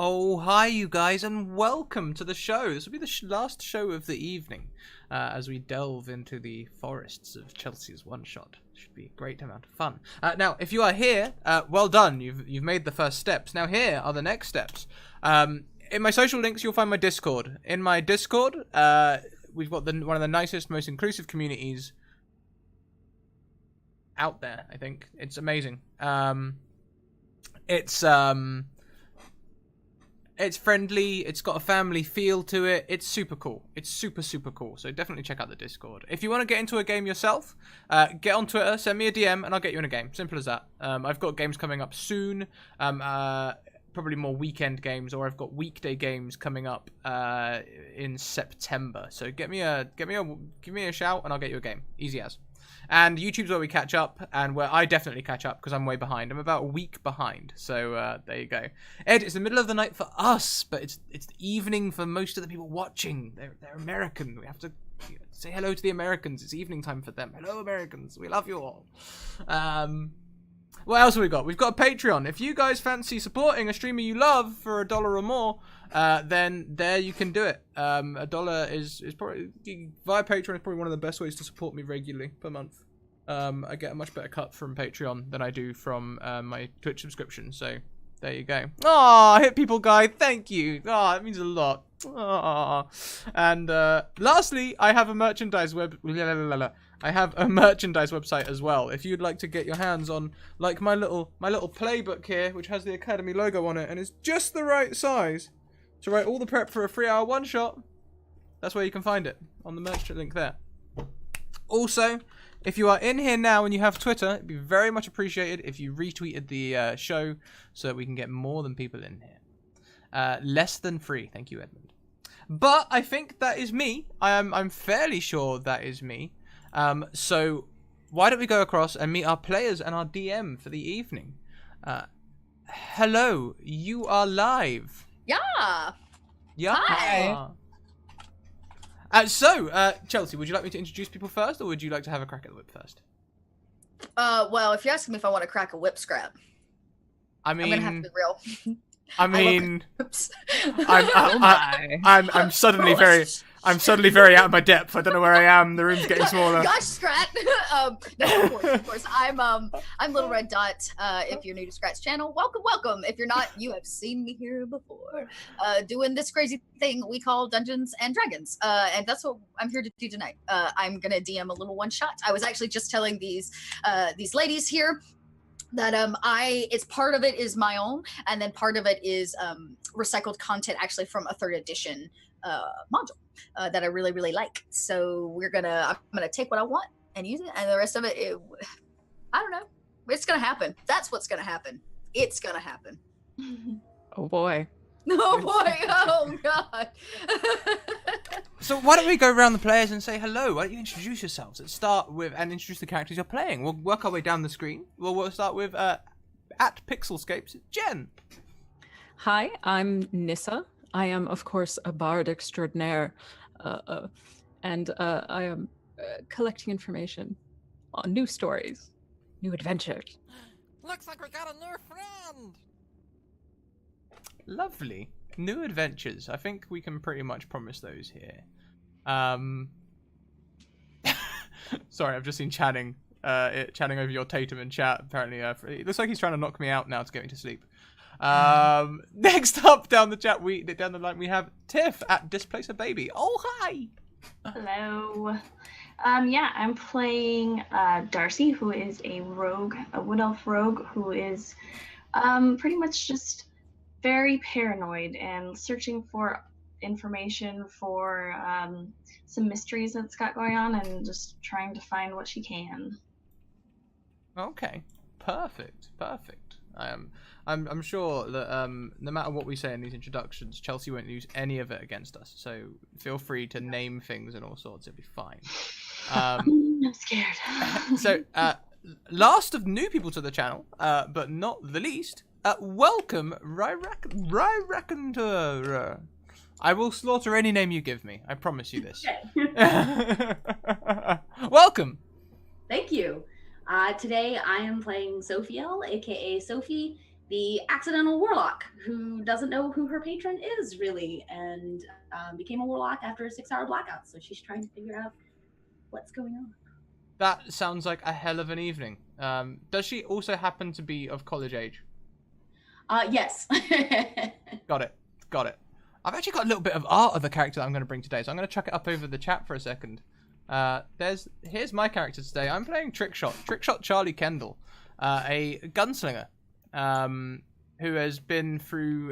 Oh, hi, you guys, and welcome to the show. This will be the last show of the evening as we delve into the forests of Chelsea's One Shot. Should be a great amount of fun. Now, if you are here, well done. You've made the first steps. Now, here are the next steps. In my social links, you'll find my Discord. In my Discord, we've got one of the nicest, most inclusive communities out there. I think it's amazing. It's friendly, it's got a family feel to it, it's super cool. It's super, super cool, so definitely check out the Discord. If you want to get into a game yourself, get on Twitter, send me a DM, and I'll get you in a game. Simple as that. I've got games coming up soon, probably more weekend games, or I've got weekday games coming up in September. So give me a shout, and I'll get you a game. Easy as. And YouTube's where we catch up, and where I definitely catch up because I'm way behind. I'm about a week behind, so there you go. Ed, it's the middle of the night for us, but it's the evening for most of the people watching. They're American. We have to say hello to the Americans. It's evening time for them. Hello, Americans. We love you all. What else have we got? We've got a Patreon. If you guys fancy supporting a streamer you love for $1 or more, then there you can do it. $1 is probably, via Patreon is probably one of the best ways to support me regularly per month. I get a much better cut from Patreon than I do from my Twitch subscription. So there you go. Aw, Hit People Guy, thank you. Ah, that means a lot. Aww. And lastly, I have a merchandise website as well. If you'd like to get your hands on like my little playbook here, which has the Academy logo on it and is just the right size to write all the prep for a 3-hour one-shot, that's where you can find it, on the merch link there. Also, if you are in here now and you have Twitter, it'd be very much appreciated if you retweeted the show so that we can get more than people in here. Less than free, thank you, Edmund. But I think that is me. I'm fairly sure that is me. So why don't we go across and meet our players and our DM for the evening? Hello, you are live. Yeah. Yeah. Hi. Chelsea, would you like me to introduce people first, or would you like to have a crack at the whip first? Well, if you're asking me if I want to crack a whip scrap, I'm gonna have to be real. I'm suddenly very out of my depth. I don't know where I am. The room's getting smaller. Gosh, Scrat. No, of course. I'm Little Red Dot. If you're new to Scrat's channel, welcome. If you're not, you have seen me here before, doing this crazy thing we call Dungeons and Dragons. And that's what I'm here to do tonight. I'm gonna DM a little one shot. I was actually just telling these ladies here that it's part of it is my own, and then part of it is recycled content actually from a 3rd edition module that I really, really like. So I'm gonna take what I want and use it, and the rest of it, I don't know. It's gonna happen. That's what's gonna happen. It's gonna happen. Oh boy. Oh boy. Oh god. So why don't we go around the players and say hello? Why don't you introduce yourselves? Let's start with and introduce the characters you're playing. We'll work our way down the screen. We'll start with at Pixelscapes, Jen. Hi, I'm Nissa. I am, of course, a bard extraordinaire, and I am collecting information on new stories, new adventures. Looks like we got a new friend. Lovely. New adventures. I think we can pretty much promise those here. Sorry, I've just seen Channing over your Tatum in chat. Apparently, it looks like he's trying to knock me out now to get me to sleep. Next up down the line, we have Tiff at Displacer Baby. Oh, hi! Hello. Yeah, I'm playing Darcy, who is a rogue, a wood elf rogue, who is pretty much just very paranoid and searching for information for some mysteries that's got going on, and just trying to find what she can. Okay, perfect. I'm sure that no matter what we say in these introductions, Chelsea won't use any of it against us. So feel free to name things and all sorts. It'll be fine. I'm scared. So last of new people to the channel, but not the least, welcome Ryrakantur. I will slaughter any name you give me. I promise you this. Okay. Welcome. Thank you. Today I am playing Sophiel, aka Sophie, the accidental warlock who doesn't know who her patron is really, and became a warlock after a 6-hour blackout. So she's trying to figure out what's going on. That sounds like a hell of an evening. Does she also happen to be of college age? Yes. Got it. I've actually got a little bit of art of the character that I'm going to bring today, so I'm going to chuck it up over the chat for a second. Here's my character today. I'm playing Trickshot Charlie Kendall, a gunslinger, who has been through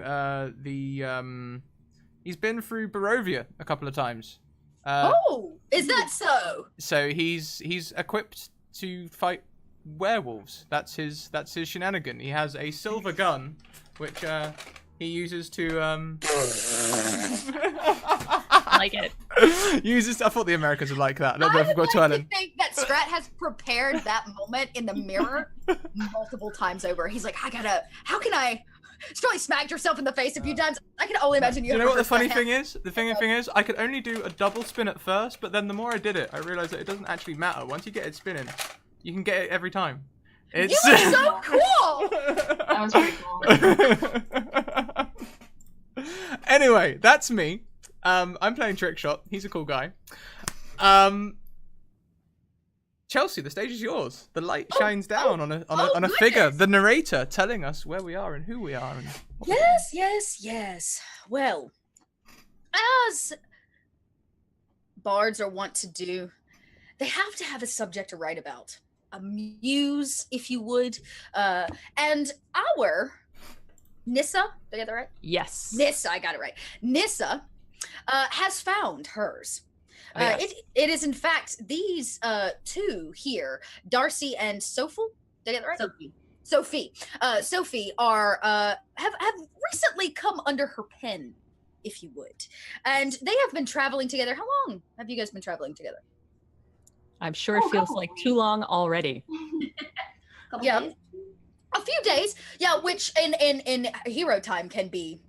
he's been through Barovia a couple of times. Is that so? So he's equipped to fight werewolves. That's his shenanigan. He has a silver gun, which he uses to I like it. I thought the Americans would like that. A little I bit of would Got like to think that Strat has prepared that moment in the mirror multiple times over. He's like, how can I? She's probably smacked herself in the face a few times. I can only imagine you. Do you know what the funny thing is? The thing is, I could only do a double spin at first, but then the more I did it, I realized that it doesn't actually matter. Once you get it spinning, you can get it every time. It's You were so cool. That was pretty cool. Anyway, that's me. I'm playing Trickshot. He's a cool guy. Chelsea, the stage is yours. The light shines down on a figure, the narrator, telling us where we are and who we are. And Yes. Well, as bards are wont to do, they have to have a subject to write about, a muse, if you would. And our Nissa, did I get that right? Yes. Nissa, I got it right. Nissa has found hers. Yes. It is in fact these two here, Darcy and Sophie. Did I get that right? Sophie are have recently come under her pen, if you would, and they have been traveling together. How long have you guys been traveling together? I'm sure it feels like too long already. Yeah. Days. A few days, yeah, which in hero time can be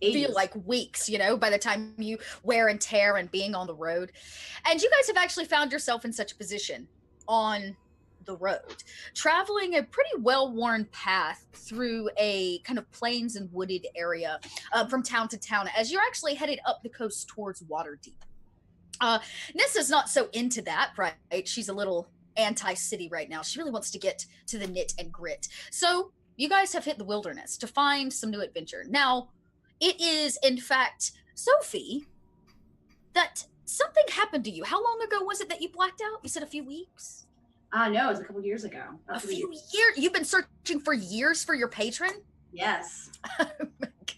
feel Ages. like weeks, by the time you wear and tear and being on the road. And you guys have actually found yourself in such a position on the road, traveling a pretty well-worn path through a kind of plains and wooded area from town to town as you're actually headed up the coast towards Waterdeep. Nissa's not so into that, right? She's a little anti-city right now. She really wants to get to the knit and grit. So you guys have hit the wilderness to find some new adventure. Now, it is, in fact, Sophie, that something happened to you. How long ago was it that you blacked out? You said a few weeks? No, it was a couple years ago. A few years? You've been searching for years for your patron? Yes.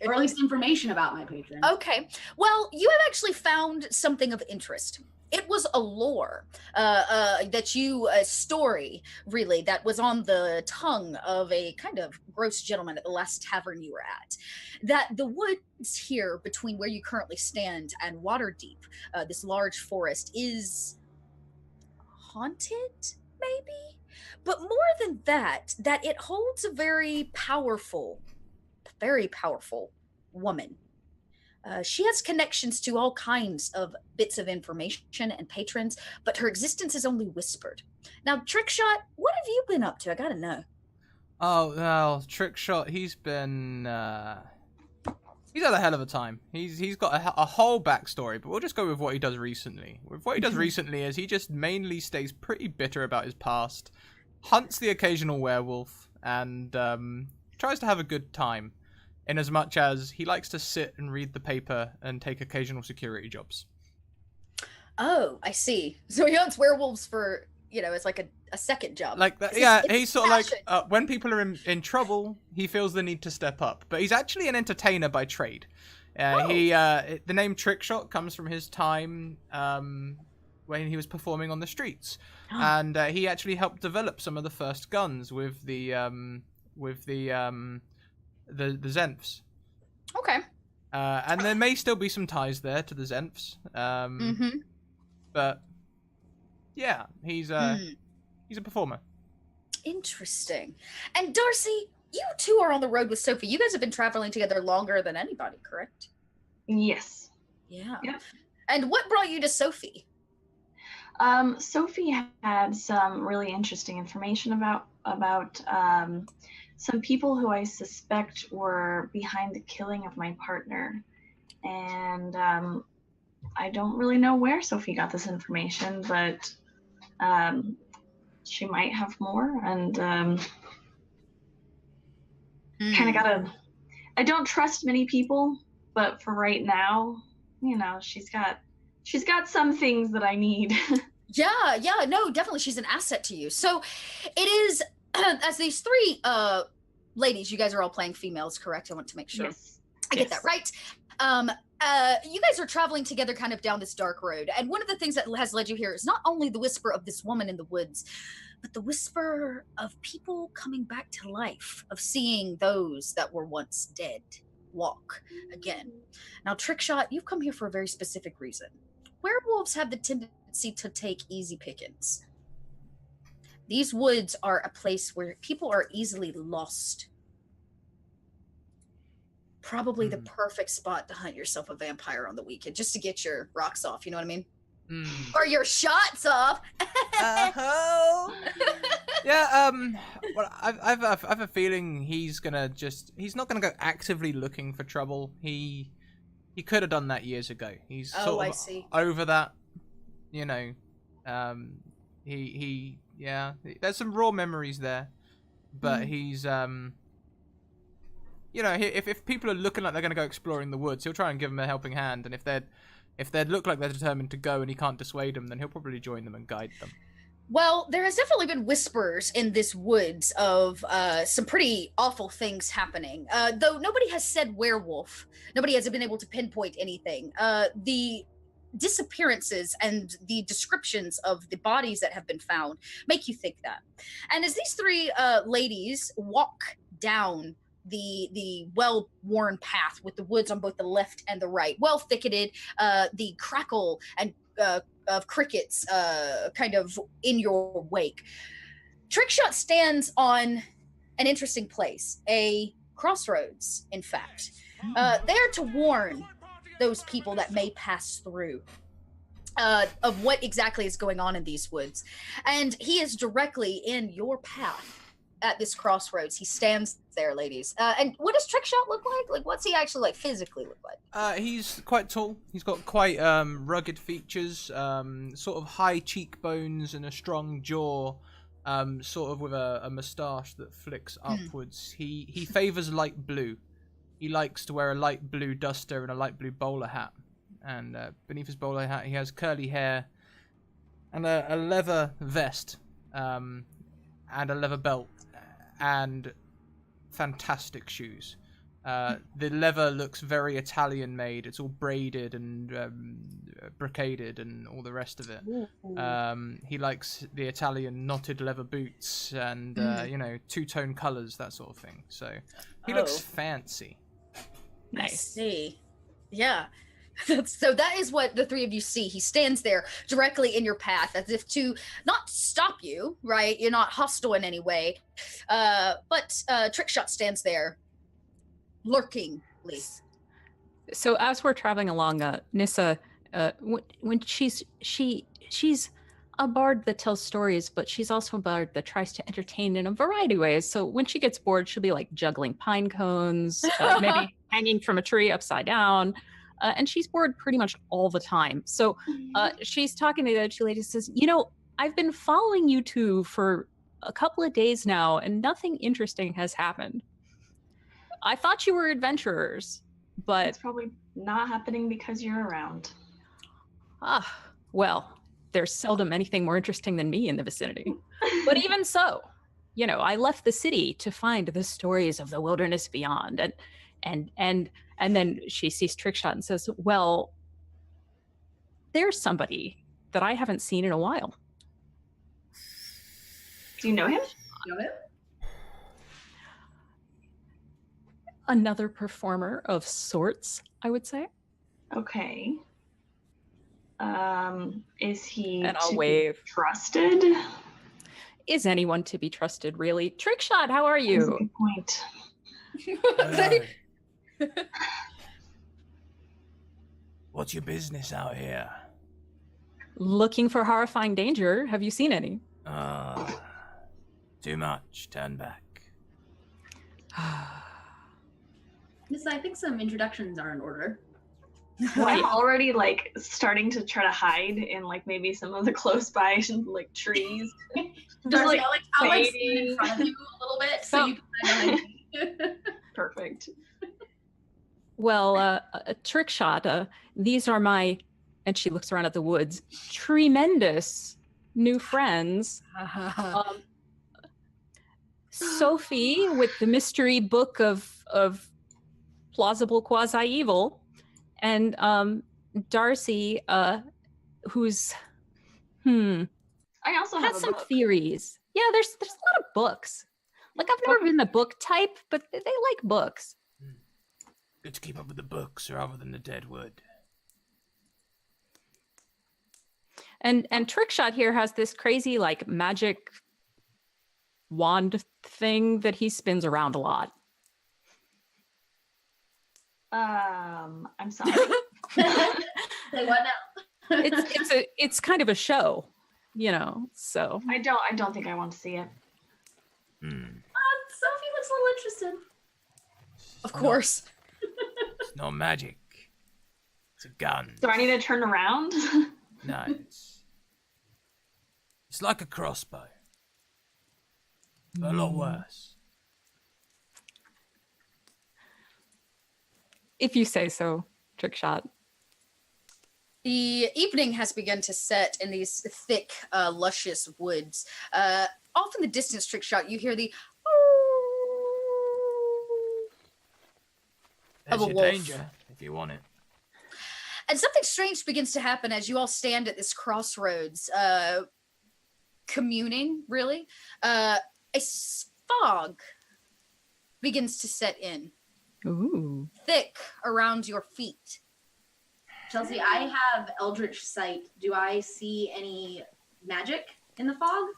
Or at least information about my patron. Okay. Well, you have actually found something of interest. It was a lore a story, really, that was on the tongue of a kind of gross gentleman at the last tavern you were at. That the woods here between where you currently stand and Waterdeep, this large forest, is haunted, maybe? But more than that it holds a very powerful woman. She has connections to all kinds of bits of information and patrons, but her existence is only whispered. Now, Trickshot, what have you been up to? I gotta know. Oh, well, Trickshot, he's been, he's had a hell of a time. He's got a whole backstory, but we'll just go with what he does recently. With what he does recently is he just mainly stays pretty bitter about his past, hunts the occasional werewolf, and tries to have a good time. In as much as he likes to sit and read the paper and take occasional security jobs. Oh, I see. So he hunts werewolves for, it's like a second job. Like that, yeah, he's sort of like, when people are in trouble, he feels the need to step up. But he's actually an entertainer by trade. The name Trickshot comes from his time when he was performing on the streets. Oh. And he actually helped develop some of the first guns with the Zenfs. Okay. And there may still be some ties there to the Zenfs. But yeah, he's a performer. Interesting. And Darcy, you two are on the road with Sophie. You guys have been traveling together longer than anybody, correct? Yes. Yeah. Yep. And what brought you to Sophie? Sophie had some really interesting information about some people who I suspect were behind the killing of my partner. And I don't really know where Sophie got this information, but she might have more. And kind of gotta. I don't trust many people, but for right now, you know, she's got some things that I need. Yeah, no, definitely she's an asset to you. So it is as these three ladies, you guys are all playing females, correct? I want to make sure Yes. I get that right. You guys are traveling together kind of down this dark road. And one of the things that has led you here is not only the whisper of this woman in the woods, but the whisper of people coming back to life, of seeing those that were once dead walk again. Now, Trickshot, you've come here for a very specific reason. Werewolves have the tendency to take easy pickings. These woods are a place where people are easily lost. Probably the perfect spot to hunt yourself a vampire on the weekend, just to get your rocks off, you know what I mean? Or your shots off. Yeah, well, I've a feeling he's not gonna go actively looking for trouble. He could have done that years ago. He's sort of over that, you know. There's some raw memories there, but he's you know, if people are looking like they're gonna go exploring the woods, he'll try and give them a helping hand, and if they look like they're determined to go and he can't dissuade them, then he'll probably join them and guide them. Well, there has definitely been whispers in this woods of some pretty awful things happening. Though nobody has said werewolf, nobody has been able to pinpoint anything. The disappearances and the descriptions of the bodies that have been found make you think that. And as these three ladies walk down the well-worn path with the woods on both the left and the right, well thicketed, the crackle and of crickets kind of in your wake, Trickshot stands on an interesting place, a crossroads, in fact, there to warn those people that may pass through of what exactly is going on in these woods. And he is directly in your path at this crossroads. He stands there, ladies. And what does Trickshot look like? Like, what's he actually like physically look like? He's quite tall. He's got quite rugged features, sort of high cheekbones and a strong jaw, sort of with a moustache that flicks upwards. He favors light blue. He likes to wear a light blue duster and a light blue bowler hat. And beneath his bowler hat, he has curly hair and a leather vest, and a leather belt, and fantastic shoes. The leather looks very Italian made. It's all braided and brocaded and all the rest of it. He likes the Italian knotted leather boots and you know, two-tone colors, that sort of thing. So he looks fancy. Nice. I see. Yeah. So that is what the three of you see. He stands there directly in your path as if to not stop you, right? You're not hostile in any way. But Trickshot stands there lurkingly. So as we're traveling along, Nissa, when she's a bard that tells stories, but she's also a bard that tries to entertain in a variety of ways. So when she gets bored, she'll be like juggling pine cones, maybe hanging from a tree upside down. And she's bored pretty much all the time. So she's talking to the other two ladies, says, you know, I've been following you two for a couple of days now, and nothing interesting has happened. I thought you were adventurers, but... It's probably not happening because you're around. Well, there's seldom anything more interesting than me in the vicinity. But even so, you know, I left the city to find the stories of the wilderness beyond, and then she sees Trickshot and says, well, there's somebody that I haven't seen in a while. Do you know him? Another performer of sorts, I would say. Okay. Is he and I'll wave. Trusted? Is anyone to be trusted, really? Trickshot, how are you? That's a good point. What's your business out here? Looking for horrifying danger. Have you seen any? Too much. Turn back. Nissa, I think some introductions are in order. Well, I'm already like starting to try to hide in like maybe some of the close by like trees. Darcy, like, I'll like stand fading. in front of you a little bit so you can hide behind me. Perfect. Well, a trick shot. These are my, and she looks around at the woods, tremendous new friends. Sophie with the mystery book of plausible quasi-evil, and Darcy, who's I also have has a some book. theories. Yeah, there's a lot of books. Like I've never been the book type, but they like books. Good to keep up with the books rather than the dead wood. And Trickshot here has this crazy like magic wand thing that he spins around a lot. I'm sorry. Say what now? It's kind of a show, you know. So I don't think I want to see it. Sophie looks a little interested. Of course. It's not magic. It's a gun. Do I need to turn around? No, it's like a crossbow. But a lot worse. if you say so, Trickshot. The evening has begun to set in these thick, luscious woods. Off in the distance, Trickshot, you hear the There's of a your wolf. danger, if you want it. And something strange begins to happen as you all stand at this crossroads, communing, really. A fog begins to set in, Ooh. thick around your feet. Chelsea, I have Eldritch Sight. Do I see any magic in the fog?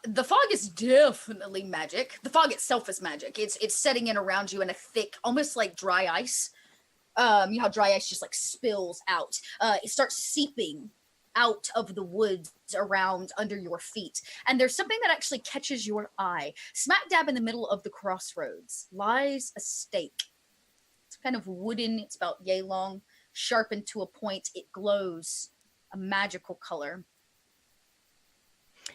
The fog is definitely magic. The fog itself is magic. It's setting in around you in a thick, almost like dry ice. You know how dry ice just like spills out. It starts seeping out of the woods around under your feet. And there's something that actually catches your eye. Smack dab in the middle of the crossroads lies a stake. It's kind of wooden. It's about yay long, sharpened to a point. It glows a magical color.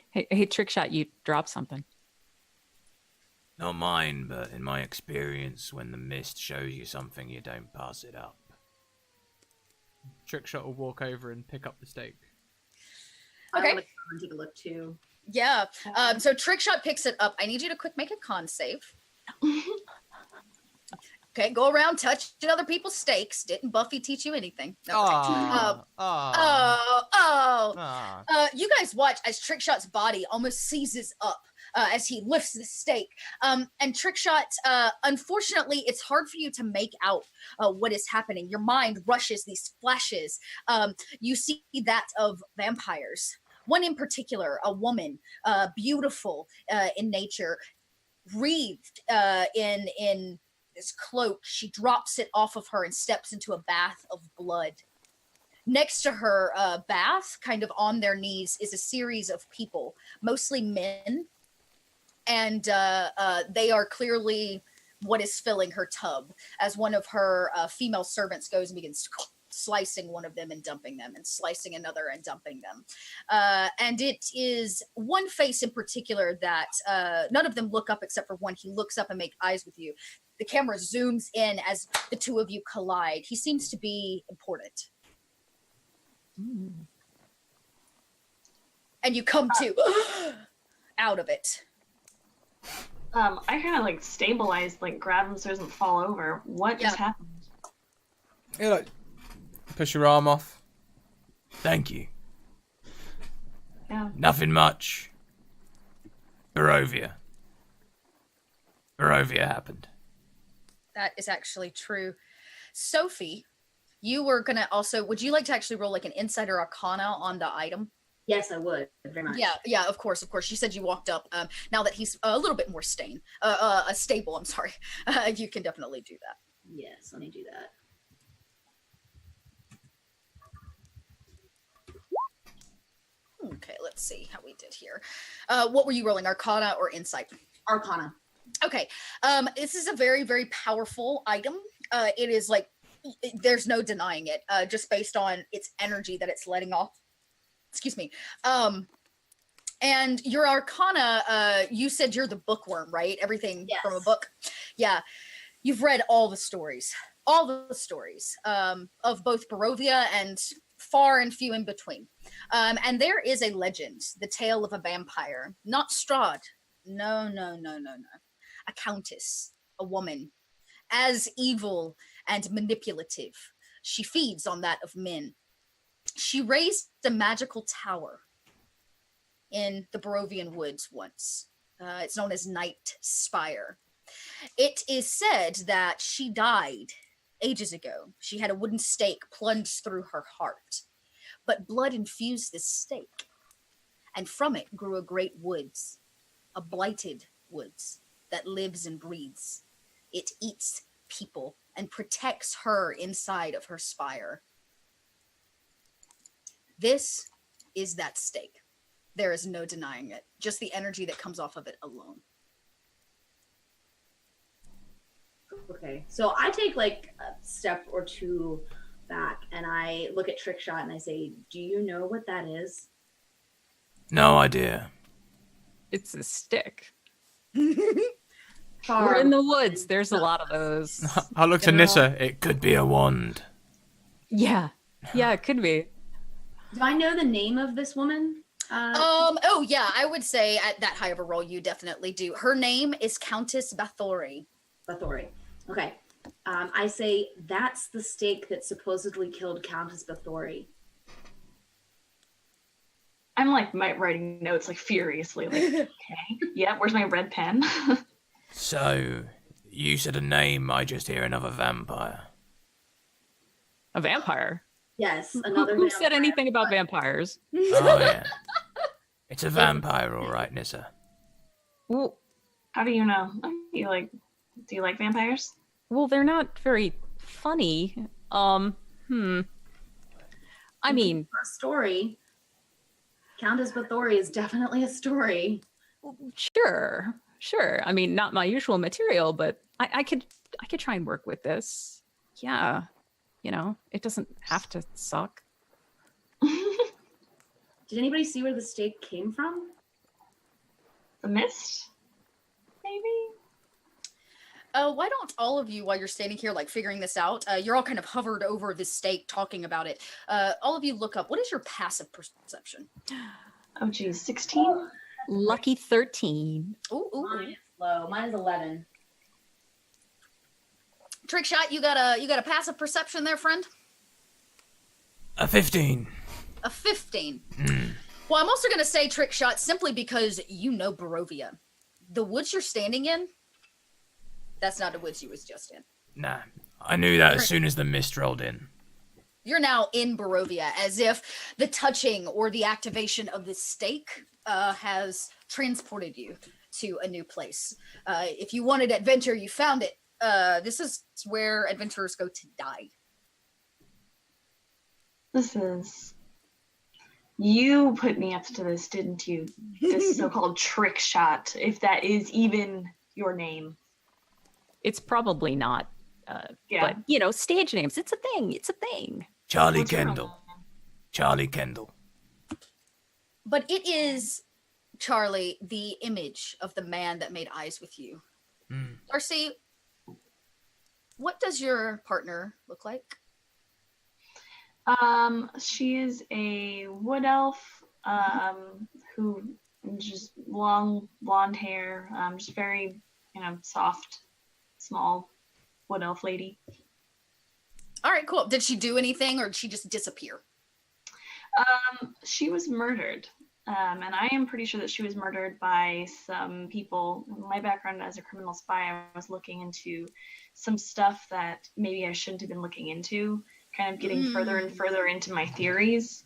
Hey, Trickshot, you dropped something. Not mine, but in my experience, when the mist shows you something, you don't pass it up. Trickshot will walk over and pick up the stake. Okay. I want to take a look too. Yeah. So Trickshot picks it up. I need you to quick make a con save. Okay, go around touching other people's stakes. Didn't Buffy teach you anything? No, okay. You guys watch as Trickshot's body almost seizes up as he lifts the stake. And Trickshot, unfortunately, it's hard for you to make out what is happening. Your mind rushes these flashes. You see that of vampires. One in particular, a woman, beautiful in nature, wreathed in this cloak. She drops it off of her and steps into a bath of blood. Next to her bath, kind of on their knees, is a series of people, mostly men, and they are clearly what is filling her tub, as one of her female servants goes and begins slicing one of them and dumping them, and slicing another and dumping them. And it is one face in particular that none of them look up except for one. He looks up and makes eyes with you. The camera zooms in as the two of you collide. He seems to be important. And you come to out of it. I kind of like stabilize, like grab him so he doesn't fall over. What just happened? You like push your arm off. Thank you. Yeah. Nothing much. Barovia happened. That is actually true. Sophie, you were gonna also, would you like to actually roll like an insight or arcana on the item? Yes, I would very much. Yeah, of course. You said you walked up. Now that he's a little bit more stable, I'm sorry. You can definitely do that. Yes, let me do that. Okay, let's see how we did here. What were you rolling, arcana or insight? Arcana. Okay. This is a very, very powerful item. It is like there's no denying it. Just based on its energy that it's letting off. Excuse me. And your arcana, you said you're the bookworm, right? Everything from a Yes. book. Yeah. You've read all the stories. All the stories of both Barovia and far and few in between. And there is a legend, the tale of a vampire. Not Strahd. No. A countess, a woman, as evil and manipulative. She feeds on that of men. She raised a magical tower in the Barovian woods once. It's known as Night Spire. It is said that she died ages ago. She had a wooden stake plunged through her heart, but blood infused this stake, and from it grew a great woods, a blighted woods that lives and breathes. It eats people and protects her inside of her spire. This is that stake. There is no denying it. Just the energy that comes off of it alone. Okay, so I take like a step or two back, and I look at Trickshot and I say, "Do you know what that is?" No idea. It's a stick. Charm. We're in the woods. There's a lot of those. I look to You know. Nissa. It could be a wand. Yeah. Yeah, it could be. Do I know the name of this woman? Oh yeah, I would say at that high of a role, you definitely do. Her name is Countess Bathory. Bathory. Okay. I say that's the stake that supposedly killed Countess Bathory. I'm like writing notes like furiously. Like, okay, yeah. Where's my red pen? So, you said a name, I just hear another vampire. A vampire. Yes, Who another. who said vampire. anything about vampires? Oh, yeah. It's a vampire, all right, Nissa. Well, How do you know? Do you like vampires? well, they're not very funny. I mean, For a story. Countess Bathory is definitely a story. sure. I mean, not my usual material, but I could try and work with this. Yeah. You know, it doesn't have to suck. Did anybody see where the stake came from? The mist? Maybe? Why don't all of you, while you're standing here, like figuring this out, you're all kind of hovered over this stake talking about it. All of you look up. What is your passive perception? Oh geez, 16? Lucky 13. Ooh. Mine is low. Mine is 11. Trickshot, you got a passive perception there, friend? A 15. A 15. Mm. Well, I'm also gonna say Trickshot simply because you know Barovia. The woods you're standing in, that's not the woods you was just in. Nah, I knew that as soon as the mist rolled in. You're now in Barovia, as if the touching or the activation of this stake has transported you to a new place. If you wanted adventure, you found it. This is where adventurers go to die. This is... You put me up to this, didn't you? This so-called trick shot, if that is even your name. It's probably not. Yeah. But, you know, stage names. It's a thing. It's a thing. Charlie What's your real Kendall. name? Charlie Kendall. But it is, Charlie, the image of the man that made eyes with you. Mm. Darcy, what does your partner look like? She is a wood elf, who just long blonde hair, just very, soft, small wood elf lady. All right, cool. Did she do anything or did she just disappear? She was murdered, and I am pretty sure that she was murdered by some people. My background as a criminal spy, I was looking into some stuff that maybe I shouldn't have been looking into, kind of getting further and further into my theories.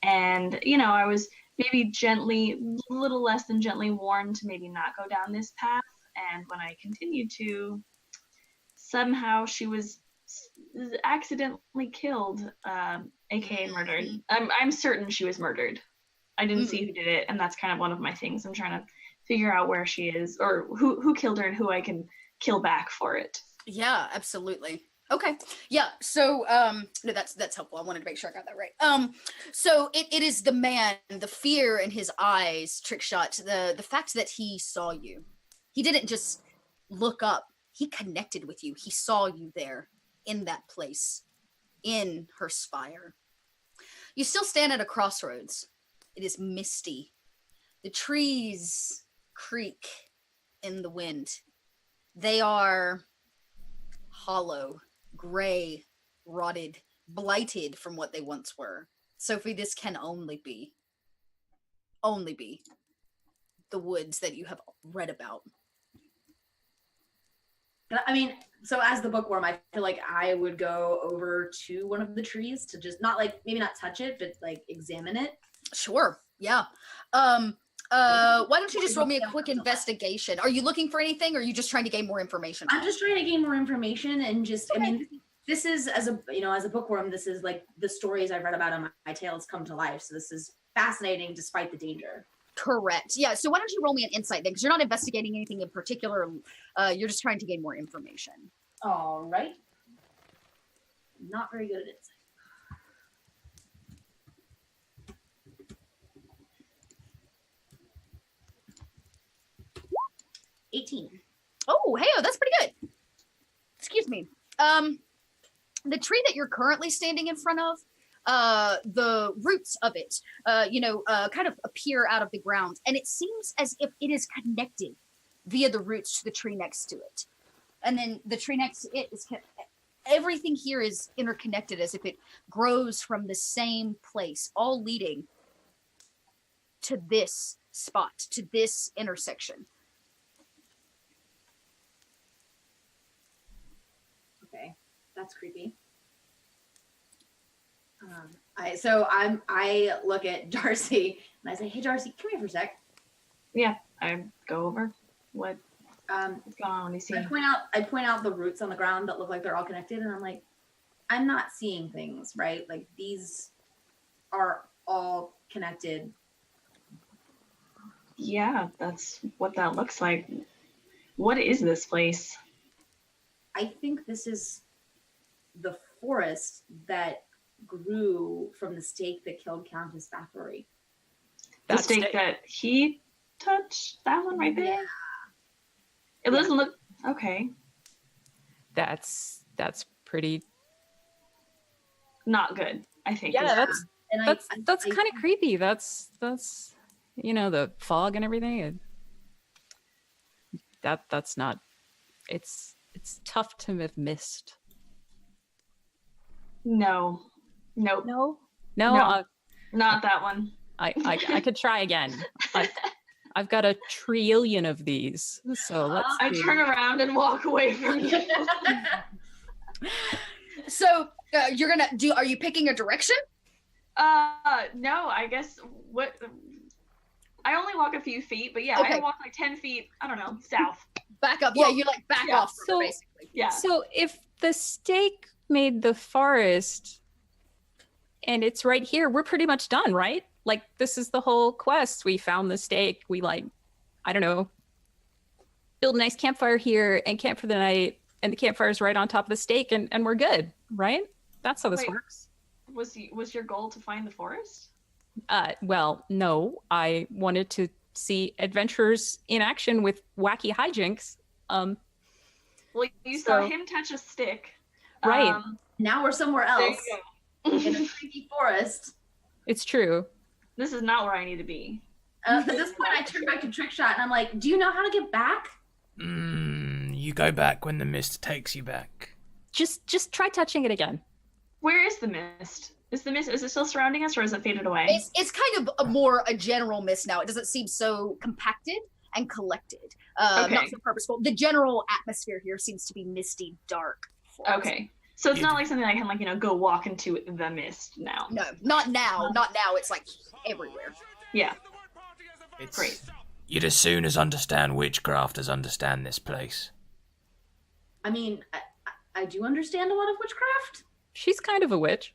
And, I was maybe a little less than gently warned to maybe not go down this path. And when I continued to, somehow she was accidentally killed, aka murdered. I'm certain she was murdered. I didn't see who did it, and that's kind of one of my things I'm trying to figure out where she is, or who killed her and who I can kill back for it. Yeah, absolutely. Okay. Yeah. So no, that's helpful. I wanted to make sure I got that right. So it is the man, the fear in his eyes, Trickshot, the fact that he saw you. He didn't just look up, he connected with you. He saw you there in that place, in her spire. You still stand at a crossroads. It is misty. The trees creak in the wind. They are hollow, gray, rotted, blighted from what they once were. Sophie, this can only be the woods that you have read about. I mean, so as the bookworm, I feel like I would go over to one of the trees to just not like, maybe not touch it, but like examine it. Sure. Yeah. Why don't you just roll me a quick investigation? Are you looking for anything, or are you just trying to gain more information? I'm just trying to gain more information and just, Okay. I mean, this is as a bookworm, this is like the stories I've read about on my tales come to life. So this is fascinating despite the danger. Correct. Yeah. So why don't you roll me an insight then? Because you're not investigating anything in particular. You're just trying to gain more information. All right. Not very good at insight. Oh, hey, that's pretty good. Excuse me. The tree that you're currently standing in front of, the roots of it, kind of appear out of the ground, and it seems as if it is connected via the roots to the tree next to it. And then the tree next to it is everything here is interconnected, as if it grows from the same place, all leading to this spot, to this intersection. Okay, that's creepy. I look at Darcy and I say, "Hey, Darcy, come here for a sec." Yeah, I go over. What's going on? Let me see. I point out the roots on the ground that look like they're all connected, and I'm like, I'm not seeing things, right? Like these are all connected. Yeah, that's what that looks like. What is this place? I think this is the forest that grew from the stake that killed Countess Bathory. The stake that he touched? That one right there? Yeah. It doesn't look okay. That's pretty. Not good, I think. Yeah, that's I kind of creepy. That's the fog and everything. That's not. It's tough to have missed. No. Nope. No. Not that one. I could try again. I've got a trillion of these, so let's. I turn around and walk away from you. So you're gonna do? Are you picking a direction? No. I guess what. I only walk a few feet, but yeah, Okay. I walk like 10 feet. I don't know, south. Back up. Well, yeah, you like back yeah, off from her, basically. Yeah. So if the stake made the forest, and it's right here, we're pretty much done, right? Like this is the whole quest. We found the stake. We I don't know, build a nice campfire here and camp for the night, and the campfire's right on top of the stake, and we're good, right? That's how this Wait. works. Was your goal to find the forest? Well, no, I wanted to see adventurers in action with wacky hijinks. Well, you saw So- him touch a stick. Right. Now we're somewhere There else you in go. a creepy forest. It's true. This is not where I need to be. At this point, I turn back to Trickshot and I'm like, "Do you know how to get back?" You go back when the mist takes you back. Just try touching it again. Where is the mist? Is it still surrounding us, or is it faded away? It's kind of a general mist now. It doesn't seem so compacted and collected. Okay. Not so purposeful. The general atmosphere here seems to be misty, dark. Okay. So it's not like something I can go walk into the mist now. No, not now. Not now. It's like everywhere. Yeah. It's Great. You'd as soon as understand witchcraft as understand this place. I mean, I do understand a lot of witchcraft, She's kind of a witch.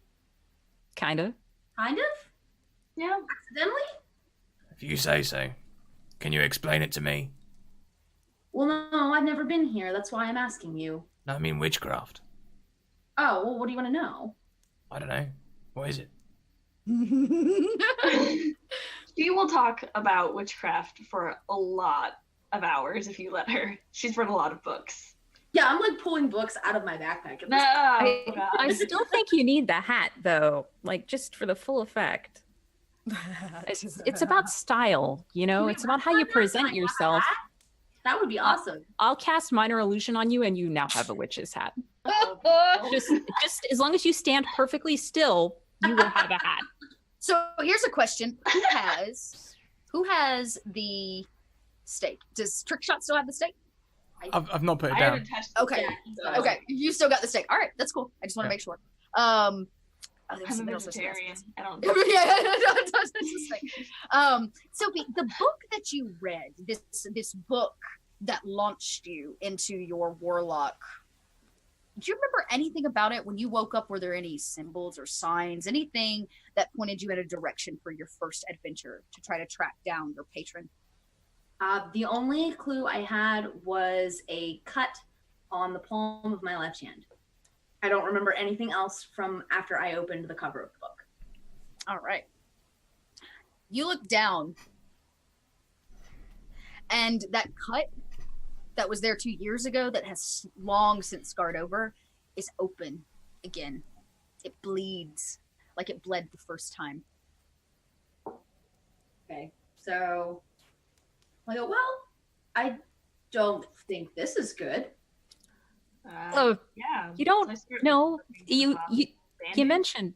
Kind of. kind of, Yeah. accidentally. If you say so. Can you explain it to me? Well, no, I've never been here. That's why I'm asking you. No, I mean witchcraft. Oh, well, what do you want to know? I don't know. What is it? She will talk about witchcraft for a lot of hours if you let her. She's read a lot of books. Yeah, I'm like pulling books out of my backpack. at this No, I still think you need the hat, though, like just for the full effect. It's about style, you know. It's about how you present yourself. That would be awesome. I'll cast minor illusion on you, and you now have a witch's hat. Just as long as you stand perfectly still, you will have a hat. So here's a question: Who has the stake? Does Trickshot still have the stake? I've not put it I down. haven't touched Okay. it yet, so Okay, you still got the stake. All right, that's cool. I just want to Yeah. make sure. Oh, there was I'm a something else I was gonna vegetarian. ask. I don't. Yeah, don't touch this thing. Sophie, the book that you read, this book that launched you into your warlock. Do you remember anything about it when you woke up? Were there any symbols or signs, anything that pointed you in a direction for your first adventure to try to track down your patron? The only clue I had was a cut on the palm of my left hand. I don't remember anything else from after I opened the cover of the book. All right. You look down, and that cut that was there 2 years ago that has long since scarred over is open again. It bleeds like it bled the first time. Okay, so I go, well, I don't think this is good. Oh, Yeah. you don't So I started know. looking You for you Band-Aids. you mentioned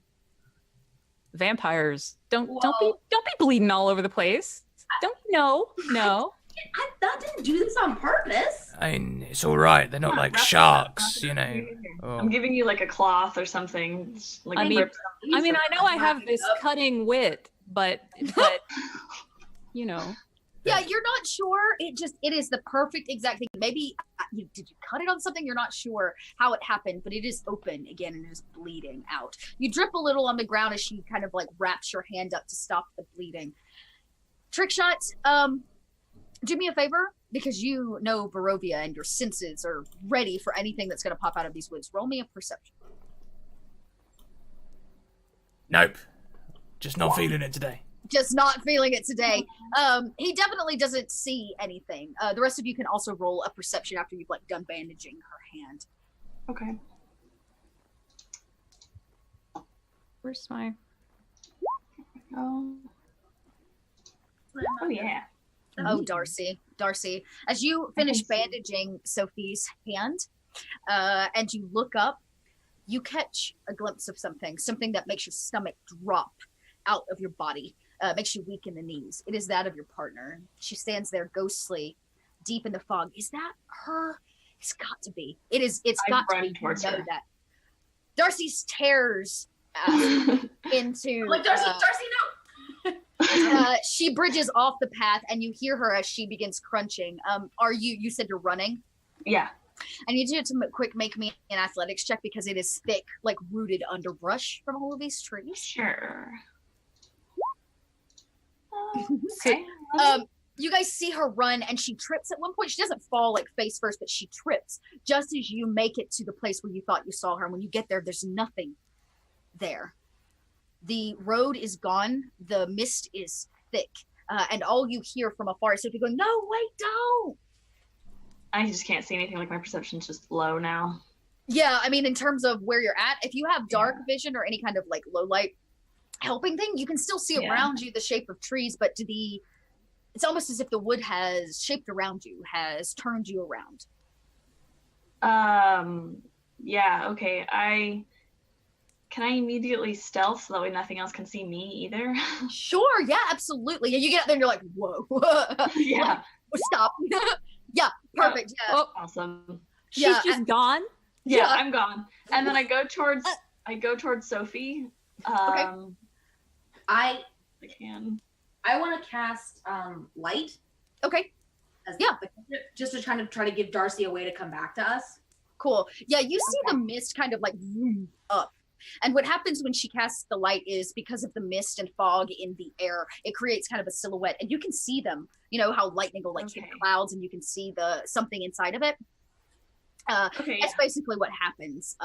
vampires. Don't be Well- bleeding all over the place. Don't no. I didn't do this on purpose. I mean, it's all right. They're not like sharks, you know. Or- I'm giving you like a cloth or something. Just, like I mean- rip I mean, I know I have Wrap it this up. cutting wit, but you know. Yeah, you're not sure. It is the perfect exact thing. Maybe did you cut it on something? You're not sure how it happened, but it is open again and it is bleeding out. You drip a little on the ground as she kind of like wraps your hand up to stop the bleeding. Trickshot, do me a favor because you know Barovia and your senses are ready for anything that's going to pop out of these woods. Roll me a perception. Nope. Just not feeling it today. Just not feeling it today. He definitely doesn't see anything. The rest of you can also roll a perception after you've like done bandaging her hand. Okay. Where's my Oh. Oh yeah. Oh, Darcy. As you finish bandaging Sophie's hand, and you look up, you catch a glimpse of something that makes your stomach drop out of your body, makes you weak in the knees. It is that of your partner. She stands there ghostly, deep in the fog. Is that her? It's got to be. It is. It's I got to run be. towards You know her. that. Darcy tears into. I'm like, Darcy, Darcy, no. She bridges off the path, and you hear her as she begins crunching. Are you? You said you're running. Yeah. I need you to make me an athletics check because it is thick, like rooted underbrush from all of these trees. Sure. Okay. You guys see her run, and she trips at one point. She doesn't fall like face first, but she trips just as you make it to the place where you thought you saw her. And when you get there, there's nothing there. The road is gone. The mist is thick, and all you hear from afar is Sophie going, "No, wait, don't." I just can't see anything. Like my perception's just low now. Yeah, I mean, in terms of where you're at, if you have dark vision or any kind of like low light helping thing, you can still see Yeah. around you the shape of trees, but it's almost as if the wood has shaped around you, has turned you around. Yeah. Okay. Can I immediately stealth so that way nothing else can see me either? Sure, yeah, absolutely. And you get out there and you're like, whoa, Yeah. stop. Yeah, perfect. Yeah. Oh, Awesome. she's Yeah, just gone. Yeah, Yeah. I'm gone. And then I go towards Sophie. I I can. want to cast light. Okay, As Yeah. just to try to give Darcy a way to come back to us. cool. Yeah, you see the Okay. mist kind of like zoom up And what happens when she casts the light is because of the mist and fog in the air, it creates kind of a silhouette, and you can see them. You know how lightning will like hit clouds, and you can see the something inside of it. That's basically what happens.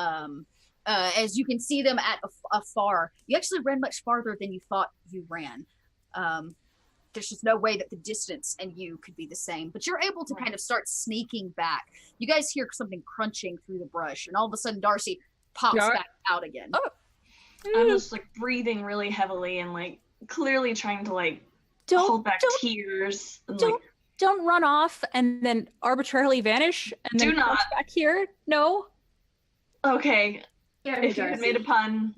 As you can see them at afar, you actually ran much farther than you thought you ran. There's just no way that the distance and you could be the same, but you're able to kind of start sneaking back. You guys hear something crunching through the brush, and all of a sudden Darcy pops back out again. Oh. I'm just like breathing really heavily and like clearly trying to like hold back tears. And, don't run off and then arbitrarily vanish and then come back here. No. Okay. Yeah, if you had made a pun.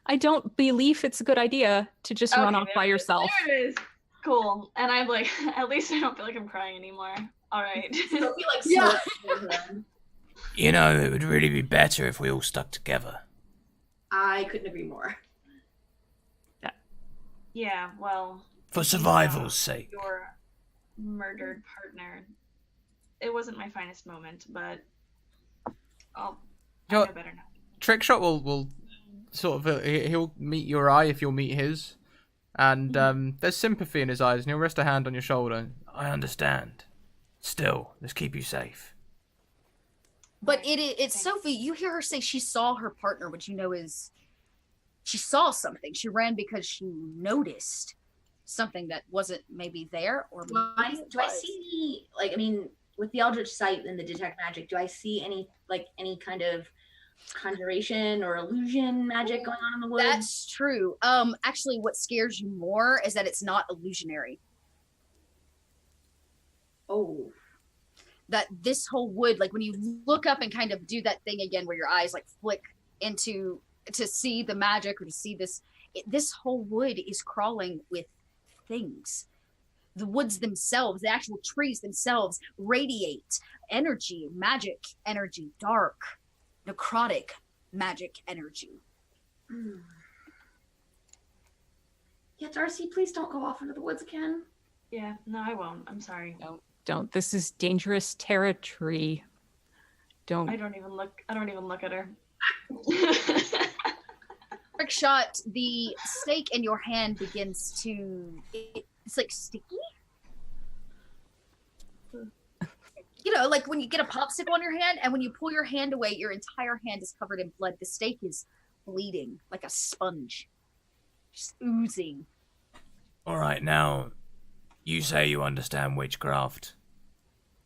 I don't believe it's a good idea to just run off by yourself. There it is. Cool. And I'm like, at least I don't feel like I'm crying anymore. All right. You know, it would really be better if we all stuck together. I couldn't agree more. Yeah, well. For survival's sake. Your murdered partner. It wasn't my finest moment, but I know better now. Trickshot will sort of he'll meet your eye if you'll meet his, and there's sympathy in his eyes, and he'll rest a hand on your shoulder. I understand. Still, let's keep you safe. But it's Sophie. You hear her say she saw her partner, which you know is she saw something. She ran because she noticed something that wasn't maybe there, or do I see like, I mean, with the Eldritch Sight and the Detect Magic, do I see any kind of conjuration or illusion magic going on in the woods? That's true. Actually, what scares you more is that it's not illusionary. Oh. That this whole wood, like when you look up and kind of do that thing again where your eyes like flick into to see the magic or to see this, this whole wood is crawling with things. The woods themselves, the actual trees themselves radiate energy, magic energy, dark, necrotic magic energy. Yeah, Darcy, please don't go off into the woods again. Yeah, no, I won't. I'm sorry. Don't. This is dangerous territory. Don't. I don't even look at her. Trickshot, the stake in your hand begins to, it's like sticky. You know, like when you get a popsicle on your hand and when you pull your hand away, your entire hand is covered in blood. The stake is bleeding like a sponge, just oozing. All right, now, you say you understand witchcraft.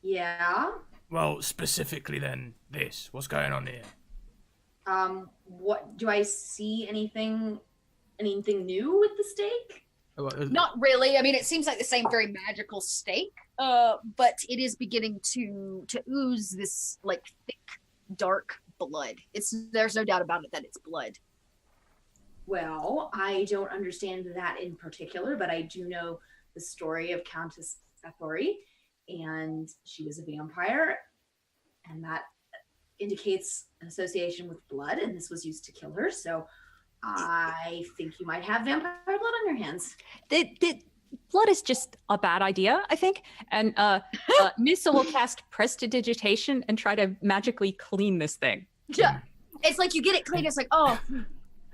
Yeah. Well, specifically then, this. What's going on here? What do I see? Anything new with the stake? Not really. I mean, it seems like the same very magical stake, but it is beginning to ooze this like thick, dark blood. There's no doubt about it that it's blood. Well, I don't understand that in particular, but I do know the story of Countess Bathory, and she was a vampire, and that indicates an association with blood, and this was used to kill her. So I think you might have vampire blood on your hands. Blood is just a bad idea, I think. And Misa will cast Prestidigitation and try to magically clean this thing. Yeah, it's like you get it clean. It's like, oh,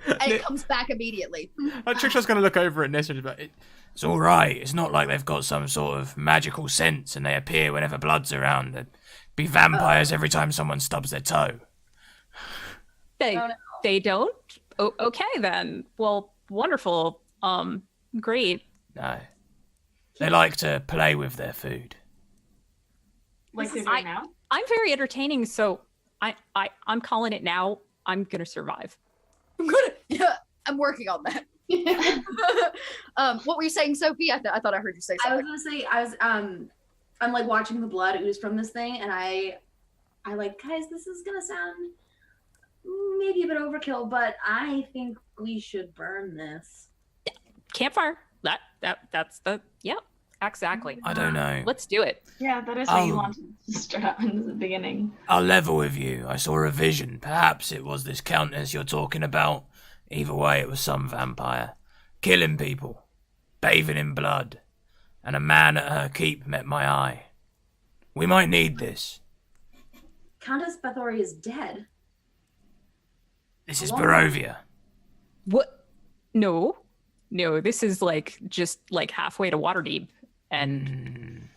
and it comes back immediately. Trickshot's going to look over at Nissa and be like, it's all right. It's not like they've got some sort of magical sense and they appear whenever blood's around. They'd be vampires every time someone stubs their toe. They don't? Oh, okay, then. Well, wonderful. Great. No. They like to play with their food. Like they're doing now? I'm very entertaining, so I'm calling it now. I'm gonna survive. I'm working on that. What were you saying, Sophie? I thought I heard you say something. I was gonna say, I'm like watching the blood ooze from this thing, and I like, guys, this is gonna sound maybe a bit overkill, but I think we should burn this. Campfire. That's the exactly. I don't know. Let's do it. Yeah, that is what you wanted to start out in the beginning. I'll level with you. I saw a vision. Perhaps it was this countess you're talking about. Either way, it was some vampire. Killing people. Bathing in blood. And a man at her keep met my eye. We might need this. Countess Bathory is dead. This is Barovia. What? No. This is just halfway to Waterdeep, and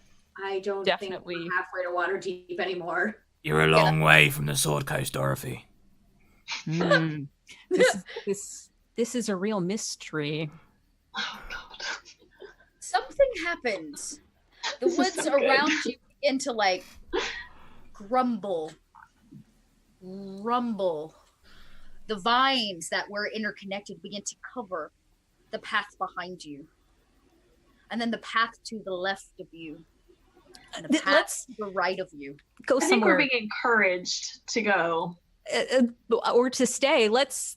I don't definitely think we're halfway to Waterdeep anymore. You're a long way from the Sword Coast, Dorothy. This is a real mystery. Oh God. Something happens. The This is woods so good. around you begin to rumble. The vines that were interconnected begin to cover the path behind you. And then the path to the left of you. And the path Let's to the right of you. go I think somewhere, we're being encouraged to go. or to stay. Let's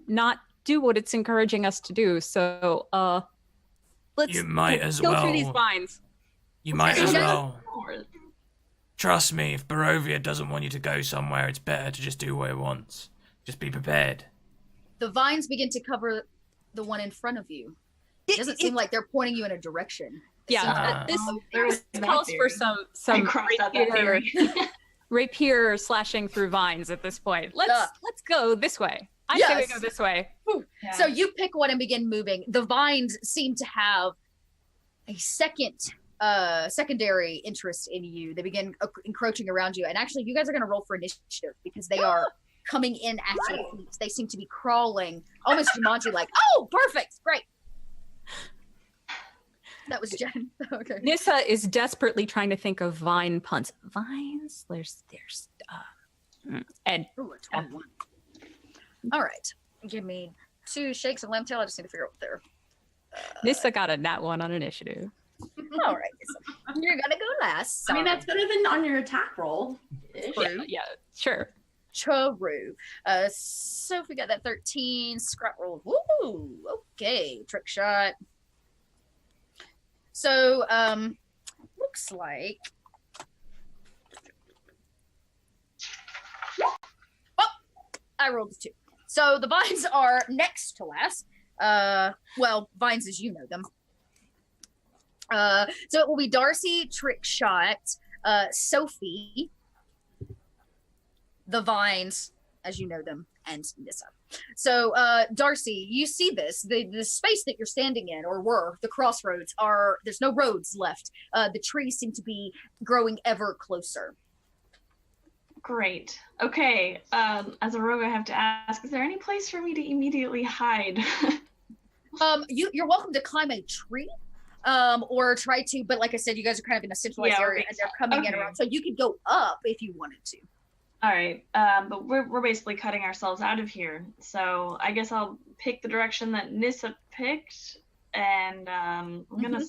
not do what it's encouraging us to do. So let's You might as go through these well. vines. You might as well. Or- Trust me, if Barovia doesn't want you to go somewhere, it's better to just do what it wants. Just be prepared. The vines begin to cover the one in front of you. It doesn't seem like they're pointing you in a direction. It Yeah, seems Ah. like- this calls for some I crossed out that rapier, theory. rapier slashing through vines at this point. Let's go this way. I say we Yes. go this way. Yeah. So you pick one and begin moving. The vines seem to have a secondary interest in you. They begin encroaching around you, and actually, you guys are going to roll for initiative because they are coming in at your feet. They seem to be crawling, almost Jumanji like. Oh, perfect, great. That was Jen. Okay. Nissa is desperately trying to think of vine puns. Vines. There's and Ooh, a 21. All right, give me 2 shakes of lamb tail. I just need to figure out what they're. Nissa got a nat 1 on initiative. All right, so you're gonna go last. I mean, that's better than on your attack roll. Yeah, sure. True. Sophie got that 13. Scrap roll. Woo! Okay, trick shot. So, looks like. Oh, I rolled a 2. So the vines are next to last. Well, vines as you know them. So it will be Darcy, trick shot, Sophie, the vines as you know them, and Nissa. So Darcy, you see this, the space that you're standing in, or were, the crossroads are, there's no roads left. The trees seem to be growing ever closer. Great. Okay. As a rogue, I have to ask: is there any place for me to immediately hide? You're welcome to climb a tree. Or try to, but like I said, you guys are kind of in a centralized Yeah, area and they're coming in okay. around. So you could go up if you wanted to. All right. But we're basically cutting ourselves out of here. So I guess I'll pick the direction that Nissa picked, and I'm gonna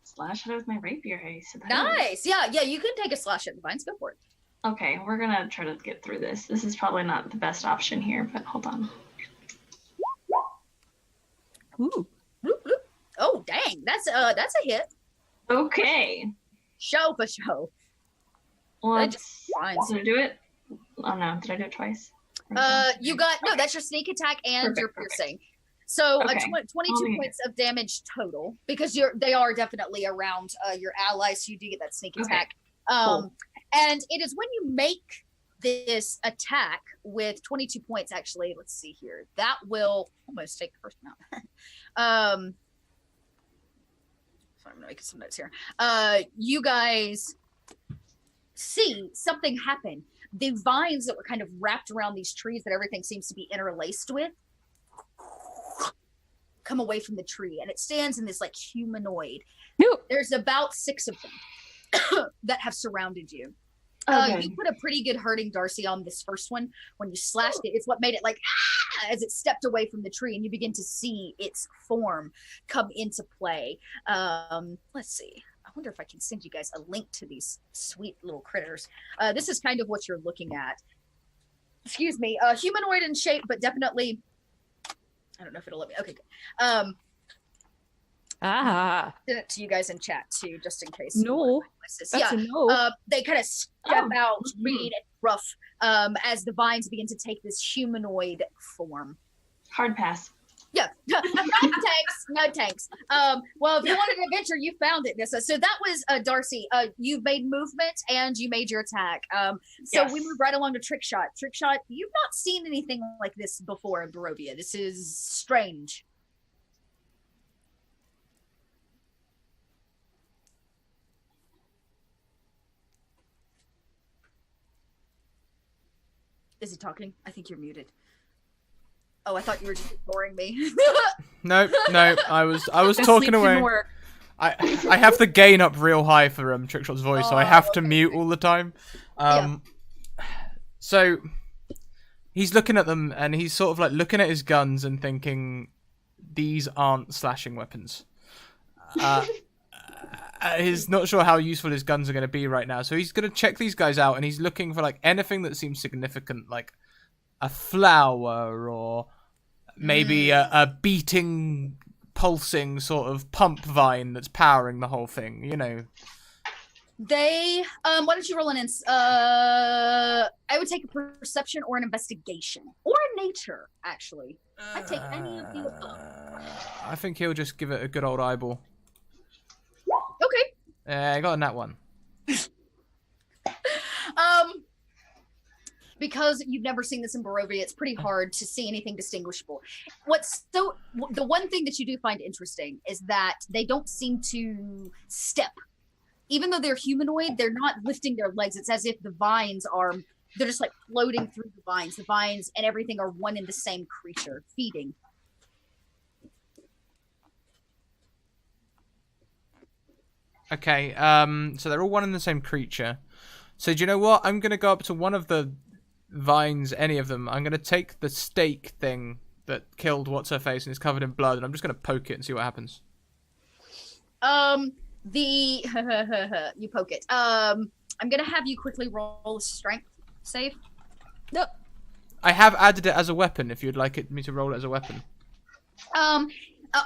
slash it with my rapier. I suppose. Nice. Yeah, you can take a slash at the vines. Go for it. Okay, we're gonna try to get through this. This is probably not the best option here, but hold on. Ooh. Bloop, bloop. Oh, dang. That's a hit. Okay. Show for show. Let's. Fine. Did I do it? Oh no, did I do it twice? You got, no, that's your sneak attack and Perfect, your perfect. piercing. So Okay. 22 Only- points of damage total because they are definitely around your allies. So you do get that sneak Okay. attack. Cool. And it is when you make this attack with 22 points, actually, let's see here. That will almost take the first one out. So I'm making some notes here. You guys see something happen. The vines that were kind of wrapped around these trees that everything seems to be interlaced with come away from the tree, and it stands in this like humanoid. No. There's about 6 of them that have surrounded you. Okay. You put a pretty good hurting, Darcy, on this first one. When you slashed it, it's what made it like as it stepped away from the tree, and you begin to see its form come into play. Let's see. I wonder if I can send you guys a link to these sweet little critters. This is kind of what you're looking at. Excuse me, humanoid in shape, but definitely. I don't know if it'll let me. Okay, good. Send it to you guys in chat too, just in case. No. That's Yeah. a no. They kind of step out, mean and rough, as the vines begin to take this humanoid form. Hard pass. Yeah, no tanks, no tanks. Well, if you wanted an adventure, you found it, Nissa. So that was Darcy. You made movement and you made your attack. So we move right along to Trick Shot. Trick Shot, you've not seen anything like this before in Barovia. This is strange. Is he talking? I think you're muted. Oh, I thought you were just ignoring me. No, I was The talking sleep away. didn't work. I have the gain up real high for Trickshot's voice, so I have to mute all the time. So he's looking at them, and he's sort of like looking at his guns and thinking, these aren't slashing weapons. He's not sure how useful his guns are going to be right now, so he's going to check these guys out, and he's looking for like anything that seems significant, like a flower or maybe a beating, pulsing sort of pump vine that's powering the whole thing, you know. Why don't you roll an I would take a perception or an investigation or a nature, actually. I'd take any of the above. I think he'll just give it a good old eyeball. Okay. I got a nat one. Because you've never seen this in Barovia, it's pretty hard to see anything distinguishable. The one thing that you do find interesting is that they don't seem to step. Even though they're humanoid, they're not lifting their legs. It's as if they're just like floating through the vines. The vines and everything are one and the same creature, feeding. Okay, so they're all one and the same creature. So do you know what? I'm going to go up to one of the vines, any of them. I'm going to take the stake thing that killed What's-Her-Face and is covered in blood, and I'm just going to poke it and see what happens. You poke it. I'm going to have you quickly roll a strength save. No. I have added it as a weapon if you'd like me to roll it as a weapon.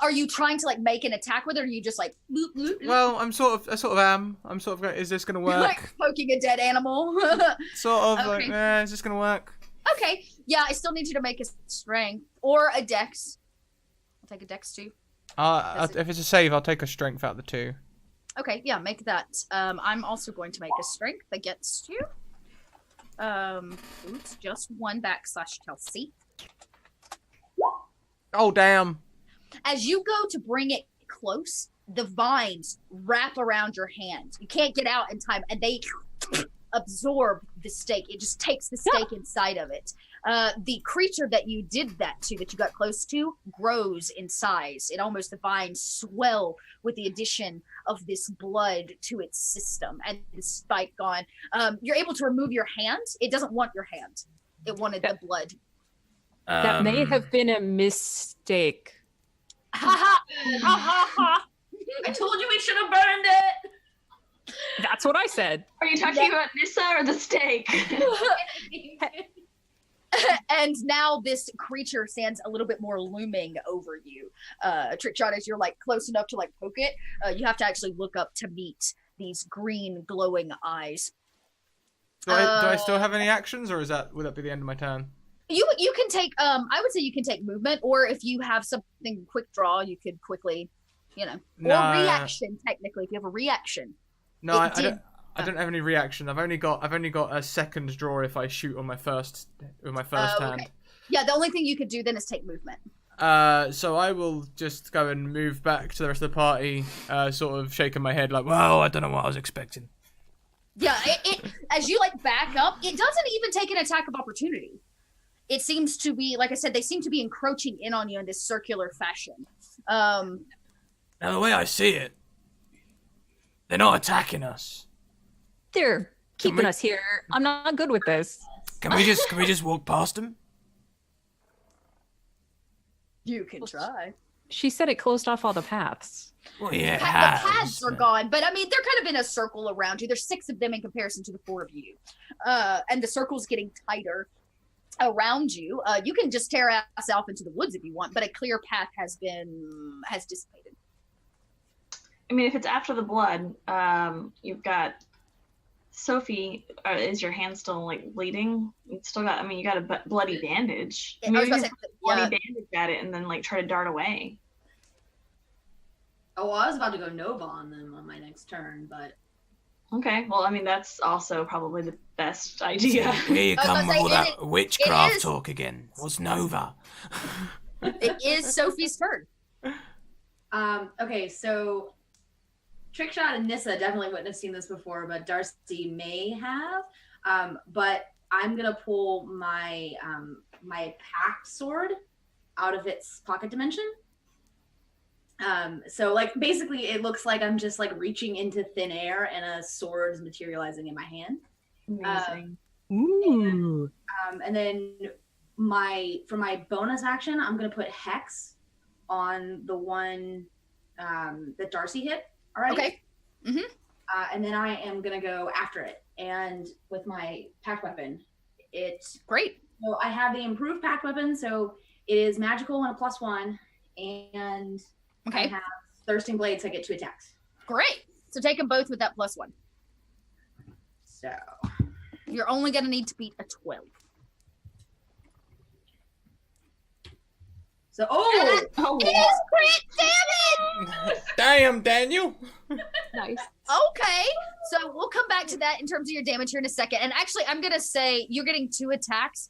Are you trying to like make an attack with it, or are you just like bloop, bloop, bloop? Well, I sort of am. I'm sort of going, is this going to work? Like poking a dead animal. Sort of Okay. like, is this going to work? Okay. Yeah, I still need you to make a strength or a dex. I'll take a dex too. If it's a save, I'll take a strength out of the two. Okay, yeah, make that. I'm also going to make a strength against you. Oops, just one / Kelsey. Oh, damn. As you go to bring it close, the vines wrap around your hand. You can't get out in time, and they absorb the stake. It just takes the stake inside of it. The creature that you did that to, that you got close to, grows in size. The vines swell with the addition of this blood to its system, and the spike gone. You're able to remove your hand. It doesn't want your hand. It wanted the blood. That may have been a mistake. Ha ha! Ha ha ha! I told you we should have burned it. That's what I said. Are you talking about Nissa or the steak? And now this creature stands a little bit more looming over you. Trickshot, as you're like close enough to like poke it, you have to actually look up to meet these green glowing eyes. Do I still have any actions, or would that be the end of my turn? You can take I would say you can take movement, or if you have something quick draw, you could quickly, or reaction technically if you have a reaction. No, I don't have any reaction. I've only got a second draw if I shoot on my first hand. Yeah, the only thing you could do then is take movement. So I will just go and move back to the rest of the party, sort of shaking my head like, well, I don't know what I was expecting. Yeah, it as you like back up, it doesn't even take an attack of opportunity. It seems to be, like I said, they seem to be encroaching in on you in this circular fashion. Now, the way I see it, they're not attacking us. They're keeping us here. I'm not good with this. Can we just walk past them? You can try. She said it closed off all the paths. Well, yeah, The paths are gone, but I mean, they're kind of in a circle around you. There's 6 of them in comparison to the 4 of you. And the circle's getting tighter around you. You can just tear ass off into the woods if you want, but a clear path has dissipated. I mean, if it's after the blood, you've got Sophie, is your hand still like bleeding? You still got. I mean, you got a bloody bandage. I was Maybe about you to can say, put a bloody yeah. bandage at it and then like try to dart away. Oh, well, I was about to go Nova on them on my next turn, but Okay. Well, I mean, that's also probably the best idea. Here you I was come gonna with say, all it that is- witchcraft it is- talk again. What's Nova? It is Sophie's turn. okay, so Trickshot and Nissa definitely wouldn't have seen this before, but Darcy may have. But I'm gonna pull my my packed sword out of its pocket dimension. So like basically it looks like I'm just like reaching into thin air and a sword is materializing in my hand. Amazing. Ooh. And then for my bonus action, I'm gonna put Hex on the one that Darcy hit already. Okay. And then I am gonna go after it. And with my packed weapon, Great. so I have the improved packed weapon, so it is magical and a +1, and I Okay. have Thirsting Blade, so I get 2 attacks. Great. So take them both with that +1. So You're only going to need to beat a 12. oh, Oh, It is crit damage! Damn, Daniel. Nice. Okay. So we'll come back to that in terms of your damage here in a second. And actually, I'm going to say you're getting 2 attacks.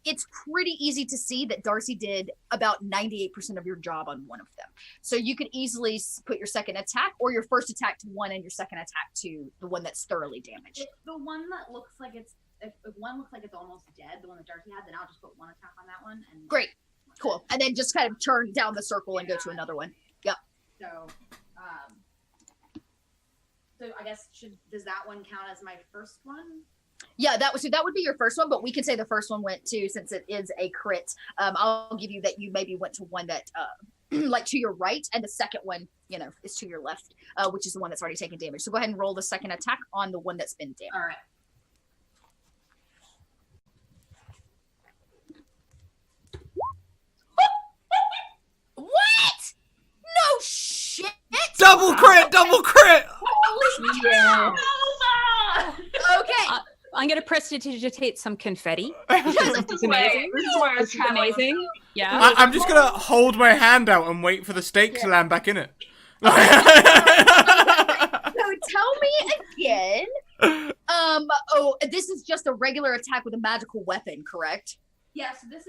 It's pretty easy to see that Darcy did about 98% of your job on one of them. So you could easily put your second attack or your first attack to one and your second attack to the one that's thoroughly damaged. the one that looks like it's if one looks like it's almost dead, the one that Darcy had, then I'll just put 1 attack on that one. And Great. Cool. And then just kind of turn down the circle and go to another one. So, so I guess does that one count as my first one? Yeah, that would be your first one, but we can say the first one went to, since it is a crit. I'll give you that you maybe went to one that like to your right, and the second one, is to your left, which is the one that's already taken damage. So go ahead and roll the second attack on the one that's been damaged. All right. What? No shit. Double crit, double crit. yeah. Okay. I'm gonna prestidigitate some confetti. This is amazing. This is where it's going. Amazing. Yeah. I'm just gonna hold my hand out and wait for the stake to land back in it. So tell me again. This is just a regular attack with a magical weapon, correct? Yeah, so this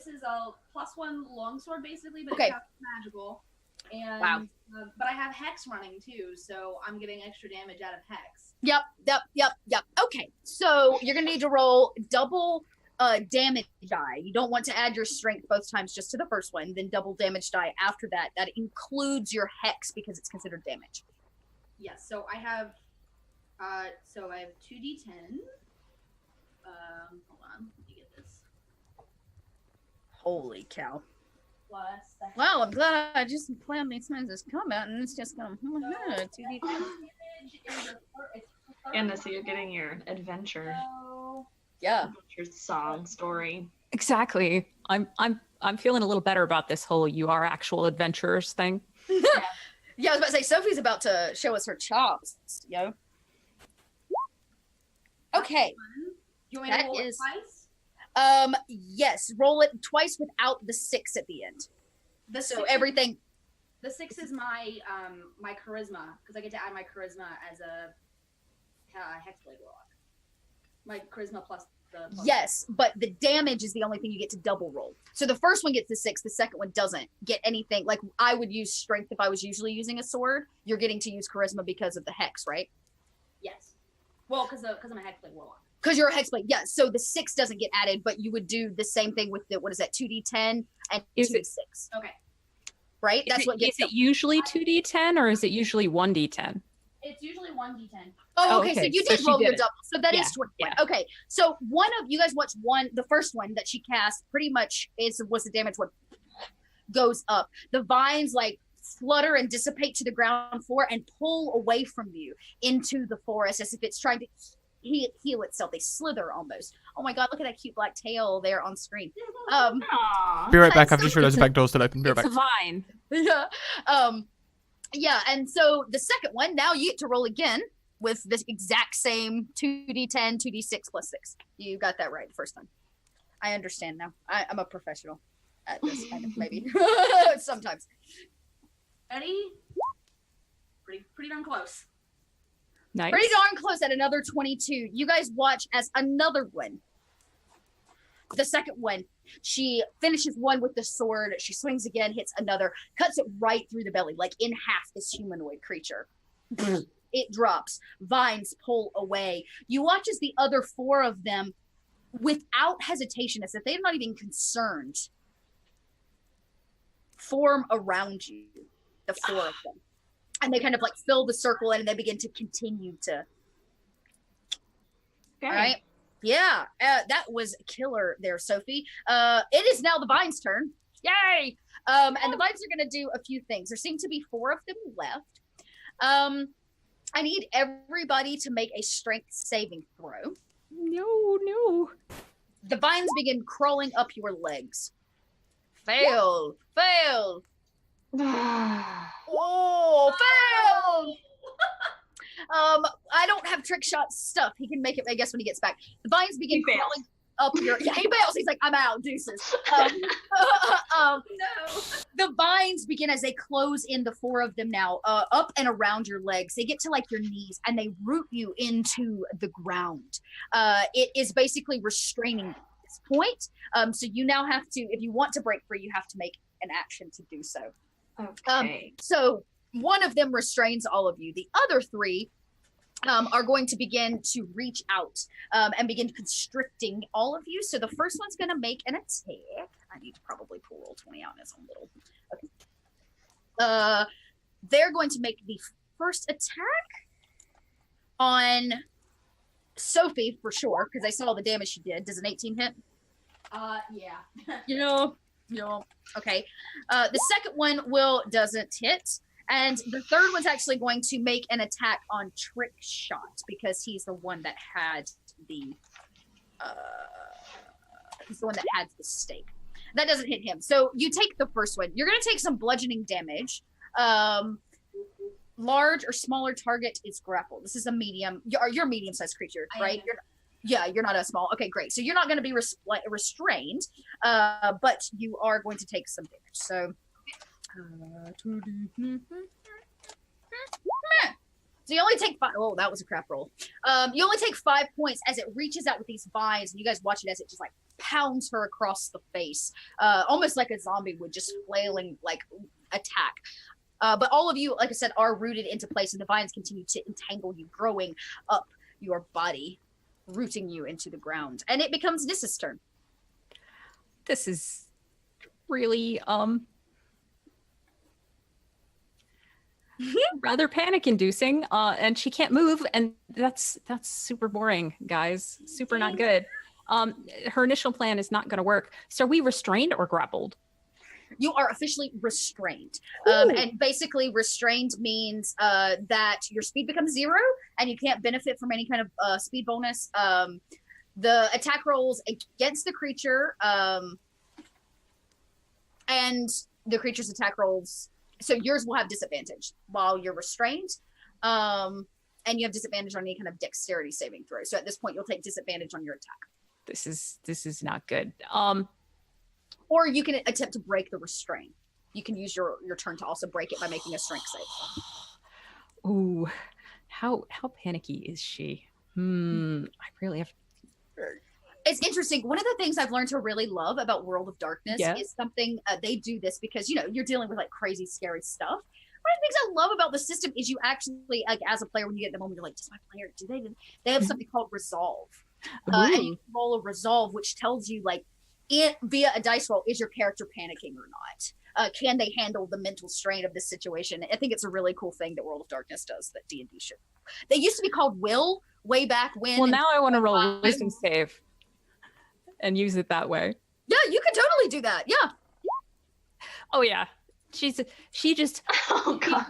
is a +1 longsword basically, but Okay. it's magical. And Wow. But I have Hex running too, so I'm getting extra damage out of Hex. Yep. Okay, so you're gonna need to roll double damage die. You don't want to add your strength both times, just to the first one, then double damage die after that. That includes your hex because it's considered damage. Yes, so I have 2d10. Hold on, let me get this. Holy cow. Plus the Well, I'm glad I just planned these things as combat, and it's just gonna 2d10. damage is And so you're getting your adventure Yeah. song story. Exactly. I'm feeling a little better about this whole "you are actual adventurers" thing. Yeah, I was about to say Sophie's about to show us her chops, yo. Okay. You want me to That roll it is- twice? Yes, roll it twice without the 6 at the end. The So six- everything. The 6 is my my charisma, because I get to add my charisma as a hexblade warlock. My charisma plus the Yes, but the damage is the only thing you get to double roll. So the first one gets the 6, the second one doesn't get anything. Like I would use strength if I was usually using a sword. You're getting to use charisma because of the hex, right? Yes. Well, because I'm a hexblade warlock. Because you're a hexblade, yeah. So the 6 doesn't get added, but you would do the same thing with the 2d10 and Is 2d6, Okay. right? That's what gets. Is it usually 2d10 or is it usually 1d10? It's usually 1d10. Oh, Oh, okay. So okay. you So did she roll did your it. double. So that is Yeah, 21. yeah. Okay. So one of you guys watched the first one that she cast pretty much was the damage one goes up. The vines like flutter and dissipate to the ground floor and pull away from you into the forest as if it's trying to heal itself. They slither almost. Oh my god, look at that cute black tail there on screen. Aww. Be right back. That's I've just so realized the back door's still open. Be right It's back. a vine. Yeah. Yeah, and so the second one, now you get to roll again with this exact same 2d10, 2d6 plus 6. You got that right the first time. I understand now. I'm a professional at this kind of maybe sometimes. Ready? Pretty darn close. Nice. Pretty darn close at another 22. You guys watch as another one. The second one, she finishes one with the sword. She swings again, hits another, cuts it right through the belly, like in half this humanoid creature. It drops. Vines pull away. You watch as the other 4 of them, without hesitation, as if they're not even concerned, form around you. The 4 of them. And they kind of like fill the circle and they begin to continue to. Okay. All right. Yeah. That was killer there, Sophie. It is now the Vines' turn. Yay. And the Vines are going to do a few things. There seem to be 4 of them left. I need everybody to make a strength saving throw. No. The Vines begin crawling up your legs. Fail. Oh, failed! I don't have trick shot stuff. He can make it, I guess, when he gets back. The vines begin crawling up your. Yeah, he fails. He's like, I'm out. Deuces. No. The vines begin as they close in, the 4 of them now, up and around your legs. They get to like your knees and they root you into the ground. It is basically restraining at this point. So you now have to, if you want to break free, you have to make an action to do so. Okay. So one of them restrains all of you. The other 3 are going to begin to reach out and begin constricting all of you. So the first one's going to make an attack. I need to probably pull Roll20 out as a little. Okay. They're going to make the first attack on Sophie for sure, because I saw the damage she did. Does an 18 hit? Yeah. Yeah. Okay. The second one doesn't hit. And the third one's actually going to make an attack on Trick Shot because he's the one that had the stake. That doesn't hit him. So you take the first one. You're going to take some bludgeoning damage. Large or smaller target is grappled. This is a medium. You're a medium-sized creature, right? You're not a small. Okay, great. So you're not going to be restrained, but you are going to take some damage. So, so you only take 5. Oh, that was a crap roll. You only take 5 points as it reaches out with these vines, and you guys watch it as it just like pounds her across the face, almost like a zombie would, just flailing like attack. But all of you, like I said, are rooted into place, and the vines continue to entangle you, growing up your body, rooting you into the ground. And it becomes Nissa's turn. This is really rather panic-inducing, and she can't move, and that's super boring, guys. Super not good. Her initial plan is not going to work. So are we restrained or grappled? You are officially restrained. And basically restrained means that your speed becomes 0 and you can't benefit from any kind of speed bonus. The attack rolls against the creature and the creature's attack rolls. So yours will have disadvantage while you're restrained. And you have disadvantage on any kind of dexterity saving throw. So at this point, you'll take disadvantage on your attack. This is not good. Or you can attempt to break the restraint. You can use your turn to also break it by making a strength save. Ooh, how panicky is she? I really have. It's interesting. One of the things I've learned to really love about World of Darkness is something they do this because, you're dealing with like crazy, scary stuff. One of the things I love about the system is you actually, like as a player, when you get the moment, you're like, does my player do they have something called resolve. And you roll a resolve, which tells you like, via a dice roll, is your character panicking or not? Can they handle the mental strain of this situation? I think it's a really cool thing that World of Darkness does that D&D should. They used to be called Will way back when. Well, now I want to roll a wisdom save and use it that way. Yeah, you can totally do that. Yeah. Oh yeah, she just Oh god.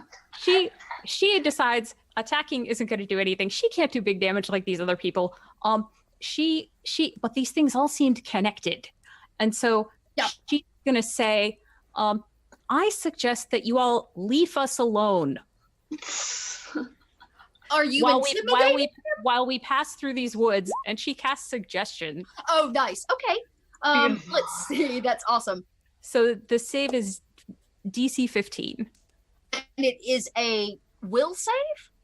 she decides attacking isn't going to do anything. She can't do big damage like these other people. But these things all seemed connected. And so she's going to say, I suggest that you all leave us alone. Are you while intimidating? while we pass through these woods, and she casts suggestion. Oh, nice. Okay. Let's see. That's awesome. So the save is DC 15. And it is a will save?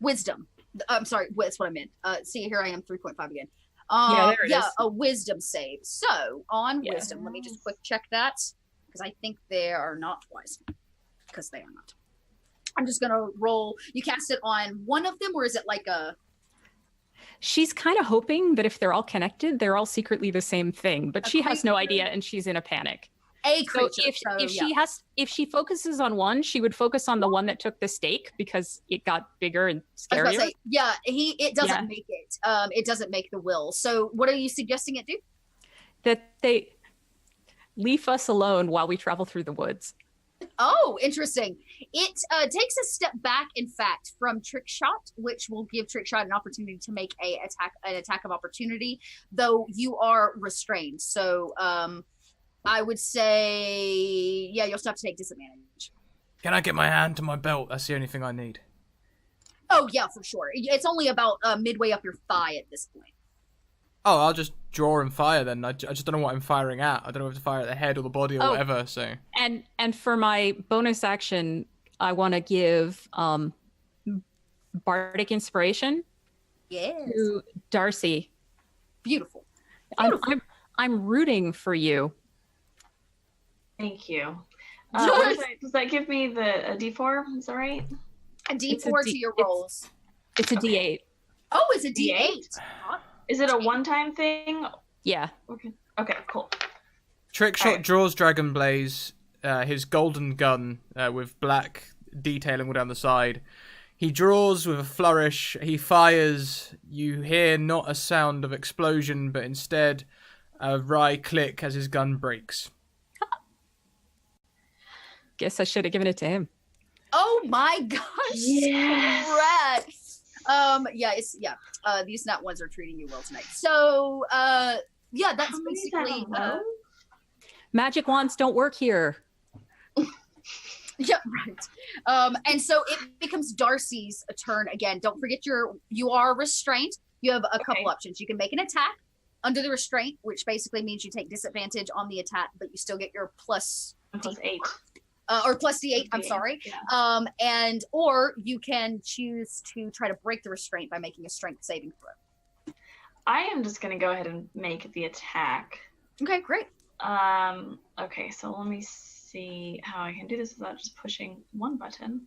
Wisdom. I'm sorry, that's what I meant. See, here I am, 3.5 again. There it is. A wisdom save. So, on Yeah. wisdom, let me just quick check that, because I think they are not twice. Because they are not. I'm just going to roll. You cast it on one of them, or is it like a... She's kind of hoping that if they're all connected, they're all secretly the same thing, but A she has no creature. idea and she's in a panic. A So creature. if she focuses on one, she would focus on the one that took the stake because it got bigger and I was about scarier. to say, yeah, it doesn't Yeah. make it. It doesn't make the will. So, what are you suggesting it do? That they leave us alone while we travel through the woods. Oh, interesting. It takes a step back, in fact, from trick shot, which will give trick shot an opportunity to make an attack of opportunity, though you are restrained. So I would say, yeah, you'll still have to take disadvantage. Can I get my hand to my belt? That's the only thing I need. Oh, yeah, for sure. It's only about midway up your thigh at this point. Oh, I'll just draw and fire then. I just don't know what I'm firing at. I don't know if to fire at the head or the body or Oh. whatever, so... And for my bonus action, I want to give bardic inspiration Yes. to Darcy. Beautiful. I'm rooting for you. Thank you. Yes. Does that give me a D4? Is that right? A It's a D4 D- to your it's- rolls. It's a D8. Oh, it's a D8? D8. Is it a one-time thing? Yeah. Okay, cool. Trickshot Alright. draws Dragon Blaze, his golden gun with black detailing all down the side. He draws with a flourish. He fires. You hear not a sound of explosion, but instead a wry click as his gun breaks. Guess I should have given it to him. Oh my gosh! Yes. Congrats. These nat ones are treating you well tonight. So, yeah, that's How many is that basically. on low? Magic wands don't work here. Yeah, right. And so it becomes Darcy's turn again. Don't forget you are restrained. You have a couple options. You can make an attack under the restraint, which basically means you take disadvantage on the attack, but you still get your plus Plus 8. or plus D8. I'm D8, sorry. yeah. Or you can choose to try to break the restraint by making a strength saving throw. I am just gonna go ahead and make the attack. Okay, great. Okay, so let me see how I can do this without just pushing one button.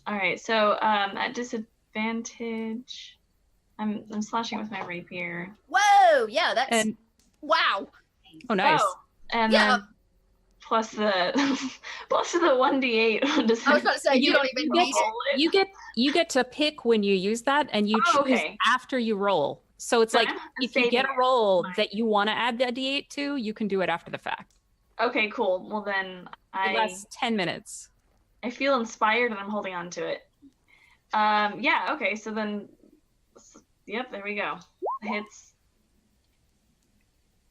All right, so at disadvantage, I'm slashing with my rapier. Whoa, yeah, that's And wow. oh, nice. Oh, and Yeah. then plus the plus the 1d8. I was about to say you don't even need it. You get to pick when you use that, and you Oh, choose okay. after you roll. So it's So like I'm if you get a saving roll my- that you want to add the D8 to, you can do it after the fact. Okay, cool. Well then, It lasts 10 minutes. I feel inspired and I'm holding on to it. Yeah. Okay. So then, yep. There we go. Hits.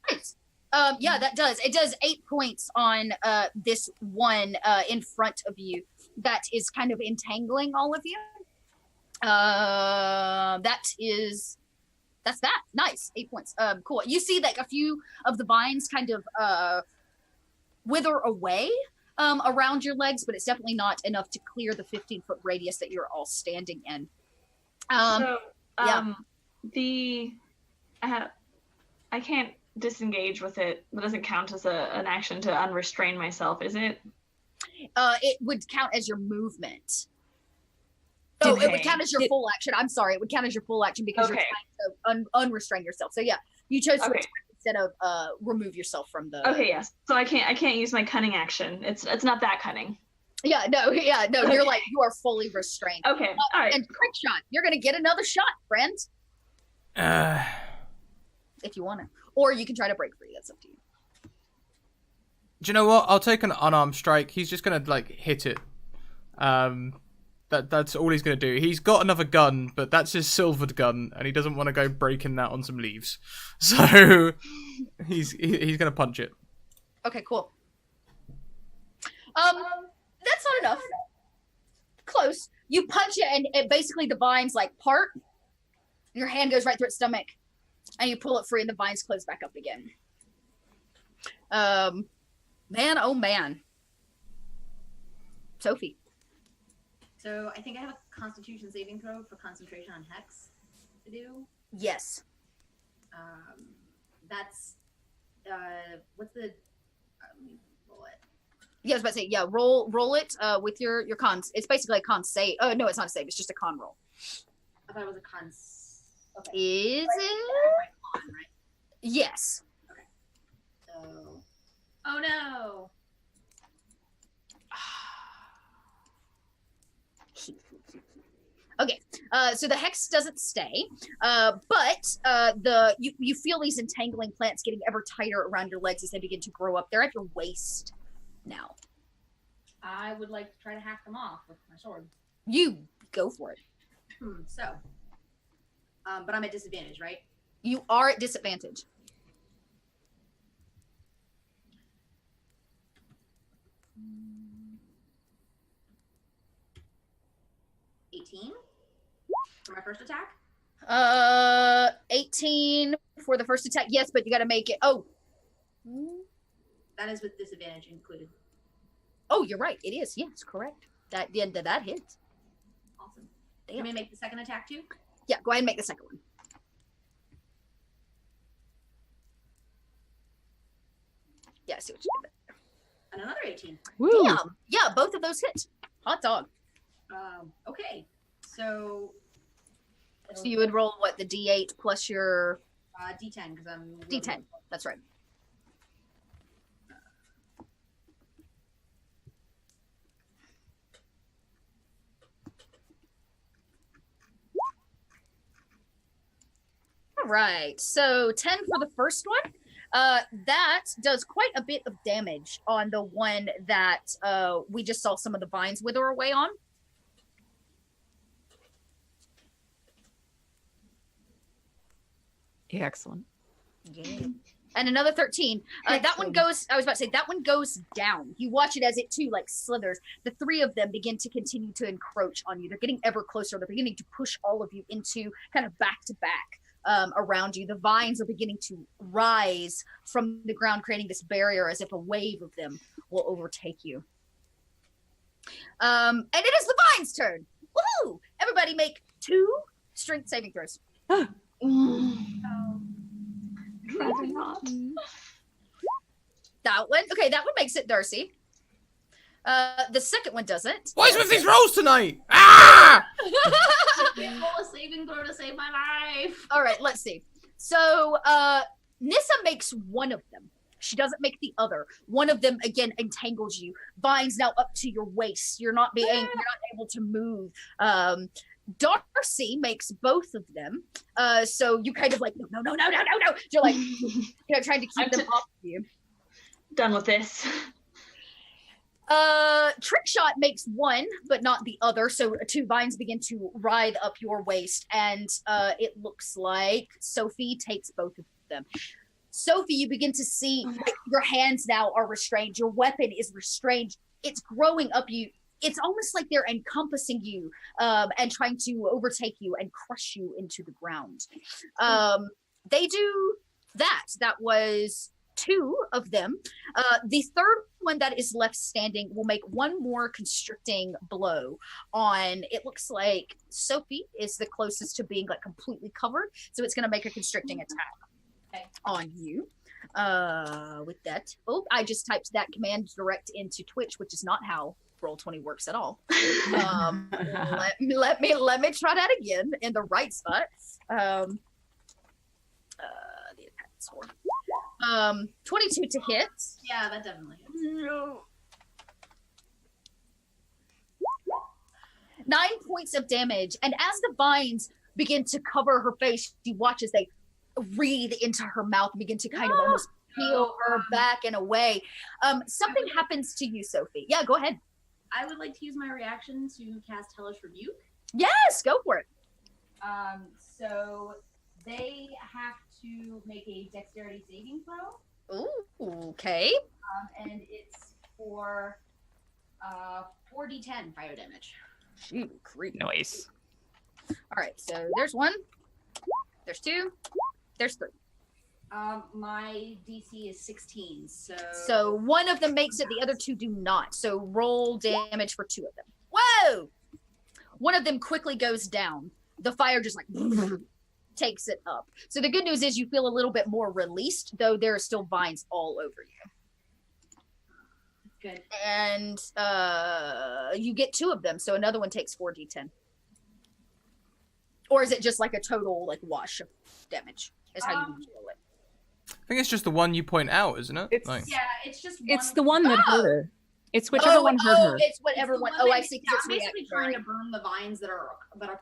Nice. Yeah, that does. It does 8 points on this one in front of you that is kind of entangling all of you. That's that. Nice. 8 points. Cool. You see like a few of the vines kind of wither away around your legs, but it's definitely not enough to clear the 15-foot radius that you're all standing in. Yeah. I can't disengage with it. That doesn't count as an action to unrestrain myself, is it? It would count as your movement. Oh, it would Okay. count as your full action. I'm sorry, it would count as your full action because Okay. you're trying to unrestrain yourself. So yeah, you chose to Okay. attack instead of remove yourself from the. Okay, yes. So I can't use my cunning action. It's not that cunning. Yeah, no. Okay. You're like you are fully restrained. Okay. All right. And quick shot, you're gonna get another shot, friend, Uh, if you want to, or you can try to break free. That's up to you. do you know what? I'll take an unarmed strike. He's just gonna like hit it. That's all he's gonna do. He's got another gun, but that's his silvered gun, and he doesn't want to go breaking that on some leaves. So he's gonna punch it. Okay, cool. That's not enough. Close. You punch it, and it basically the vines like part. Your hand goes right through its stomach, and you pull it free, and the vines close back up again. Man, oh man. Sophie. So I think I have a Constitution saving throw for concentration on hex to do. Yes. That's what's the? Let me roll it. Yeah, I was about to say, yeah, roll it with your cons. It's basically a con save. Oh, no, it's not a save. It's just a con roll. I thought it was a con. Okay. Is But it? con, right? Yes. So. Oh no. Okay, so the hex doesn't stay, but you feel these entangling plants getting ever tighter around your legs as they begin to grow up. They're at your waist now. I would like to try to hack them off with my sword. You go for it. So. But I'm at disadvantage, right? You are at disadvantage. $18 for my first attack. 18 for the first attack. Yes, but you got to make it. Oh. That is with disadvantage included. Oh, you're right. It is. Yes, correct. That the end of that hits. Awesome. Damn. You may make the second attack too. Yeah, go ahead and make the second one. Yeah, I see what you did there. And another 18. Woo. Damn. Yeah, both of those hit. Hot dog. Okay. So So you would roll what, the D8 plus your D10 because I'm D10. That's right. All right. So 10 for the first one. That does quite a bit of damage on the one that we just saw some of the vines wither away on. Yeah, excellent. Yeah. And another 13. That one goes, I was about to say, that one goes down. You watch it as it too, like, slithers. The three of them begin to continue to encroach on you. They're getting ever closer. They're beginning to push all of you into kind of back to back around you. The vines are beginning to rise from the ground, creating this barrier as if a wave of them will overtake you. And it is the vines' turn. Woohoo! Everybody make 2 strength saving throws. Rather not. That one, okay, that one makes it Darcy. The second one doesn't. What is with these rolls tonight? Ah! I can't roll a saving throw to save my life. All right, let's see. So Nissa makes one of them. She doesn't make the other. One of them again entangles you. Vines now up to your waist. You're not able to move. Darcy makes both of them. So you kind of like no. You're like trying to keep them off of you. Done with this. Trick Shot makes one, but not the other. So 2 vines begin to writhe up your waist, and it looks like Sophie takes both of them. Sophie, you begin to see like, your hands now are restrained. Your weapon is restrained. It's growing up you. It's almost like they're encompassing you and trying to overtake you and crush you into the ground. They do that. That was 2 of them. The third one that is left standing will make one more constricting blow on, it looks like Sophie is the closest to being like completely covered. So it's going to make a constricting attack on you. With that. Oh, I just typed that command direct into Twitch, which is not how Roll20 works at all. Let me try that again in the right spot. The attack score. 22 to hit. Yeah, that definitely hits. No. 9 points of damage, and as the vines begin to cover her face, she watches they wreathe into her mouth and begin to kind of almost peel her back and away. Something happens to you, Sophie. Yeah, go ahead. I would like to use my reaction to cast Hellish Rebuke. Yes, go for it. So they have to make a dexterity saving throw. Ooh, okay. And it's for 4d10 fire damage. Shoot, creepy. Nice. All right, so there's 1, there's 2, there's 3. My DC is 16, so. So one of them makes it, the other 2 do not. So roll damage for 2 of them. Whoa! One of them quickly goes down. The fire just like takes it up. So the good news is you feel a little bit more released, though there are still vines all over you. Good. And you get 2 of them, so another one takes 4d10. Or is it just like a total like wash of damage? Is how you usually roll it. I think it's just the one you point out, isn't it? It's- Like, Yeah, it's just. It's the one that Oh! hurt her. It's whichever one hurt her. It's whatever one. Oh, I see. 'Cause it's I'm basically trying reactionary. to burn the vines that are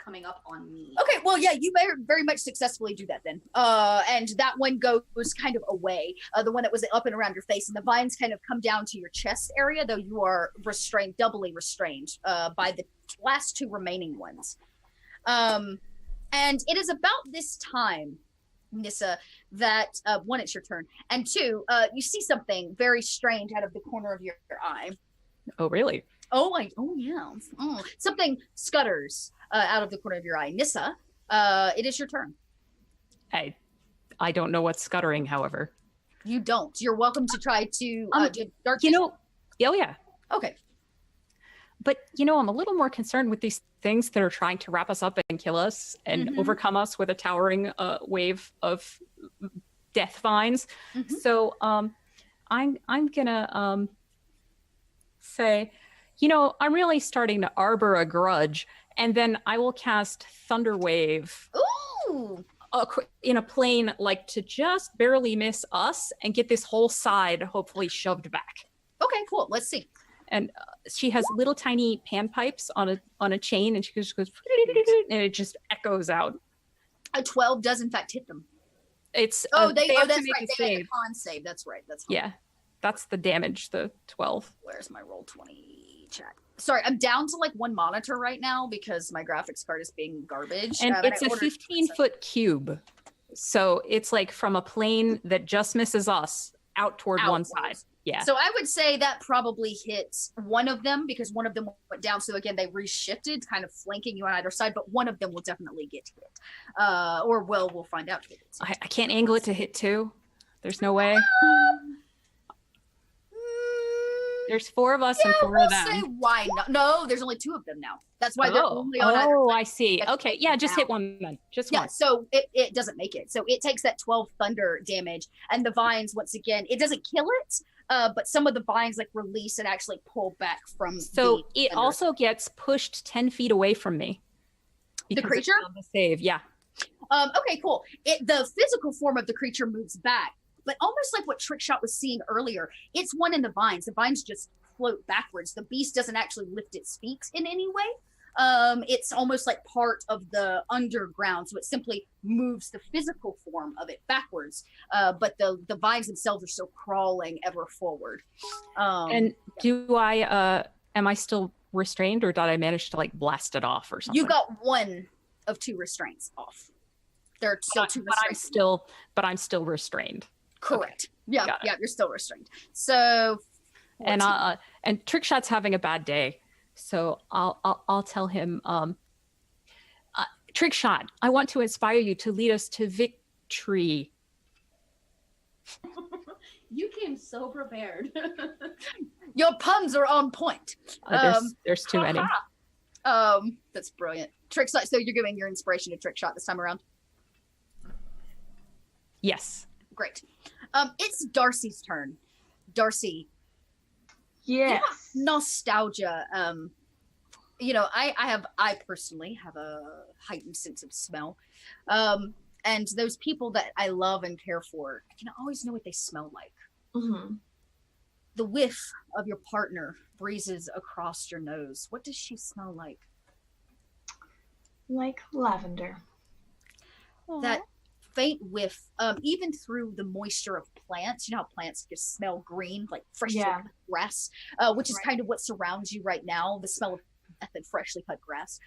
coming up on me. Okay, well, yeah, you may very much successfully do that then. And that one goes kind of away, the one that was up and around your face, and the vines kind of come down to your chest area, though you are restrained, doubly restrained, by the last 2 remaining ones. And it is about this time, Nissa, that 1, it's your turn, and 2, you see something very strange out of the corner of your eye. Oh, really? Oh yeah. Something scutters out of the corner of your eye. Nissa, it is your turn. I don't know what's scuttering, however. You don't. You're welcome to try to do dark. You know, oh yeah. Okay. But, I'm a little more concerned with these things that are trying to wrap us up and kill us and Mhm. overcome us with a towering wave of death vines. Mhm. So I'm gonna say, I'm really starting to arbor a grudge, and then I will cast Thunder Wave Ooh. in a plane, like to just barely miss us and get this whole side hopefully shoved back. Okay. Cool. Let's see. And she has little tiny panpipes on a chain, and she just goes, and it just echoes out. A 12 does in fact hit them. It's They have to that's make right. a They make a save. con save. That's right. That's Yeah, that's the damage. The 12. Where's my roll 20 chat? Sorry, I'm down to like 1 monitor right now because my graphics card is being garbage. And I it's a ordered- 15-foot cube, so it's like from a plane that just misses us out toward one side. Outwards. Yeah. So I would say that probably hits one of them because one of them went down. So again, they reshifted, kind of flanking you on either side, but one of them will definitely get hit. We'll find out. I can't angle it to hit 2. There's no way. There's 4 of us and 4 we'll of say them. why not. No, there's only 2 of them now. That's why they're only on either Oh, side. I see. That's Okay, yeah, just out. hit one then. Just Yeah, one. so it doesn't make it. So it takes that 12 thunder damage, and the vines, once again, it doesn't kill it, but some of the vines like release and actually pull back from So the it thunder. also gets pushed 10 feet away from me. because it's creature? on the save, yeah. Okay, cool. The physical form of the creature moves back, but almost like what Trickshot was seeing earlier, it's one in the vines. The vines just float backwards. The beast doesn't actually lift its feet in any way. It's almost like part of the underground, so it simply moves the physical form of it backwards. But the vines themselves are still crawling ever forward. And do I am I still restrained, or did I manage to like blast it off or something? you got 1 of 2 restraints off. There are still 2 but restraints. I'm still restrained. Correct. Yeah, Got it. yeah, you're still restrained. So And 14. and Trickshot's having a bad day, so I'll tell him, Trickshot, I want to inspire you to lead us to victory. You came so prepared. Your puns are on point. There's too many. That's brilliant. Trickshot. So you're giving your inspiration to Trickshot this time around. Yes. Great. It's Darcy's turn. Darcy, Yes. nostalgia. I personally have a heightened sense of smell. And those people that I love and care for, I can always know what they smell like. Mm-hmm. The whiff of your partner breezes across your nose. What does she smell like? Like lavender. That faint whiff, even through the moisture of plants. You know how plants just smell green, like freshly Yeah. cut grass, which is Right. kind of what surrounds you right now, the smell of freshly cut grass.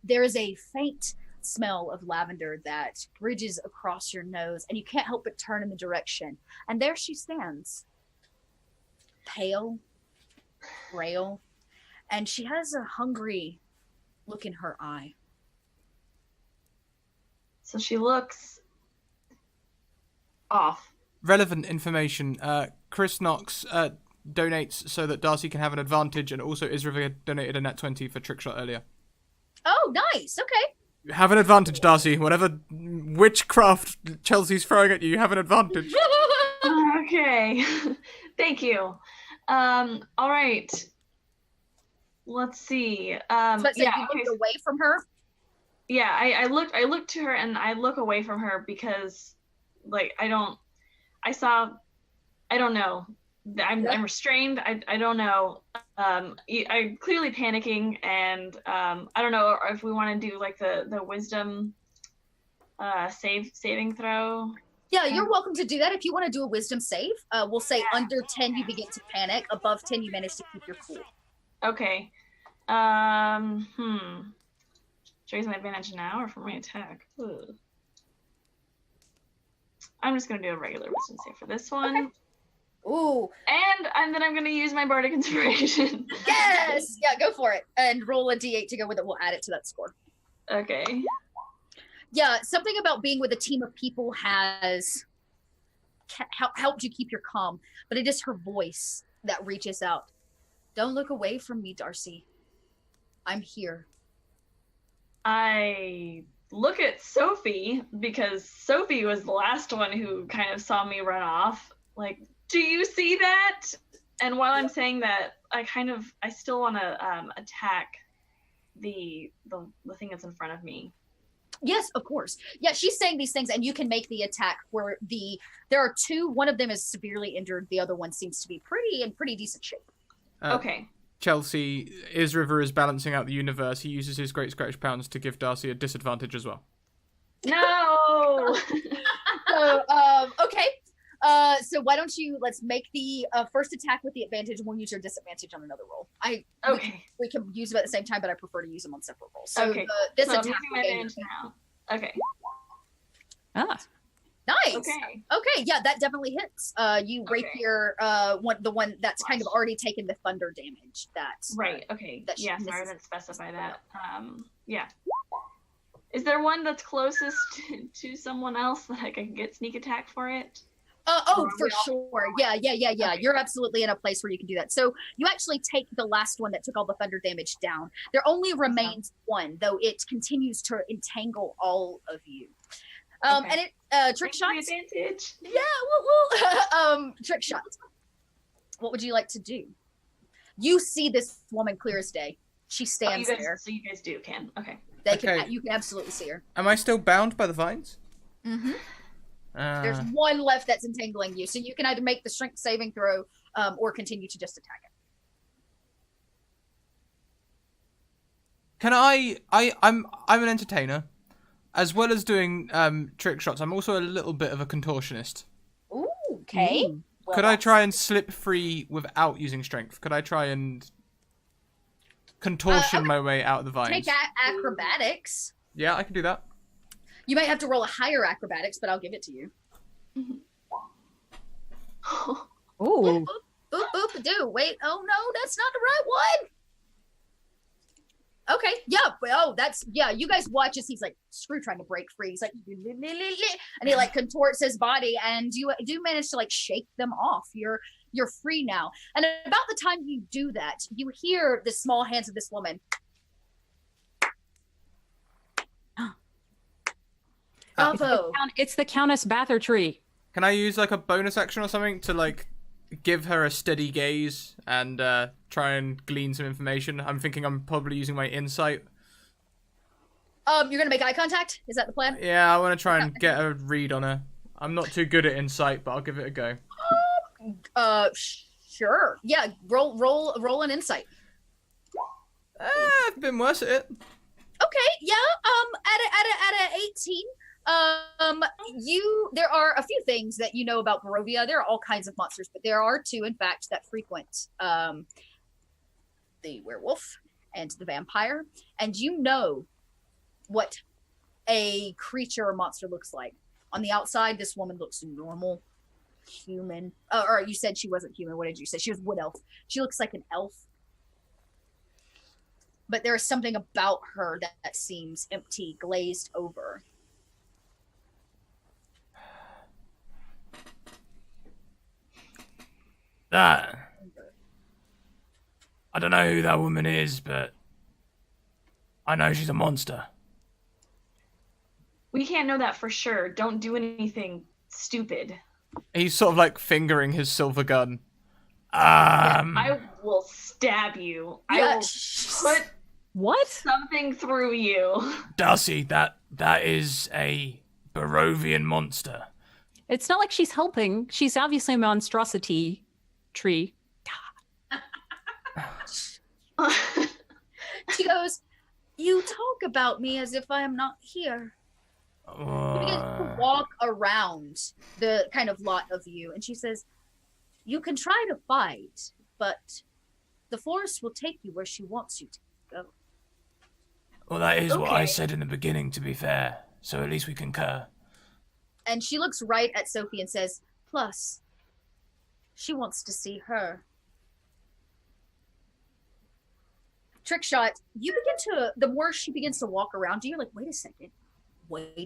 There is a faint smell of lavender that bridges across your nose, and you can't help but turn in the direction. And there she stands, pale, frail, and she has a hungry Look in her eye. So she looks off. Relevant information. Chris Knox donates so that Darcy can have an advantage, and also Isra donated a net 20 for Trickshot earlier. Oh, nice. Okay. You have an advantage, Darcy. Whatever witchcraft Chelsea's throwing at you, you have an advantage. Okay. Thank you. All right. Let's see. So Yeah, you okay, moved away from her. yeah, I looked to her and I look away from her because like I don't know. I'm restrained. I don't know. I'm clearly panicking, and I don't know if we want to do like the wisdom saving throw. Yeah, you're welcome to do that if you want to do a wisdom save. We'll say under 10 you begin to panic. Above 10 you manage to keep your cool. Okay. Should I use my advantage now or for my attack? Ugh. I'm just gonna do a regular wisdom save for this one. Okay. Ooh. And then I'm gonna use my bardic inspiration. Yes! Yeah, go for it. And roll a d8 to go with it. We'll add it to that score. Okay. Yeah, something about being with a team of people has helped you keep your calm, but it is her voice that reaches out. Don't look away from me, Darcy. I'm here. I look at Sophie because Sophie was the last one who kind of saw me run off. Like, do you see that? And while I'm saying that, I still want to attack the thing that's in front of me. Yes, of course. Yeah, she's saying these things, and you can make the attack where there are two. One of them is severely injured. The other one seems to be in pretty decent shape. Okay. Chelsea, Isriver is balancing out the universe. He uses his Great Scottish Pounds to give Darcy a disadvantage as well. No! So, okay. So why don't let's make the first attack with the advantage, and we'll use your disadvantage on another roll. Okay. We can use them at the same time, but I prefer to use them on separate rolls. So Okay. this So I'm attack using my advantage now. Okay. Ah, nice. Okay. Okay, yeah, that definitely hits. You rapier, the one that's kind of already taken the thunder damage. That's Right. Okay. that she Yeah. Sorry, I misses. didn't specify that. Yeah. Is there one that's closest to someone else that I can get sneak attack for it? Oh, Or for we all- sure. Yeah. Okay. You're absolutely in a place where you can do that. So you actually take the last one that took all the thunder damage down. There only remains one, though it continues to entangle all of you. Okay. And it trick Thanks for the shots. advantage. Yeah, trick shots. What would you like to do? You see this woman clear as day. She stands there. So you guys can. Okay. Okay. You can absolutely see her. Am I still bound by the vines? Mm-hmm. There's one left that's entangling you, so you can either make the strength saving throw or continue to just attack it. Can I'm an entertainer, as well as doing trick shots. I'm also a little bit of a contortionist. Ooh, okay. Ooh. Well, Could I try and slip free without using strength? Could I try and contortion my way out of the vines? take acrobatics? Yeah, I can do that. You might have to roll a higher acrobatics, but I'll give it to you. Ooh. Oop, oop, do. Wait, oh no, that's not the right one. Okay, yeah, you guys watch as he's like, screw trying to break free. He's like, and he like contorts his body, and you do manage to like shake them off. You're free now. And about the time you do that, you hear the small hands of this woman. Bravo. It's the Countess Bathertree. Can I use like a bonus action or something to like give her a steady gaze and try and glean some information? I'm thinking I'm probably using my insight. You're gonna make eye contact? Is that the plan? Yeah, I want to try and get a read on her. I'm not too good at insight, but I'll give it a go. Sure. Yeah, roll an insight. I've been worse at it. Okay, yeah. At a 18, there are a few things that you know about Barovia. There are all kinds of monsters, but there are two, in fact, that frequent the werewolf and the vampire, and you know what a creature or monster looks like. On the outside, this woman looks normal, human. Or you said she wasn't human. What did you say? She was wood elf. She looks like an elf. but there is something about her that seems empty, glazed over. That. I don't know who that woman is, but I know she's a monster. We can't know that for sure. Don't do anything stupid. He's sort of like fingering his silver gun. I will stab you. Yeah. I will put What? something through you. Darcy, that is a Barovian monster. It's not like she's helping. She's obviously a monstrosity tree. She goes, "You talk about me as if I am not here." She begins to walk around the kind of lot of you, and she says, "You can try to fight, but the forest will take you where she wants you to go." Well, that is what I Okay. said in the beginning, to be fair. So at least we concur. And she looks right at Sophie and says, "Plus, she wants to see her." Trick shot, you begin to, the more she begins to walk around you, you're like, wait a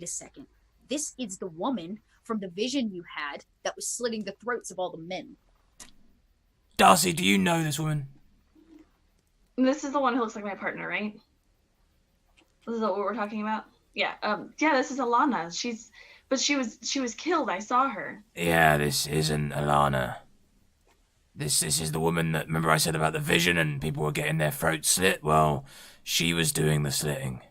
second. This is the woman from the vision you had that was slitting the throats of all the men. Darcy, do you know this woman? This is the one who looks like my partner, right? This is what we're talking about? Yeah. Yeah, this is Alana. She was killed. I saw her. Yeah, this isn't Alana. This is the woman that, remember I said about the vision and people were getting their throats slit? Well, she was doing the slitting.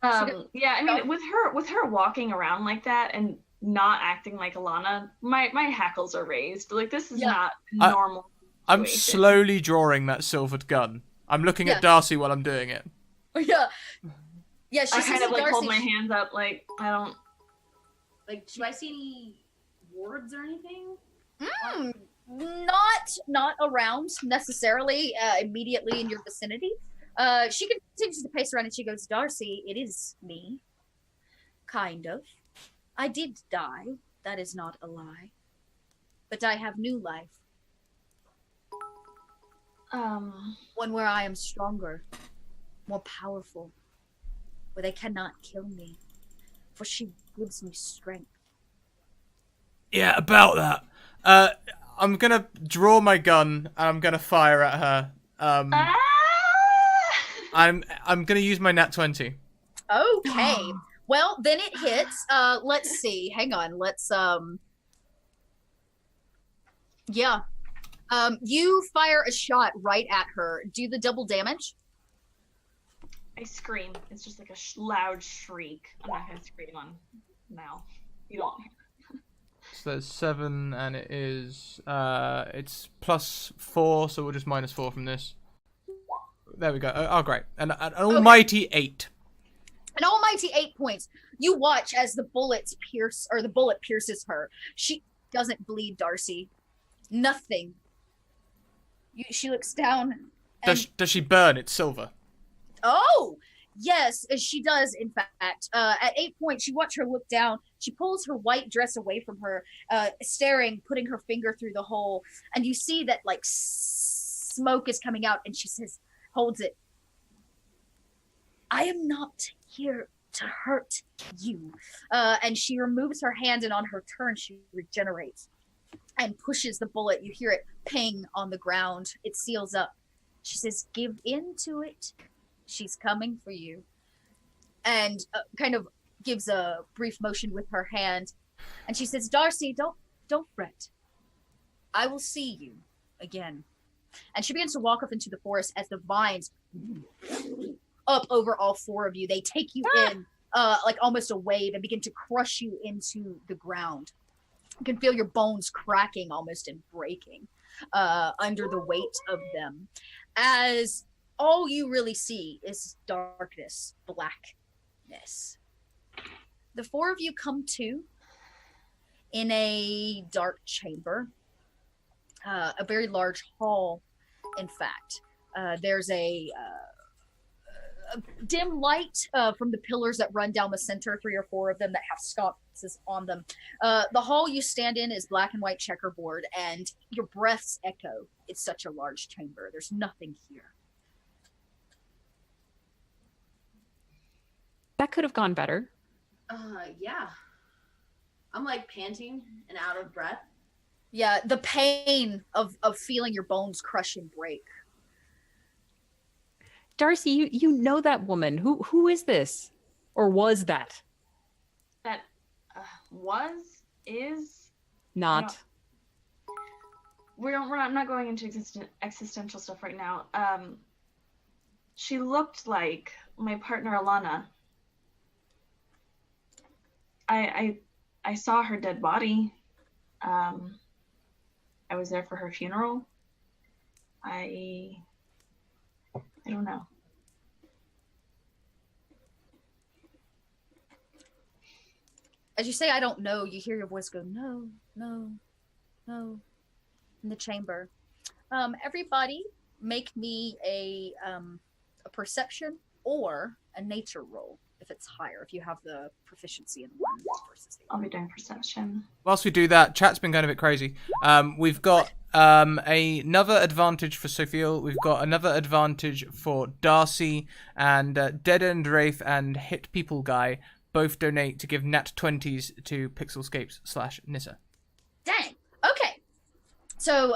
Yeah, I mean, with her walking around like that and not acting like Alana, my hackles are raised. Like, this is not normal. I'm situation. slowly drawing that silvered gun. I'm looking at Darcy while I'm doing it. Yeah. Yeah, she I says kind of to like hold Darcy, my hands up, like I don't. Like, do I see any wards or anything? not around necessarily immediately in your vicinity. She continues to pace around and she goes, "Darcy, it is me. Kind of. I did die. That is not a lie. But I have new life. One where I am stronger, more powerful, where they cannot kill me, for she gives me strength." Yeah, about that. I'm gonna draw my gun and I'm gonna fire at her. I'm gonna use my nat 20. Okay. Well, then it hits. Let's see. Hang on. Let's yeah. You fire a shot right at her. Do the double damage. I scream. It's just like a loud shriek. I'm not gonna scream on now. You don't. So there's 7 and it is it's +4, so we'll just -4 from this. There we go. Oh great. An almighty 8. An almighty 8 points. You watch as the bullet pierces her. She doesn't bleed, Darcy. Nothing. She looks down. And... Does she burn? It's silver. Oh, yes, she does, in fact. At 8 points, you watch her look down. She pulls her white dress away from her, staring, putting her finger through the hole. And you see that, like, smoke is coming out, and she says, holds it. "I am not here to hurt you." And she removes her hand, and on her turn, she regenerates and pushes the bullet. You hear it ping on the ground. It seals up. She says, "Give in to it. She's coming for you." And kind of gives a brief motion with her hand. And she says, "Darcy, don't fret. I will see you again." And she begins to walk off into the forest as the vines up over all 4 of you. They take you in like almost a wave and begin to crush you into the ground. You can feel your bones cracking almost and breaking under the weight of them. As all you really see is darkness, blackness. The 4 of you come to in a dark chamber, a very large hall, in fact. There's a dim light from the pillars that run down the center, 3 or 4 of them that have sconces on them. The hall you stand in is black and white checkerboard, and your breaths echo. It's such a large chamber. There's nothing here. That could have gone better. Yeah. I'm like panting and out of breath. Yeah, the pain of feeling your bones crush and break. Darcy, you know that woman. Who is this? Or was that? That is. Not. I'm not going into existential stuff right now. She looked like my partner Alana. I saw her dead body. I was there for her funeral. I don't know. As you say, I don't know, you hear your voice go, no, no, no, in the chamber. Everybody, make me a perception or a nature roll if it's higher, if you have the proficiency in one versus the I'll other. be doing perception. Whilst we do that, chat's been going a bit crazy. We've got another advantage for Sophia. We've got another advantage for Darcy, and Dead End Wraith and Hit People Guy both donate to give nat 20s to Pixelscapes/Nissa. Dang. Okay. So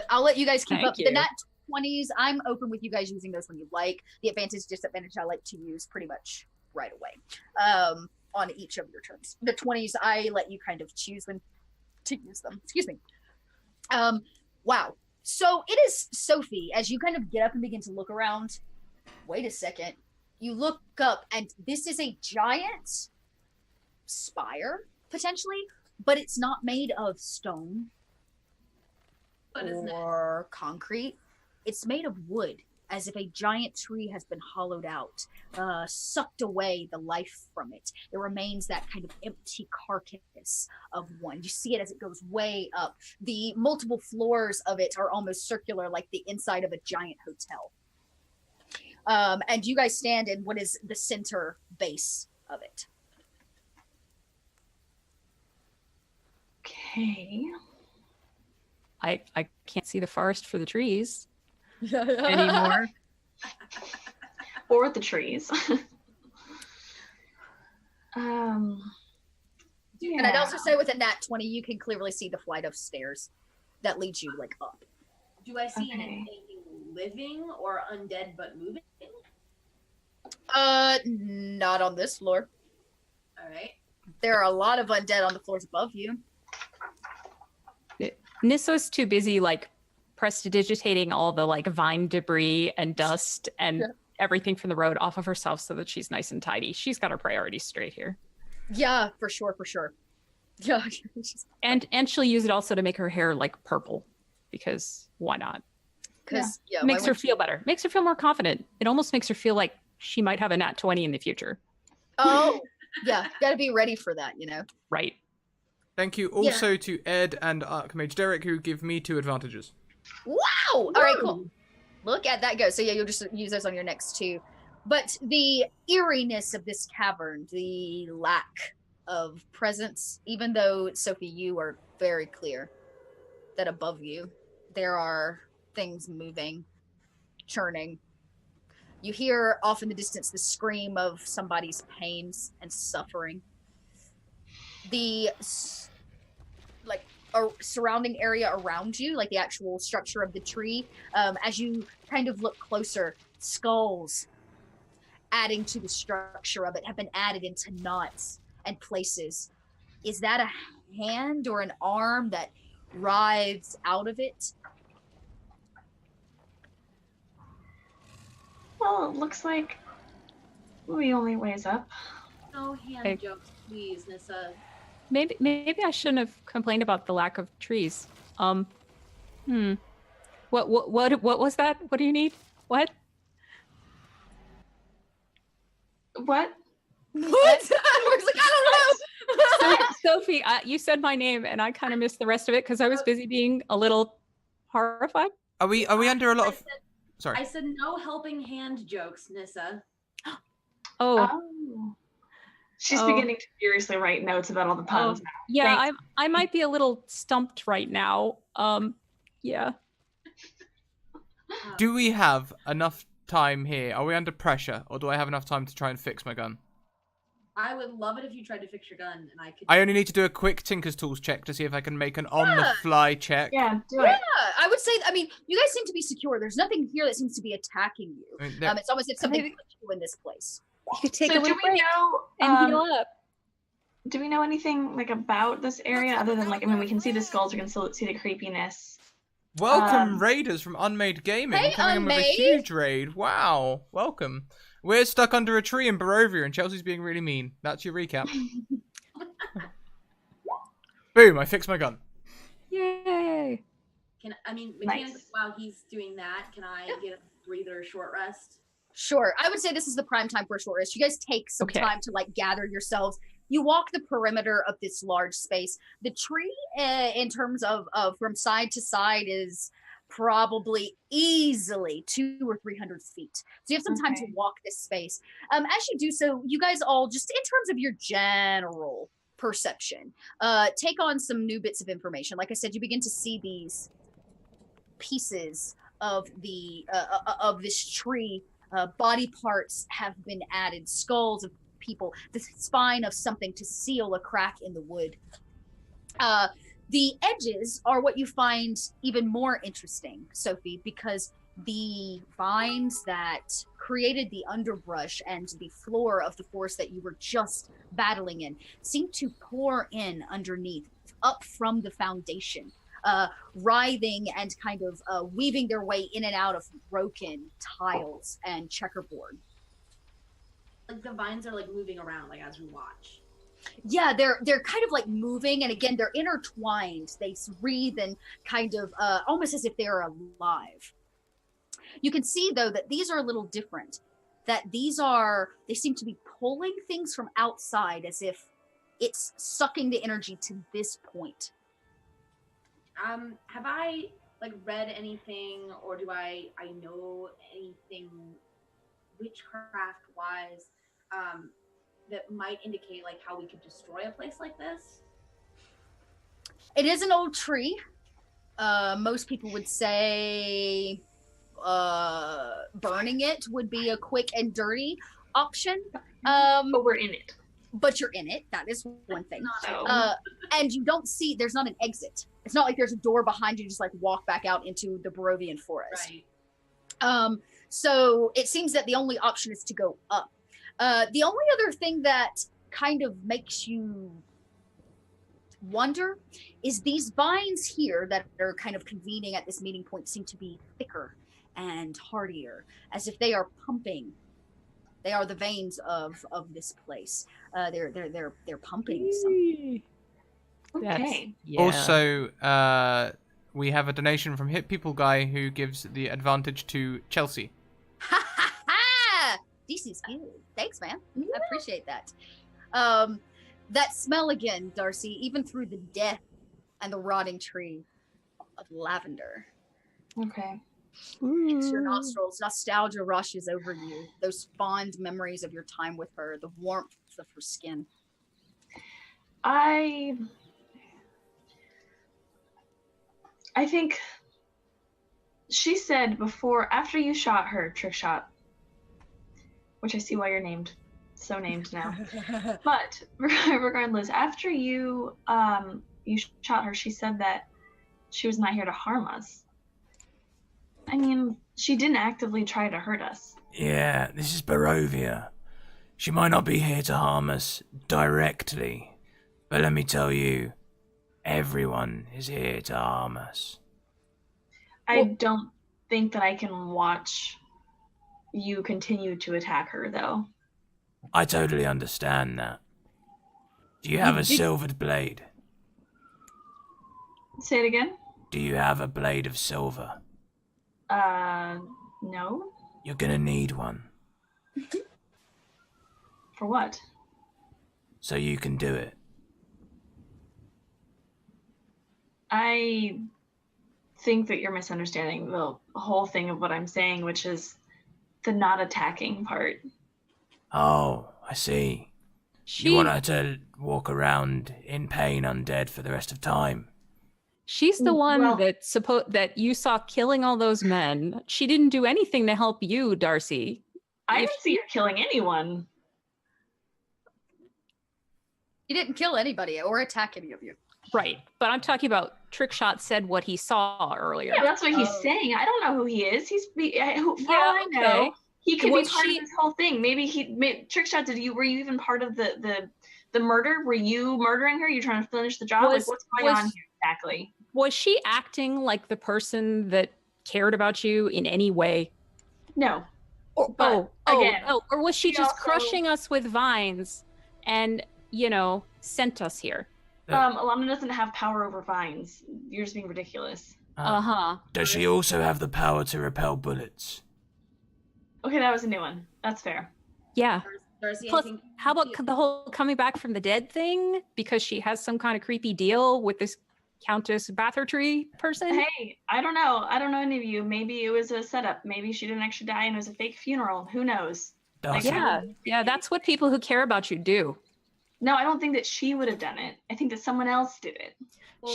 I'll let you guys keep Thank up you. the nat 20s. I'm open with you guys using those when you like. The advantage, disadvantage, I like to use pretty much right away on each of your turns. The 20s, I let you kind of choose when to use them. Excuse me. Wow. So it is Sophie, as you kind of get up and begin to look around. Wait a second. You look up, and this is a giant spire, potentially, but it's not made of stone But isn't it? or concrete. It's made of wood, as if a giant tree has been hollowed out, sucked away the life from it. It remains that kind of empty carcass of one. You see it as it goes way up. The multiple floors of it are almost circular, like the inside of a giant hotel. And you guys stand in what is the center base of it. Okay. I can't see the forest for the trees anymore. Or the trees. Yeah. And I'd also say with a nat 20, you can clearly see the flight of stairs that leads you like up. Do I see Okay. anything living or undead but moving? Not on this floor. All right. There are a lot of undead on the floors above you. Nissa's too busy like prestidigitating all the like vine debris and dust and Yeah. everything from the road off of herself so that she's nice and tidy. She's got her priorities straight here. Yeah, for sure, for sure. Yeah. And she'll use it also to make her hair like purple because why not? Because yeah, Makes why her would you- feel better. Makes her feel more confident. It almost makes her feel like she might have a nat 20 in the future. Oh, yeah. Gotta be ready for that, you know. Right. Thank you also to Ed and Archmage Derek, who give me 2 advantages. Wow. All right, cool. Look at that go. So yeah, you'll just use those on your next 2. But the eeriness of this cavern, the lack of presence, even though Sophie, you are very clear that above you there are things moving, churning. You hear off in the distance the scream of somebody's pains and suffering. The surrounding area around you, like the actual structure of the tree, as you kind of look closer, skulls adding to the structure of it have been added into knots and places. Is that a hand or an arm that writhes out of it? Well, it looks like we only ways up. No hand Okay. jokes, please, Nissa. Maybe I shouldn't have complained about the lack of trees. What was that? What do you need? What? What? What? I was like, I don't know. Sophie, you said my name and I kind of missed the rest of it because I was busy being a little horrified. Are we under a lot of... Sorry. I said no helping hand jokes, Nissa. Oh, Oh. She's Oh. beginning to furiously write notes about all the puns now. yeah, thanks. I might be a little stumped right now. Yeah. Do we have enough time here? Are we under pressure? Or do I have enough time to try and fix my gun? I would love it if you tried to fix your gun and I could. I only need to do a quick Tinker's Tools check to see if I can make an on-the-fly check. Yeah, do Yeah, it. I would say. I mean, you guys seem to be secure. There's nothing here that seems to be attacking you. I mean, there- It's almost as if something Maybe- put you in this place. You could take So a do little we break know? and heal up. Do we know anything like about this area other than like I mean we can see the skulls, we can still see the creepiness. Welcome, raiders from Unmade Gaming, Hey, coming in with a Unmade. huge raid. Wow, welcome. We're stuck under a tree in Barovia, and Chelsea's being really mean. That's your recap. Boom! I fixed my gun. Yay! Mechanically, Nice. while he's doing that, can I get a breather, short rest? Sure. I would say this is the prime time for a short rest. You guys take some Okay. time to like gather yourselves. You walk the perimeter of this large space. The tree, in terms of from side to side, is probably easily 200 or 300 feet. So you have some time to Okay. walk this space. As you do so, you guys all, just in terms of your general perception, take on some new bits of information. Like I said, you begin to see these pieces of the of this tree. Body parts have been added, skulls of people, the spine of something to seal a crack in the wood. The edges are what you find even more interesting, Sophie, because the vines that created the underbrush and the floor of the forest that you were just battling in seem to pour in underneath, up from the foundation, writhing and kind of weaving their way in and out of broken tiles and checkerboard. Like the vines are like moving around, like as we watch. Yeah, they're kind of like moving, and again, they're intertwined. They wreathe and kind of almost as if they're alive. You can see though that these are a little different. That they seem to be pulling things from outside, as if it's sucking the energy to this point. Have I like read anything, or do I know anything witchcraft wise that might indicate like how we could destroy a place like this? It is an old tree. Most people would say burning it would be a quick and dirty option. But we're in it. But you're in it. That is one thing. So And you don't see, there's not an exit. It's not like there's a door behind you, just like walk back out into the Barovian forest. Right. So it seems that the only option is to go up. The only other thing that kind of makes you wonder is these vines here that are kind of convening at this meeting point seem to be thicker and hardier, as if they are pumping. They are the veins of this place. They're pumping something. okay. Yeah. Also, we have a donation from Hit People Guy who gives the advantage to Chelsea. Ha ha ha! DC's good. Thanks, man. I appreciate that. That smell again, Darcy, even through the death and the rotting tree of lavender. Okay. Hits your nostrils. Nostalgia rushes over you. Those fond memories of your time with her, the warmth of her skin. I think she said before, after you shot her, trick shot, which I see why you're so named now. But regardless, after you shot her, she said that she was not here to harm us. I mean, she didn't actively try to hurt us. Yeah, this is Barovia. She might not be here to harm us directly, but let me tell you, everyone is here to harm us. I don't think that I can watch you continue to attack her, though. I totally understand that. Do you have a silvered blade? Say it again? Do you have a blade of silver? No. You're gonna need one, For what? so you can do it. I think that you're misunderstanding the whole thing of what I'm saying, which is the not attacking part. Oh, I see. She, You want her to walk around in pain undead for the rest of time. she's the one Well- that you saw killing all those men. She didn't do anything to help you, Darcy. I didn't see her killing anyone. He didn't kill anybody or attack any of you. Right. But I'm talking about Trickshot said what he saw earlier. Yeah, that's what he's Oh. saying. I don't know who he is. For all Yeah, I know, okay. he could Was be part she- of this whole thing. Maybe Trickshot. Were you even part of the murder? Were you murdering her? You trying to finish the job? Was- Like, what's going was- on here exactly? Was she acting like the person that cared about you in any way? No. But, again, or was she she just also- crushing us with vines and, sent us here? Alana doesn't have power over vines. You're just being ridiculous. Uh-huh. Does she also have the power to repel bullets? Okay, that was a new one. That's fair. Yeah. Darcy, Plus, I think how about the whole coming back from the dead thing? Because she has some kind of creepy deal with this Countess Bathertree person? Hey, I don't know. I don't know any of you. Maybe it was a setup. Maybe she didn't actually die and it was a fake funeral. Who knows? Darcy, Yeah, that's what people who care about you do. No, I don't think that she would have done it. I think that someone else did it.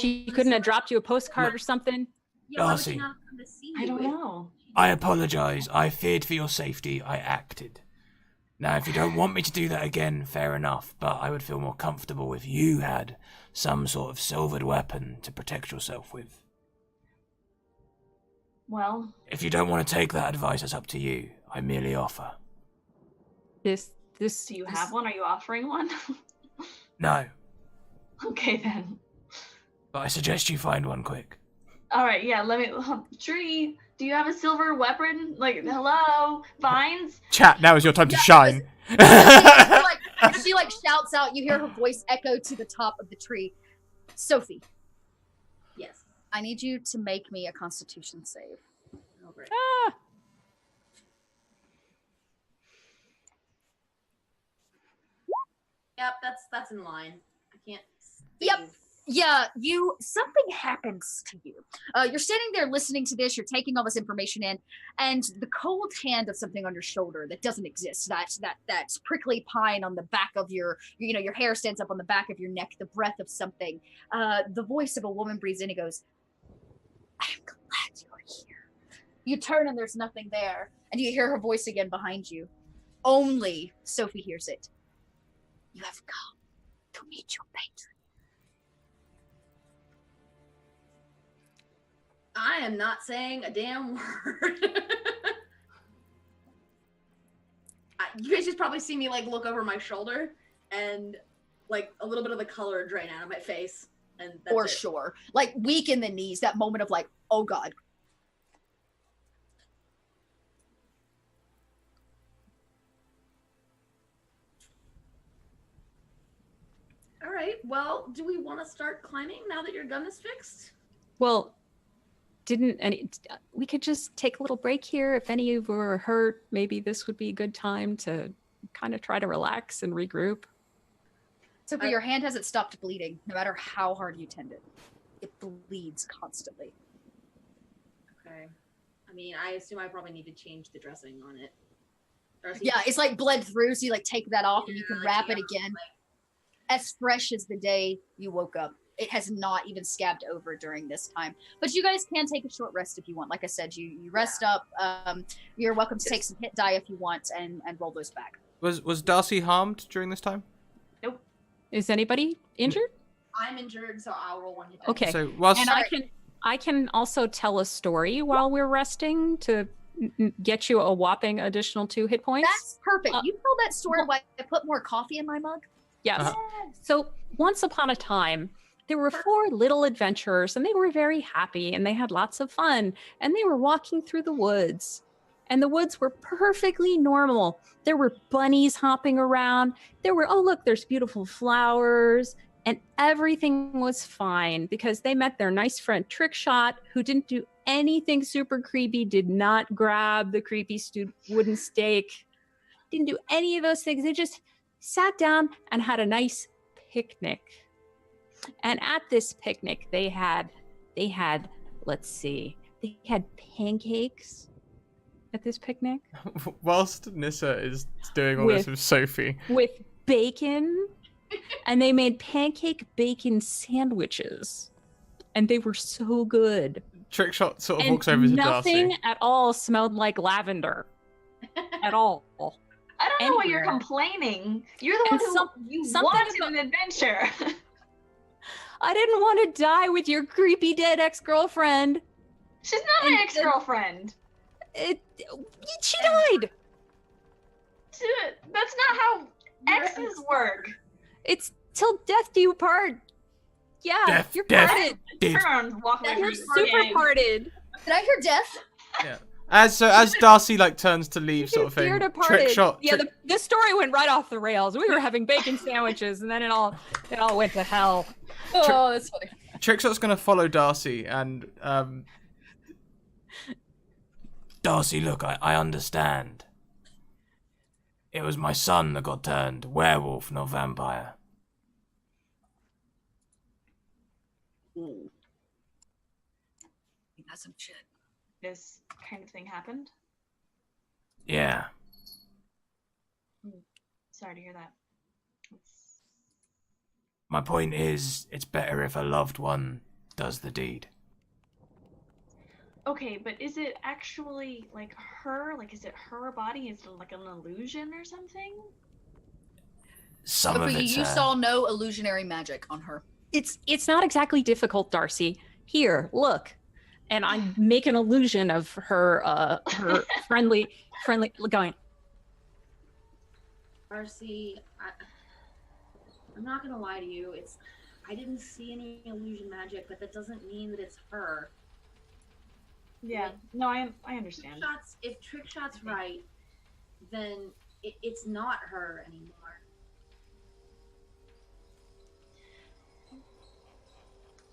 She couldn't have dropped you a postcard or something? Yeah, why would she Darcy. not come to see I you don't if- know. I apologize. I feared for your safety. I acted. Now, if you don't want me to do that again, fair enough, but I would feel more comfortable if you had some sort of silvered weapon to protect yourself with. Well, If you don't want to take that advice, it's up to you. I merely offer. This do you have one? Are you offering one? No, Okay then. but I suggest you find one quick. All right, yeah. Let me. Tree, do you have a silver weapon? Like, hello, vines. Chat, now is your time to shine. She like shouts out. You hear her voice echo to the top of the tree. Sophie, Yes. I need you to make me a Constitution save. Oh, great. Ah, Yep, that's in line. I can't. Yep. save. Yeah, something happens to you. You're standing there listening to this, you're taking all this information in, and the cold hand of something on your shoulder that doesn't exist, that prickly pine on the back of your hair stands up on the back of your neck, the breath of something. The voice of a woman breathes in and goes, I'm glad you're here. You turn and there's nothing there, and you hear her voice again behind you. Only Sophie hears it. You have come to meet your patron. I am not saying a damn word. You guys just probably see me like look over my shoulder and like a little bit of the color drain out of my face, and that's For it. sure. Like weak in the knees, that moment of like, oh God. All right. Well, do we want to start climbing now that your gun is fixed? well, we could just take a little break here. If any of you were hurt, maybe this would be a good time to kind of try to relax and regroup. Sophie, your hand hasn't stopped bleeding, no matter how hard you tend it. It bleeds constantly. Okay. I mean, I assume I probably need to change the dressing on it. Darcy, Yeah, it's like bled through, so you like take that off and you can Yeah, wrap it yeah, again. As fresh as the day you woke up. It has not even scabbed over during this time. But you guys can take a short rest if you want. Like I said, you rest up. You're welcome to take some hit die if you want and roll those back. Was Darcy harmed during this time? Is anybody injured? I'm injured, so I'll roll one hit. die. Okay. So whilst And I can also tell a story while we're resting to get you a whopping additional 2 hit points. That's perfect. Uh, You tell that story while I put more coffee in my mug. Yes. Uh-huh. So once upon a time, there were 4 little adventurers, and they were very happy, and they had lots of fun, and they were walking through the woods. And the woods were perfectly normal. There were bunnies hopping around. There's beautiful flowers, and everything was fine because they met their nice friend Trickshot, who didn't do anything super creepy, did not grab the creepy wooden stake, didn't do any of those things. They just sat down and had a nice picnic. And at this picnic, they had pancakes at this picnic whilst Nissa is doing all this with Sophie, with bacon, and they made pancake bacon sandwiches, and they were so good. Trickshot sort of And walks over to nothing Darcy. at all smelled like lavender at all. I don't don't know why you're anywhere. complaining. You're the And one who you something wanted about- an adventure. I didn't want to die with your creepy dead ex-girlfriend. She's not And my ex-girlfriend. She died. That's not how exes work. It's till death do you part. Yeah, Death, you're death. parted. Did. Turn around, walk away from You're me. super parted. Did I hear death? Yeah. As Darcy like turns to leave, sort of thing. You're Trick departed. shot. Yeah, trick- the story went right off the rails. We were having bacon sandwiches, and then it all went to hell. Oh, that's funny. Trickshot's gonna follow Darcy and Darcy, look, I understand. It was my son that got turned werewolf, not vampire. Ooh. That's some shit. This kind of thing happened. Yeah. Sorry to hear that. It's... My point is, it's better if a loved one does the deed. Okay, but is it actually like her? Like, is it her body? Is it like an illusion or something? Some But of you, it's you saw no illusionary magic on her. It's not exactly difficult, Darcy. Here, look. And I make an illusion of her friendly going. Darcy, I'm not gonna lie to you. I didn't see any illusion magic, but that doesn't mean that it's her. Yeah. No, I understand. If Trickshot's right, then it's not her anymore.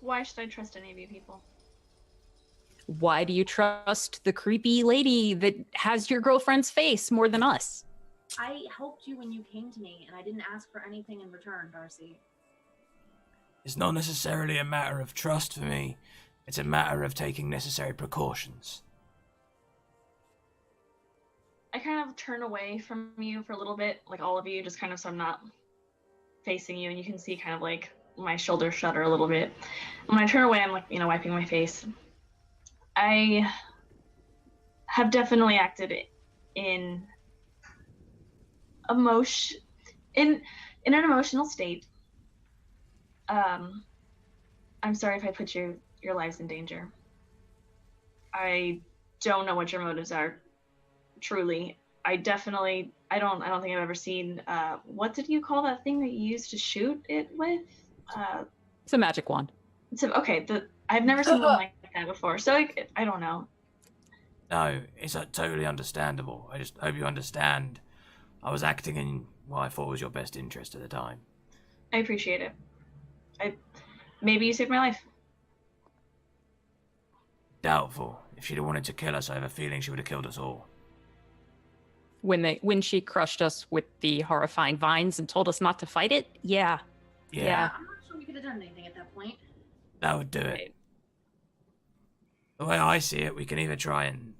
Why should I trust any of you people? Why do you trust the creepy lady that has your girlfriend's face more than us? I helped you when you came to me, and I didn't ask for anything in return, Darcy. It's not necessarily a matter of trust for me. It's a matter of taking necessary precautions. I kind of turn away from you for a little bit, like all of you, just kind of so I'm not facing you, and you can see kind of like my shoulders shudder a little bit. And when I turn away, I'm like, wiping my face. I have definitely acted in emotion, in an emotional state. I'm sorry if I put your lives in danger. I don't know what your motives are. Truly, I don't think I've ever seen. What did you call that thing that you used to shoot it with? It's a magic wand. I've never seen one like that before, so I don't know. No, it's totally understandable. I just hope you understand. I was acting in what I thought was your best interest at the time. I appreciate it. Maybe you saved my life. Doubtful. If she'd have wanted to kill us, I have a feeling she would have killed us all. When she crushed us with the horrifying vines and told us not to fight it, yeah. Yeah. I'm not sure we could have done anything at that point. That would do it. The way I see it, we can either try and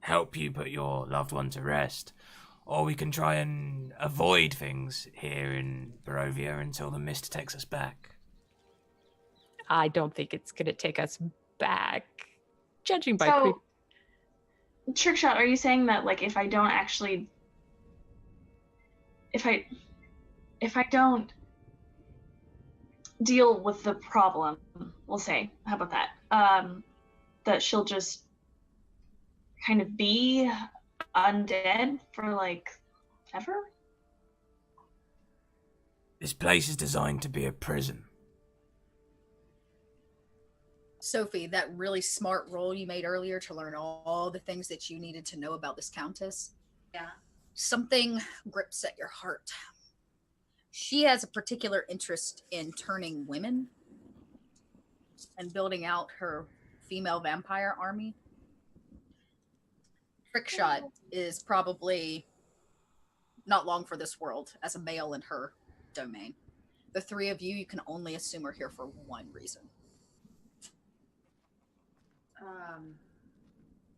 help you put your loved one to rest, or we can try and avoid things here in Barovia until the mist takes us back. I don't think it's gonna take us back. Judging by So, Trickshot, are you saying that like if I don't don't deal with the problem, we'll say, how about that? That she'll just kind of be undead for like ever? This place is designed to be a prison. Sophie, that really smart roll you made earlier to learn all the things that you needed to know about this countess. Yeah. Something grips at your heart. She has a particular interest in turning women and building out her female vampire army. Trickshot is probably not long for this world as a male in her domain. The three of you can only assume are here for one reason.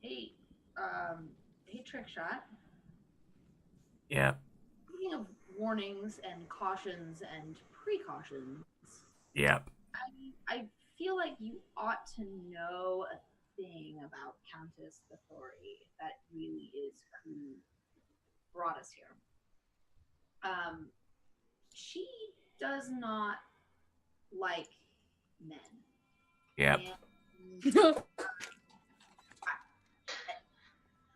Hey, Trickshot. Yeah. Speaking of warnings and cautions and precautions, Yep. I feel like you ought to know a thing about Countess Bathory. That really is who brought us here. She does not like men. Yep. And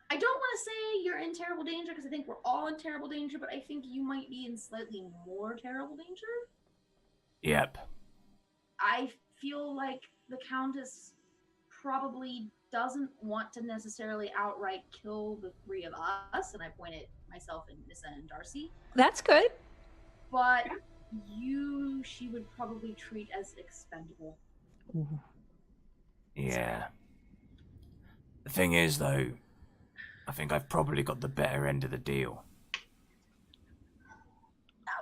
I don't want to say you're in terrible danger because I think we're all in terrible danger, but I think you might be in slightly more terrible danger. Yep. I feel like the Countess probably doesn't want to necessarily outright kill the three of us, and I point at myself and Nissa and Darcy, That's good. but she would probably treat as expendable. Yeah. The thing is, though, I think I've probably got the better end of the deal.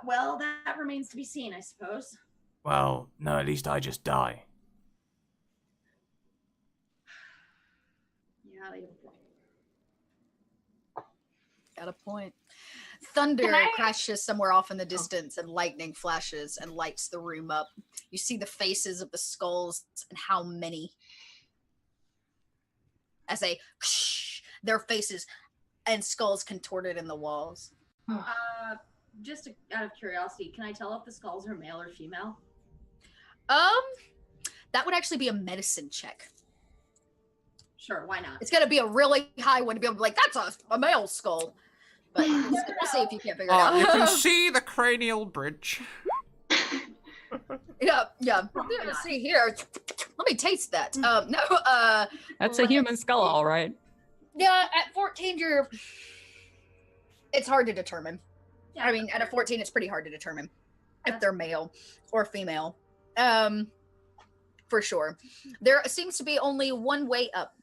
Well, that remains to be seen, I suppose. Well, no, at least I just die. Yeah, they have a point. Got a point. Thunder Can I- crashes somewhere off in the distance, and lightning flashes and lights the room up. You see the faces of the skulls, and how many. As their faces and skulls contorted in the walls. Just out of curiosity, can I tell if the skulls are male or female? That would actually be a medicine check. Sure, why not? It's gonna be a really high one to be able to be like, that's a male skull. But we'll see if you can't figure it out. You can see the cranial bridge. Yeah. Why not? See here. Let me taste that. That's a human skull, all right. Yeah, at 14, it's hard to determine. Yeah, I mean, at a 14, it's pretty hard to determine if they're male or female. For sure. There seems to be only one way up.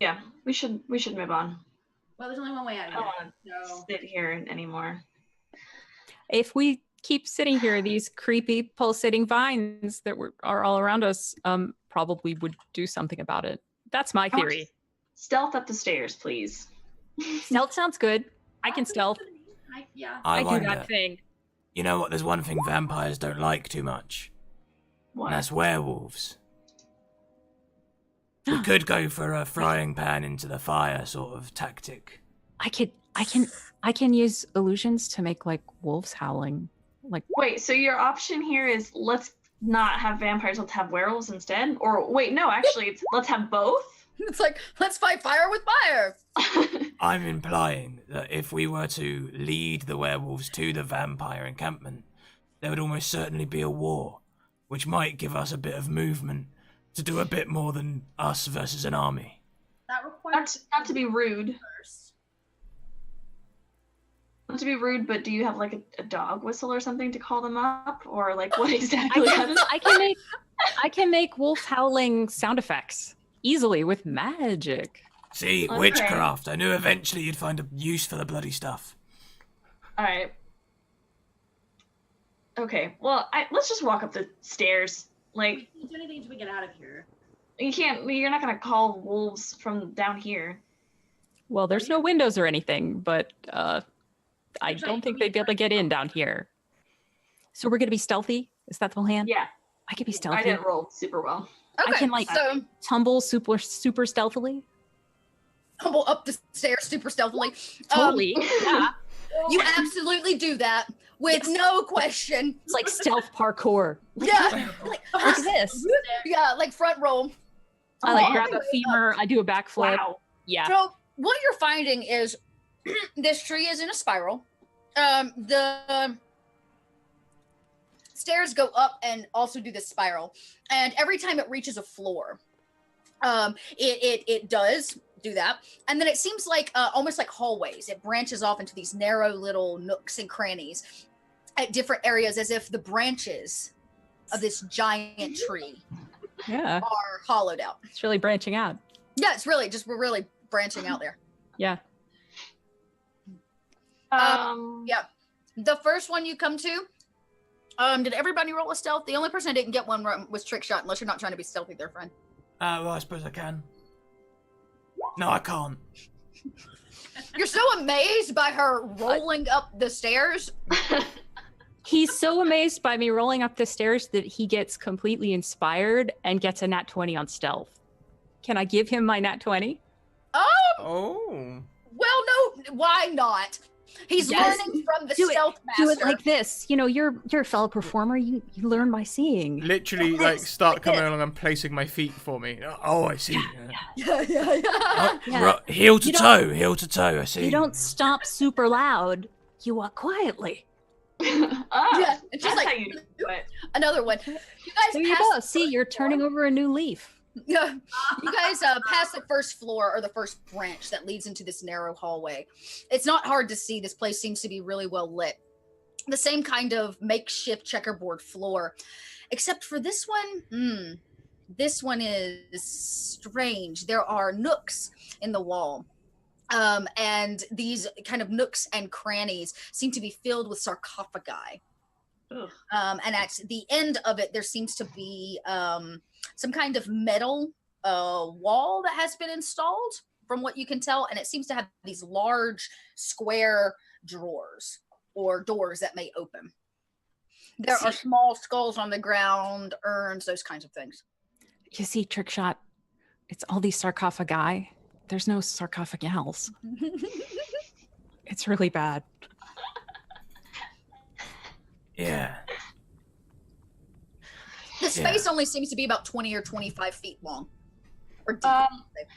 Yeah, we should move on. well, there's only one way out I of don't here. want to So sit here anymore. If we keep sitting here, these creepy pulsating vines that are all around us probably would do something about it. That's my I want theory. Stealth up the stairs, please. Stealth sounds good. I can stealth. Yeah. I I do wonder. that thing. You know what? There's one thing vampires don't like too much. What? And that's werewolves. We could go for a frying pan into the fire sort of tactic. I can use illusions to make like wolves howling. Like Wait, so your option here is let's not have vampires, let's have werewolves instead? Or wait, no, actually, it's let's have both? It's like, let's fight fire with fire. I'm implying that if we were to lead the werewolves to the vampire encampment, there would almost certainly be a war, which might give us a bit of movement to do a bit more than us versus an army. That requires not to be rude. first. Not to be rude, but do you have like a dog whistle or something to call them up? Or like what I exactly? can make wolf howling sound effects easily with magic. See, Okay. witchcraft. I knew eventually you'd find a use for the bloody stuff. Alright. Okay, well, let's just walk up the stairs. Like, We can't do anything until we get out of here. you're not gonna call wolves from down here. Well, there's no windows or anything, but I don't think they'd be able to get in down here. So we're gonna be stealthy? Is that the plan? Yeah, I could be I stealthy. didn't roll super well. Okay, can, like, so Tumble super stealthily. tumble up the stairs super stealthily. Totally. Yeah. You absolutely do that with no question. It's like stealth parkour. Yeah, like this. yeah, like front roll. I like All grab the a way femur. I do a backflip. Wow. Yeah. So what you're finding is this tree is in a spiral. The stairs go up and also do this spiral, and every time it reaches a floor, it does do that, and then it seems like almost like hallways. It branches off into these narrow little nooks and crannies at different areas, as if the branches of this giant tree Yeah. are hollowed out. It's really branching out. Yeah, it's really just we're really branching out there. Yeah. Yeah. The first one you come to, did everybody roll a stealth? The only person that didn't get one was Trick Shot, unless you're not trying to be stealthy there, friend. Well, I suppose I can. No, I can't. You're so amazed by her rolling up the stairs. He's so amazed by me rolling up the stairs that he gets completely inspired and gets a nat 20 on stealth. Can I give him my nat 20? Oh. Well, no, why not? He's Yes. learning from the Do it- stealth master. Do it like this. You know, you're a fellow performer. You learn by seeing. Literally, like, start coming along and placing my feet for me. Oh, I see. yeah. Yeah. Heel to You toe, I see. You don't stomp super loud. You walk quietly. Oh, Yeah, it's just that's like- how you do it. Another one. You guys There you passed go. the See, first you're floor. turning over a new leaf. Yeah, you guys pass the first floor or the first branch that leads into this narrow hallway. It's not hard to see. This place seems to be really well lit. The same kind of makeshift checkerboard floor, except for this one. This one is strange. There are nooks in the wall. And these kind of nooks and crannies seem to be filled with sarcophagi. Ugh. And at the end of it, there seems to be some kind of metal wall that has been installed, from what you can tell. And it seems to have these large square drawers or doors that may open. There are small skulls on the ground, urns, those kinds of things. You see, trick shot. It's all these sarcophagi. There's no sarcophagals. It's really bad. Yeah. The space only seems to be about 20 or 25 feet long. Or deep.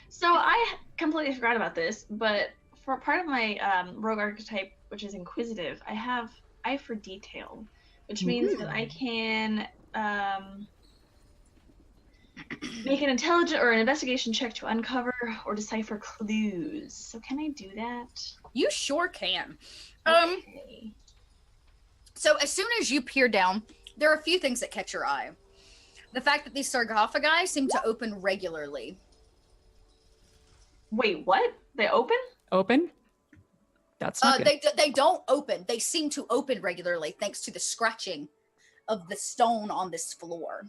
So I completely forgot about this, but for part of my rogue archetype, which is inquisitive, I have eye for detail, which means that I can make an intelligence or an investigation check to uncover or decipher clues. So can I do that? You sure can. Okay. So as soon as you peer down, there are a few things that catch your eye. The fact that these sarcophagi seem to open regularly. Wait, what? They open? Open? That's not good. They don't open. They seem to open regularly thanks to the scratching of the stone on this floor.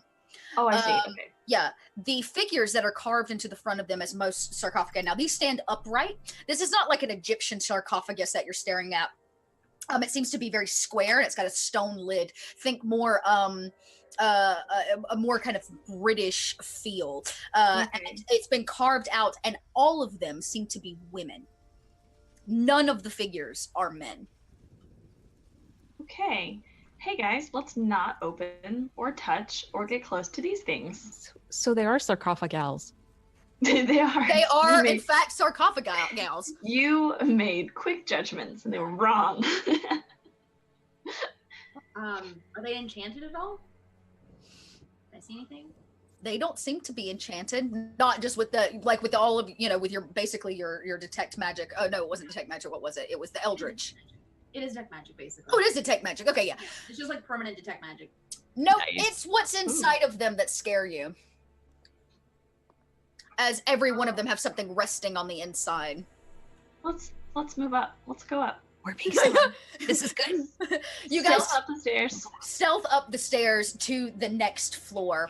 Oh, I see. Okay. Yeah, the figures that are carved into the front of them, as most sarcophagi. Now, these stand upright. This is not like an Egyptian sarcophagus that you're staring at. It seems to be very square, and it's got a stone lid. Think more, a more kind of British feel. And it's been carved out, and all of them seem to be women. None of the figures are men. Okay. Hey guys, let's not open or touch or get close to these things. So they are sarcophagals. They are. They are, You made, in fact, sarcophagi gals. you made quick judgments and they were wrong. Are they enchanted at all? Did I see anything? They don't seem to be enchanted. Not just with the with all of with your basically your detect magic. Oh no, it wasn't detect magic. What was it? It was the Eldritch. It is detect magic, basically. Oh, it is detect magic. Okay, yeah. It's just like permanent detect magic. No, Nice. it's what's inside of them that scare you. As every one of them have something resting on the inside. Let's move up. Let's go up. We're being smart. This is good. You guys Stealth up the stairs. stealth up the stairs to the next floor.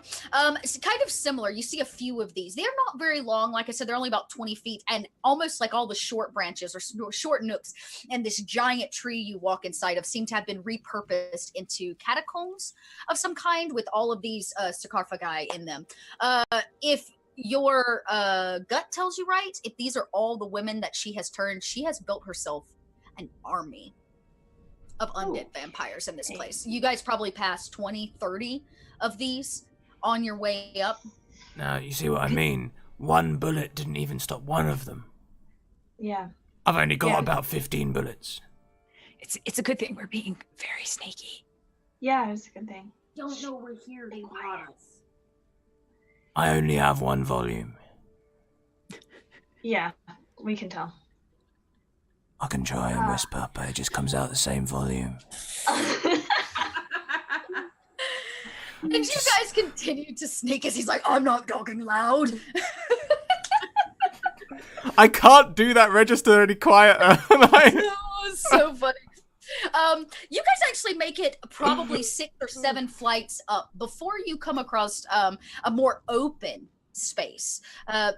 It's kind of similar. You see a few of these. They're not very long. Like I said, they're only about 20 feet, and almost like all the short branches or short nooks and this giant tree you walk inside of seem to have been repurposed into catacombs of some kind with all of these sarcophagi in them. If your gut tells you right, if these are all the women that she has turned, she has built herself an army of undead vampires in this place. You guys probably passed 20, 30 of these on your way up. Now, you see what I mean? One bullet didn't even stop one of them. Yeah. I've only got Yeah. about 15 bullets. It's a good thing we're being very sneaky. Yeah, it's a good thing. Don't know we're here. They brought us. I only have one volume. Yeah, we can tell. I can try and whisper, but it just comes out the same volume. And you guys continue to sneak as he's like, I'm not talking loud. I can't do that register any quieter. Oh, so funny. You guys actually make it probably 6 or 7 flights up before you come across a more open space.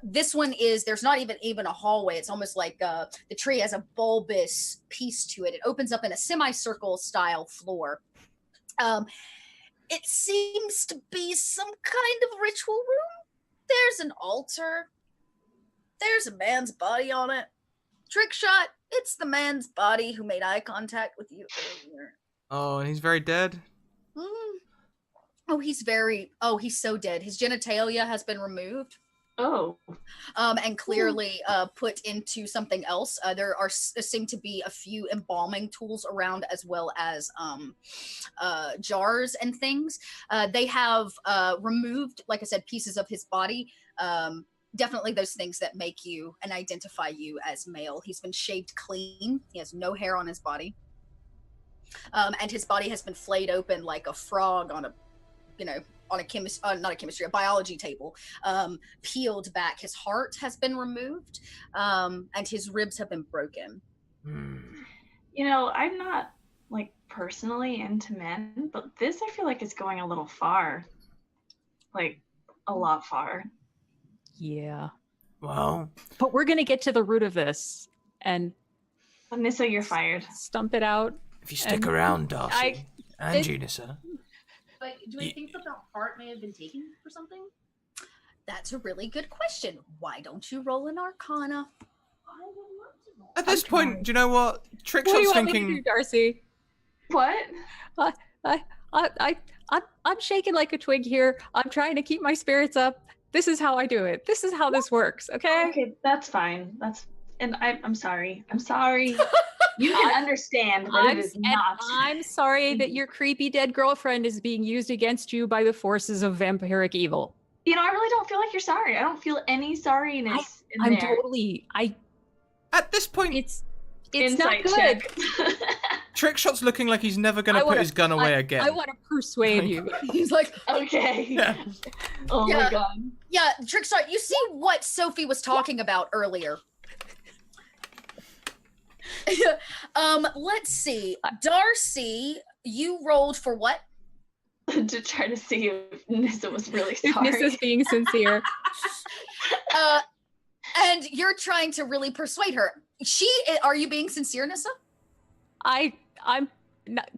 This one is, there's not even a hallway. It's almost like the tree has a bulbous piece to it. It opens up in a semicircle style floor. It seems to be some kind of ritual room. There's an altar. There's a man's body on it. Trick shot. It's the man's body who made eye contact with you earlier. Oh, and he's very dead. Mm. Oh, he's so dead. His genitalia has been removed. Oh. And clearly put into something else. There seem to be a few embalming tools around, as well as jars and things. They have removed, like I said, pieces of his body. Definitely those things that make you and identify you as male. He's been shaved clean. He has no hair on his body. And his body has been flayed open like a frog on a, on a biology table, peeled back. His heart has been removed, and his ribs have been broken. I'm not like personally into men, but this I feel like is going a little far. Like a lot far. Yeah. Well, but we're gonna get to the root of this and Nissa, you're fired. Stump it out. If you stick around, Darcy and Junissa. But do I think that the heart may have been taken for something? That's a really good question. Why don't you roll an Arcana? I would love to know. At this point, do you know what? What do Trickshot's you want me thinking. to do, Darcy? What? I'm shaking like a twig here. I'm trying to keep my spirits up. This is how I do it. This is how this works. Okay. Okay, that's fine. I'm sorry. I'm sorry. You can understand that it is not. I'm sorry that your creepy dead girlfriend is being used against you by the forces of vampiric evil. I really don't feel like you're sorry. I don't feel any sorriness in there. At this point, it's Insight not good. check. Trickshot's looking like he's never going to put his gun away again. I want to persuade you. He's like, okay. Yeah. Oh my god. Yeah, Trickshot, you see what Sophie was talking about earlier. Let's see. Darcy, you rolled for what? To try to see if Nissa was really If sorry. Nissa's being sincere. And you're trying to really persuade her. Are you being sincere, Nissa? I'm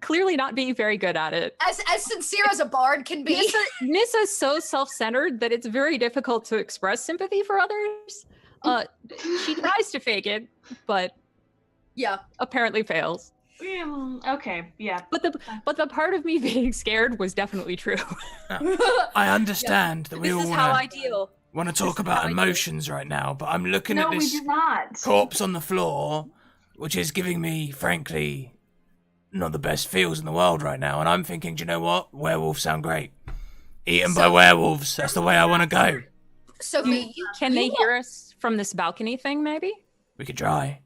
clearly not being very good at it. As sincere as a bard can be. Nissa's so self-centered that it's very difficult to express sympathy for others. She tries to fake it, but apparently fails. Okay, yeah. But the part of me being scared was definitely true. I understand that we This all is how I deal. want to talk about emotions right now, but I'm looking at this we do not. corpse on the floor, which is giving me, frankly, not the best feels in the world right now. And I'm thinking, do you know what? Werewolves sound great. Eaten by werewolves. That's the way I want to go. Sophie, Can they hear us from this balcony thing, maybe? We could try.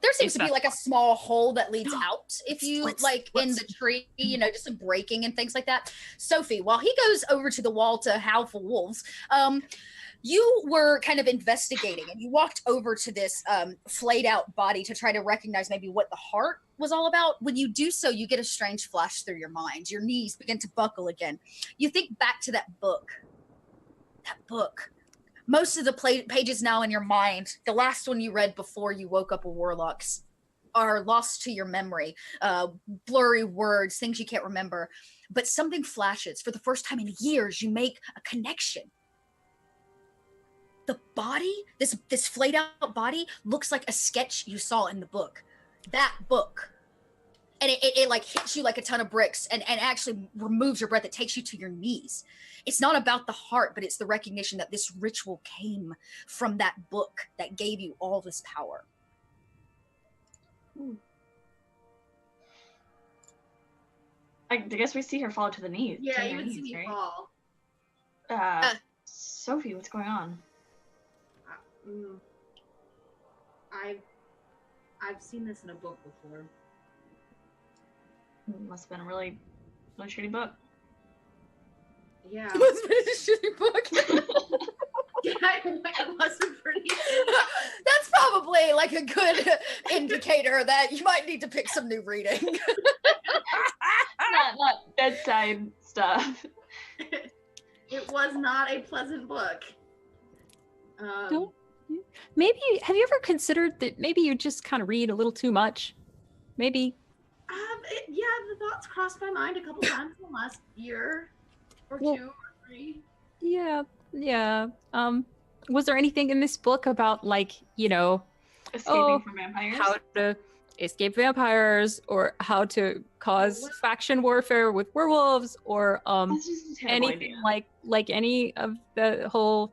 there seems to be like a small hole that leads out if you in the tree, just some breaking and things like that. Sophie, while he goes over to the wall to howl for wolves, you were kind of investigating and you walked over to this flayed out body to try to recognize maybe what the heart was all about. When you do so, you get a strange flash through your mind. Your knees begin to buckle again. You think back to that book. Most of the pages now in your mind, the last one you read before you woke up a warlocks, are lost to your memory. Blurry words, things you can't remember. But something flashes. For the first time in years, you make a connection. The body, this flayed out body, looks like a sketch you saw in the book. That book. And it like hits you like a ton of bricks and actually removes your breath. It takes you to your knees. It's not about the heart, but it's the recognition that this ritual came from that book that gave you all this power. I guess we see her fall to the knees. Yeah, you would see me fall. Sophie, what's going on? I've seen this in a book before. Must have been a really, really shitty book. Yeah. It must have been a shitty book. Yeah, it wasn't pretty. That's probably like a good indicator that you might need to pick some new reading. not bedside stuff. It was not a pleasant book. Maybe, have you ever considered that maybe you just kind of read a little too much? Maybe. Yeah, the thoughts crossed my mind a couple times in the last year or 2 or 3. Yeah. Was there anything in this book about escaping from vampires. how to escape vampires, or how to cause faction warfare with werewolves, or That's just a terrible anything idea. like any of the whole.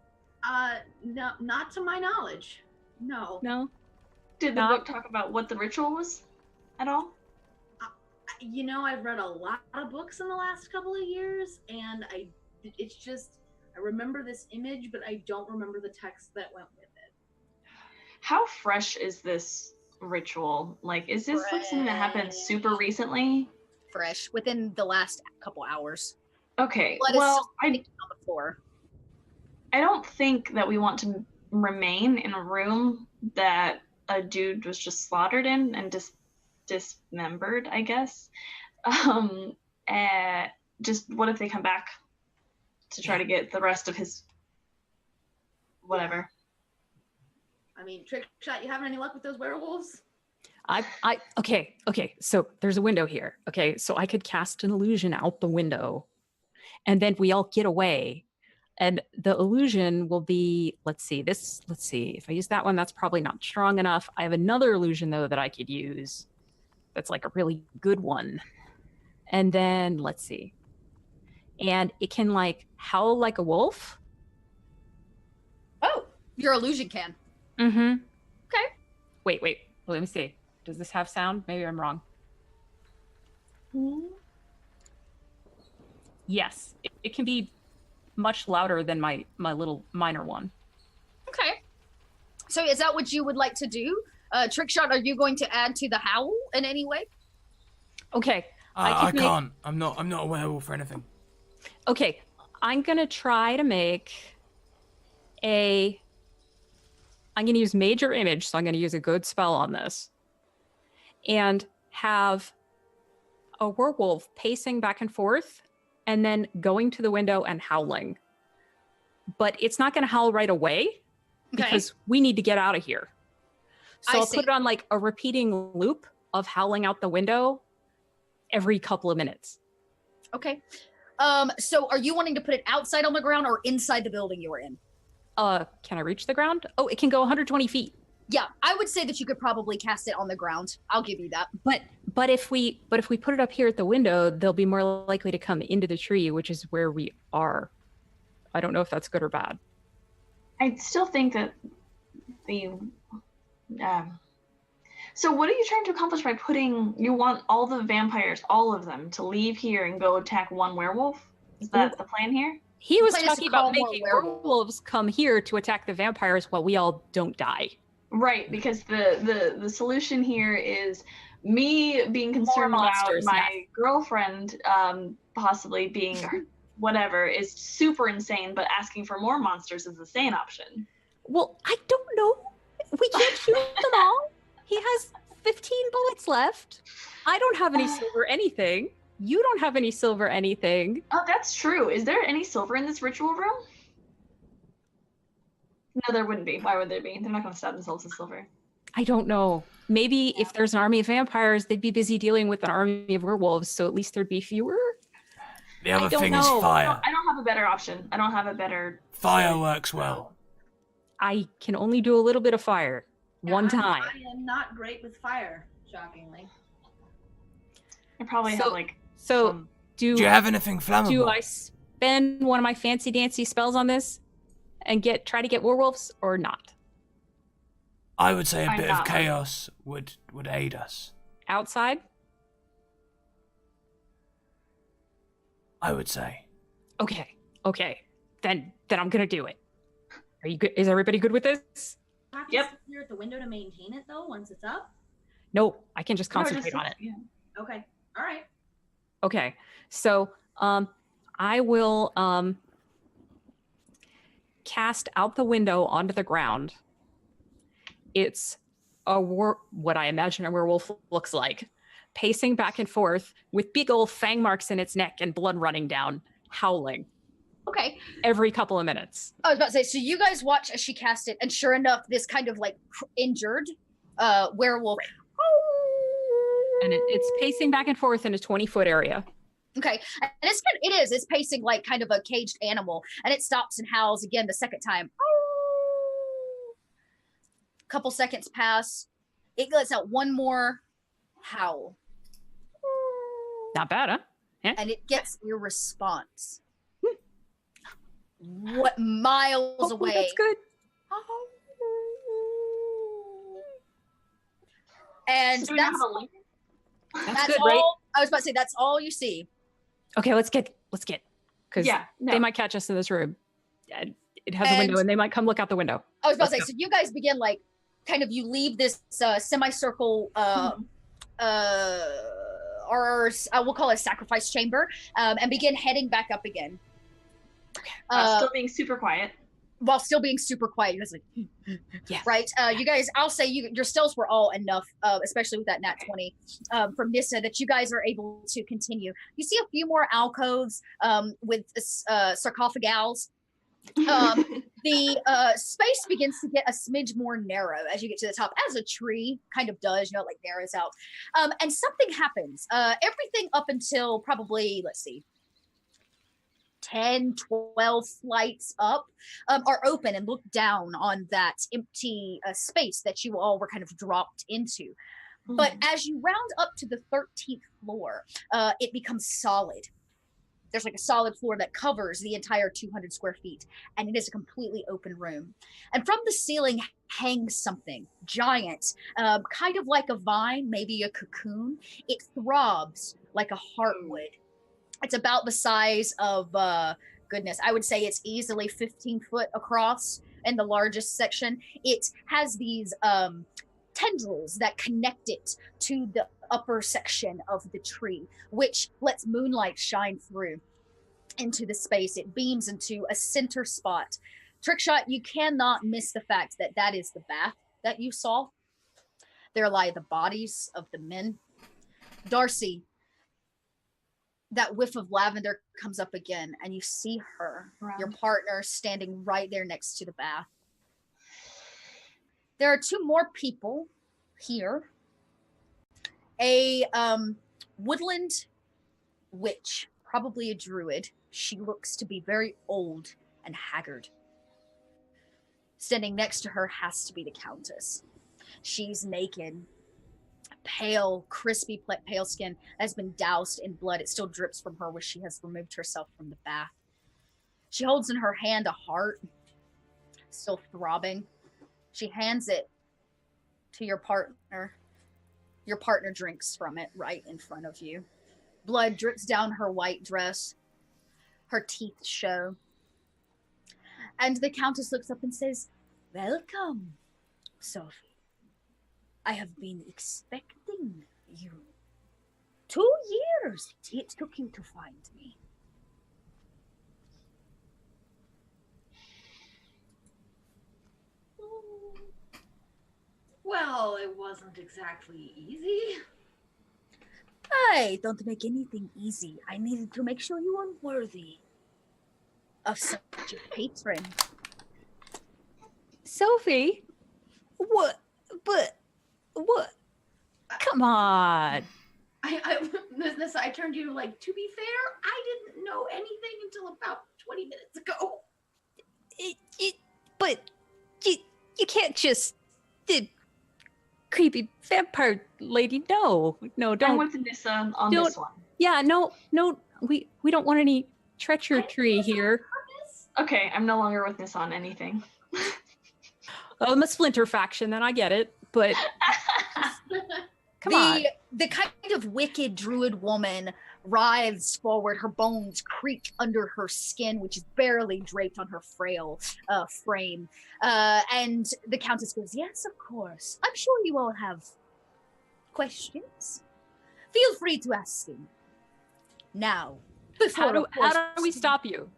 No, not to my knowledge. No. No. Did the Not- book talk about what the ritual was at all? You know, I've read a lot of books in the last couple of years, and it's just, I remember this image, but I don't remember the text that went with it. How fresh is this ritual? Like, is this like something that happened super recently? Fresh within the last couple hours. Okay, Blood is well, still sitting on the floor. I don't think that we want to remain in a room that a dude was just slaughtered in and dismembered, I guess. Just what if they come back to try to get the rest of his whatever? I mean, Trick Shot, you having any luck with those werewolves? Okay, so there's a window here. Okay, so I could cast an illusion out the window, and then we all get away. And the illusion will be, let's see, if I use that one, that's probably not strong enough. I have another illusion though that I could use that's like a really good one. And then let's see. And it can like howl like a wolf. Oh, your illusion can. Mm-hmm. Okay. Wait, let me see. Does this have sound? Maybe I'm wrong. Yes, it can be much louder than my little minor one. Okay. So is that what you would like to do? Trick Shot, are you going to add to the howl in any way? Okay. I can't. I'm not a werewolf or anything. Okay, I'm gonna try to make I'm gonna use Major Image, so I'm gonna use a good spell on this. And have a werewolf pacing back and forth and then going to the window and howling. But it's not gonna howl right away because we need to get out of here. So I'll put it on like a repeating loop of howling out the window every couple of minutes. Okay. So are you wanting to put it outside on the ground or inside the building you were in? Can I reach the ground? Oh, it can go 120 feet. Yeah, I would say that you could probably cast it on the ground. I'll give you that. But if we put it up here at the window, they'll be more likely to come into the tree, which is where we are. I don't know if that's good or bad. I still think that the so what are you trying to accomplish by you want all the vampires, all of them, to leave here and go attack one werewolf? Is that the plan here? He was plan is to talking about call more making werewolves. werewolves come here to attack the vampires while we all don't die. Right, because the solution here is me being concerned about monsters, my girlfriend possibly being whatever is super insane, but asking for more monsters is the sane option. Well, I don't know. We can't shoot them all. He has 15 bullets left. I don't have any silver anything. You don't have any silver anything. Oh, that's true. Is there any silver in this ritual room? No, there wouldn't be. Why would there be? They're not going to stab themselves with silver. I don't know. Maybe if there's an army of vampires, they'd be busy dealing with an army of werewolves, so at least there'd be fewer. The other don't thing know. is No, fire. I don't have a better option. I don't have a better... Fire works well. I can only do a little bit of fire one time. I am not great with fire, shockingly. I probably So- have like... So some- do Do you have anything flammable? do I spend one of my fancy dancy spells on this and try to get werewolves or not? I would say a I'm bit of not. chaos would aid us. Outside? I would say. Okay. Then I'm gonna do it. Are you good? Is everybody good with this? Have to Yep. sit here at the window to maintain it though. Once it's up. No, I can just No, concentrate on it. Yeah. Okay. All right. Okay. So I will cast out the window onto the ground. It's what I imagine a werewolf looks like, pacing back and forth with big old fang marks in its neck and blood running down, howling Okay. every couple of minutes. I was about to say, so you guys watch as she cast it, and sure enough, this kind of like injured werewolf. And it's pacing back and forth in a 20-foot area. Okay, and it's pacing like kind of a caged animal, and it stops and howls again the second time. Couple seconds pass. It lets out one more howl, Not bad, huh? and it gets your response. What miles Hopefully away? that's good. And Do we have that's a link? that's good, all. right? I was about to say that's all you see. Okay, let's get because Yeah, no. they might catch us in this room. It has a window, And- and they might come look out the window. I was about to Let's say, so you guys begin like kind of you leave this semicircle or we'll call it a sacrifice chamber, and begin heading back up again. Still being super quiet. While still being super quiet. You guys like, Yes. right? You guys, I'll say your stills were all enough, especially with that nat 20 from Nissa, that you guys are able to continue. You see a few more alcoves with sarcophagals. The space begins to get a smidge more narrow as you get to the top, as a tree kind of does, like narrows out. And something happens. Everything up until probably, let's see, 10, 12 flights up are open and look down on that empty space that you all were kind of dropped into. But as you round up to the 13th floor, it becomes solid. There's like a solid floor that covers the entire 200 square feet, and it is a completely open room. And from the ceiling hangs something giant, kind of like a vine, maybe a cocoon. It throbs like a heartwood. It's about the size of, goodness, I would say it's easily 15 foot across in the largest section. It has these tendrils that connect it to the upper section of the tree, which lets moonlight shine through into the space. It beams into a center spot. Trickshot, you cannot miss the fact that that is the bath that you saw. There lie the bodies of the men. Darcy, that whiff of lavender comes up again, and you see her, your partner, standing right there next to the bath. There are two more people here. A woodland witch, probably a druid. She looks to be very old and haggard. Standing next to her has to be the Countess. She's naked, pale, crispy, pale skin has been doused in blood. It still drips from her where she has removed herself from the bath. She holds in her hand a heart, still throbbing. She hands it to your partner. Your partner drinks from it right in front of you. Blood drips down her white dress. Her teeth show. And the Countess looks up and says, "Welcome, Sophie. I have been expecting you. 2 years it took you to find me." Well, it wasn't exactly easy. I don't make anything easy. I needed to make sure you were worthy of such a patron. Sophie, what? But what? Come on. I turned to you like, to be fair, I didn't know anything until about 20 minutes ago. But you can't just creepy vampire lady. No, I'm don't. with Nissa on Don't- this one. Yeah, no. We don't want any treachery here. Okay, I'm no longer with Nissa on anything. I'm a splinter faction, then I get it. But come on. The kind of wicked druid woman writhes forward. Her bones creak under her skin, which is barely draped on her frail frame. And the Countess goes, "Yes, of course. I'm sure you all have questions. Feel free to ask them. Now, before How do of course, we stop you?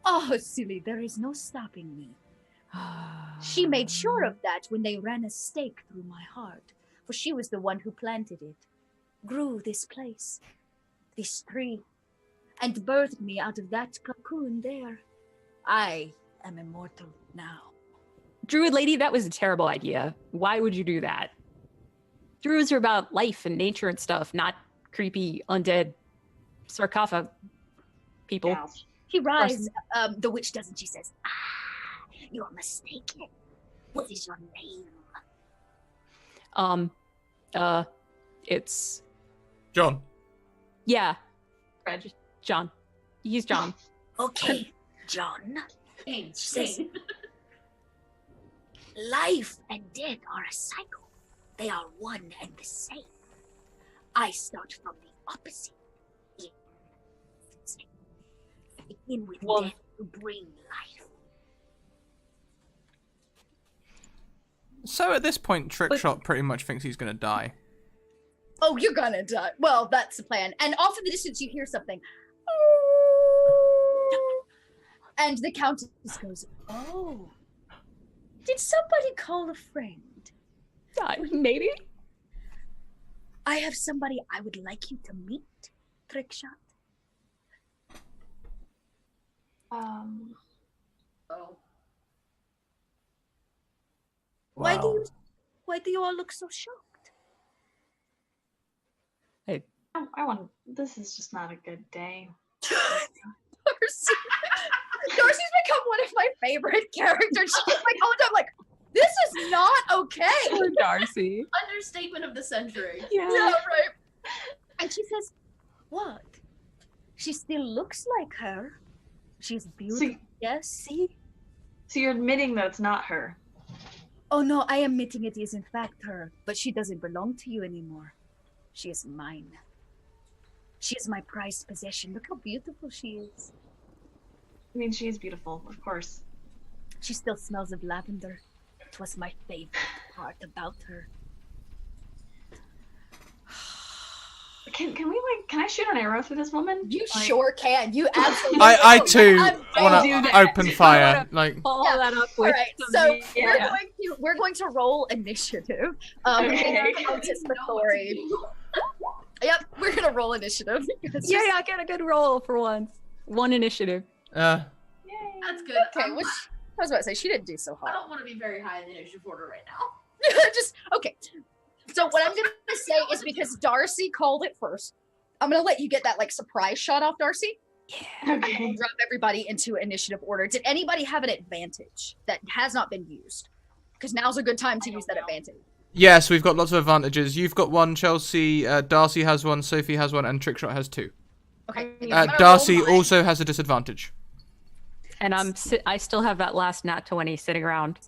Oh, silly, there is no stopping me. She made sure of that when they ran a stake through my heart, for she was the one who planted it, grew this place, this tree, and birthed me out of that cocoon there. I am immortal now." Druid lady, that was a terrible idea. Why would you do that? Druids are about life and nature and stuff, not creepy undead sarcophagus people. Gals. She rises, the witch does, and she says, "Ah, you are mistaken. What is your name?" It's John. yeah, Reg. John. He's John. Okay, John. Hey, Says- hey. Life and death are a cycle. They are one and the same. I start from the opposite. Begin with Well- death to bring life. So at this point, Trickshot pretty much thinks he's gonna die. Oh, you're gonna die. Well, that's the plan. And off in the distance, you hear something. And the Countess goes, "Oh, did somebody call a friend? Maybe. I have somebody I would like you to meet, Trickshot. Um, Oh. Why do Wow. you all look so shocked? I want. This is just not a good day. Darcy. Darcy's become one of my favorite characters. She's like all the time, like, this is not okay. Poor Darcy. Understatement of the century. Yeah, right. And she says, "What? She still looks like her. She's beautiful. Yes, see? So you're admitting that it's not her. Oh no, I am admitting it is in fact her, but she doesn't belong to you anymore. She is mine. She is my prized possession. Look how beautiful she is. I mean, she is beautiful, of course. She still smells of lavender. It was my favorite part about her." Can I shoot an arrow through this woman? You Like, sure can. You absolutely I can. too I'm want do to that. open fire. Like, Follow Yeah. that up All with. right, some- so yeah. we're going to roll initiative. Okay. Countess Mathori. Yep, we're gonna roll initiative. It's Yeah, just- yeah, get a good roll for once. One initiative. Yay. That's good. Okay, which I was about to say she didn't do so I hard. don't want to be very high in the initiative order right now. Just okay. So what I'm gonna say is because Darcy called it first, I'm gonna let you get that like surprise shot off Darcy. Okay. We'll drop everybody into initiative order. Did anybody have an advantage that has not been used? Because now's a good time to use that advantage. yes, we've got lots of advantages. You've got one, Chelsea. Darcy has one, Sophie has one, and Trickshot has two. Okay. then I'm gonna Darcy roll mine. also has a disadvantage. And I still have that last nat 20 sitting around.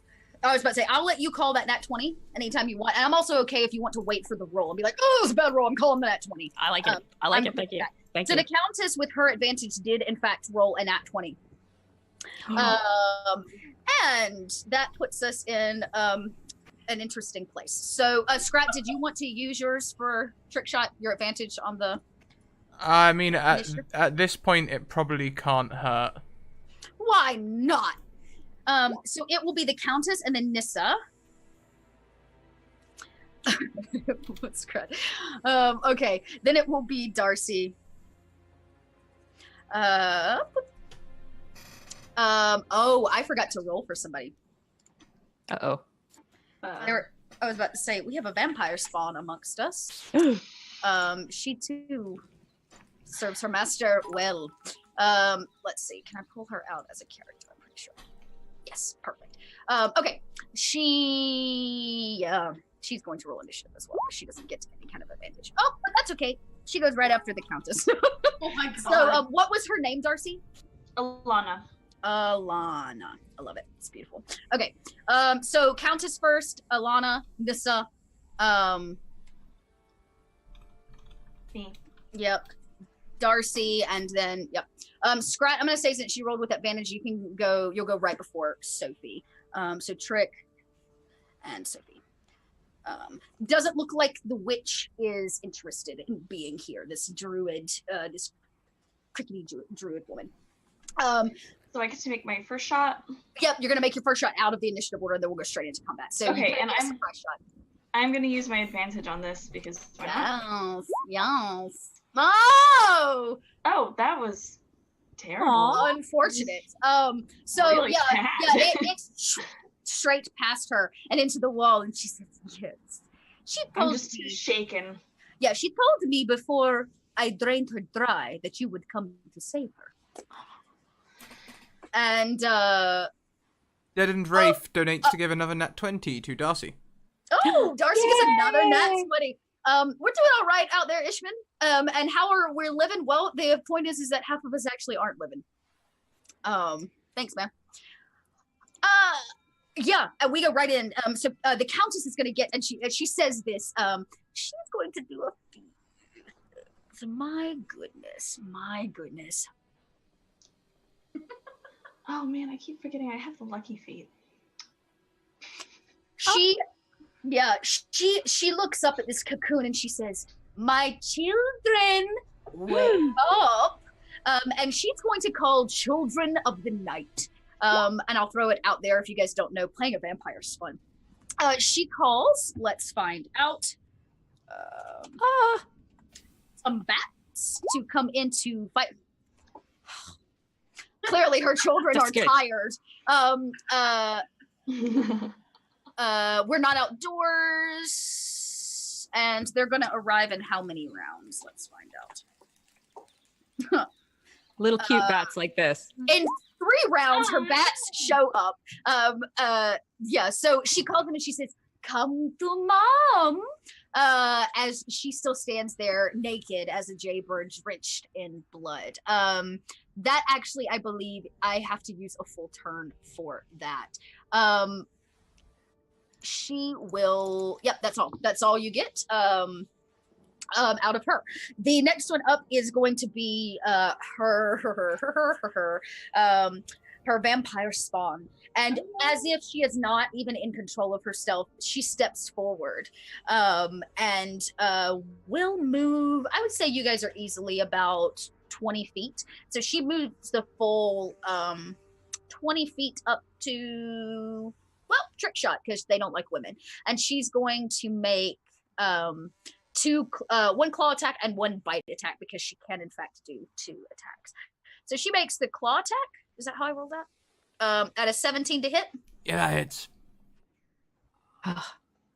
I was about to say, I'll let you call that nat 20 anytime you want. And I'm also okay if you want to wait for the roll and be like, "Oh, it's a bad roll. I'm calling the nat 20. I like it. I like I'm it. good Thank with you. that. Thank So you. the Countess, with her advantage, did in fact roll a nat 20. And that puts us in an interesting place. So, Scrap, did you want to use yours for trick shot, your advantage on the... I mean, at Initiative? this point, it probably can't hurt. Why not? So it will be the Countess and then Nissa. What's crud? Okay, then it will be Darcy. Oh, I forgot to roll for somebody. Uh-oh. I was about to say we have a vampire spawn amongst us. She too serves her master well. Let's see. Can I pull her out as a character? I'm pretty sure. Yes, perfect. Okay, she's going to roll initiative as well. She doesn't get any kind of advantage. Oh, but that's okay. She goes right after the Countess. Oh my god. So, what was her name, Darcy? Alana. Alana. I love it. It's beautiful. Okay. So Countess first, Alana, Nissa. Me. Yep. Darcy, and then yep. Scrat, I'm gonna say since you rolled with advantage, you'll go right before Sophie. So Trick and Sophie. Doesn't look like the witch is interested in being here. This druid, this crickety druid woman. So I get to make my first shot. Yep, you're gonna make your first shot out of the initiative order, and then we'll go straight into combat. So Okay, you can and make a I'm- surprise shot. I'm gonna use my advantage on this because why not? Yes. Oh, Oh, that was terrible. Aw. unfortunate. So Really yeah, bad. it's straight past her and into the wall, and she says, "Yes." She I'm told just me. shaken. Yeah, she told me before I drained her dry that you would come to save her. And Dead and Wraith donates to give another nat 20 to Darcy. Oh, Darcy gets another nat 20. We're doing all right out there, Ishman. And how are we living? Well, the point is that half of us actually aren't living. Thanks, man. Yeah, and we go right in. So the Countess is going to get, and she says this. She's going to do a feat. So my goodness. Oh man, I keep forgetting I have the lucky feat. She looks up at this cocoon and she says, "My children, wake up!" And she's going to call Children of the Night. And I'll throw it out there if you guys don't know, playing a vampire is fun. She calls, let's find out, some bats to come into fight. Clearly her children are tired. We're not outdoors, and they're going to arrive in how many rounds? Let's find out. Little cute bats like this. In 3 rounds, her bats show up. Yeah, so she calls them and she says, "Come to mom," as she still stands there naked as a jaybird drenched in blood. That actually, I believe I have to use a full turn for that. She will, yep, that's all you get out of her. The next one up is going to be her vampire spawn. And as if she is not even in control of herself, she steps forward and will move. I would say you guys are easily about 20 feet. So she moves the full 20 feet up to, well, trick shot, because they don't like women. And she's going to make one claw attack and 1 bite attack, because she can in fact do 2 attacks. So she makes the claw attack. Is that how I rolled that? At a 17 to hit. Yeah, that hits.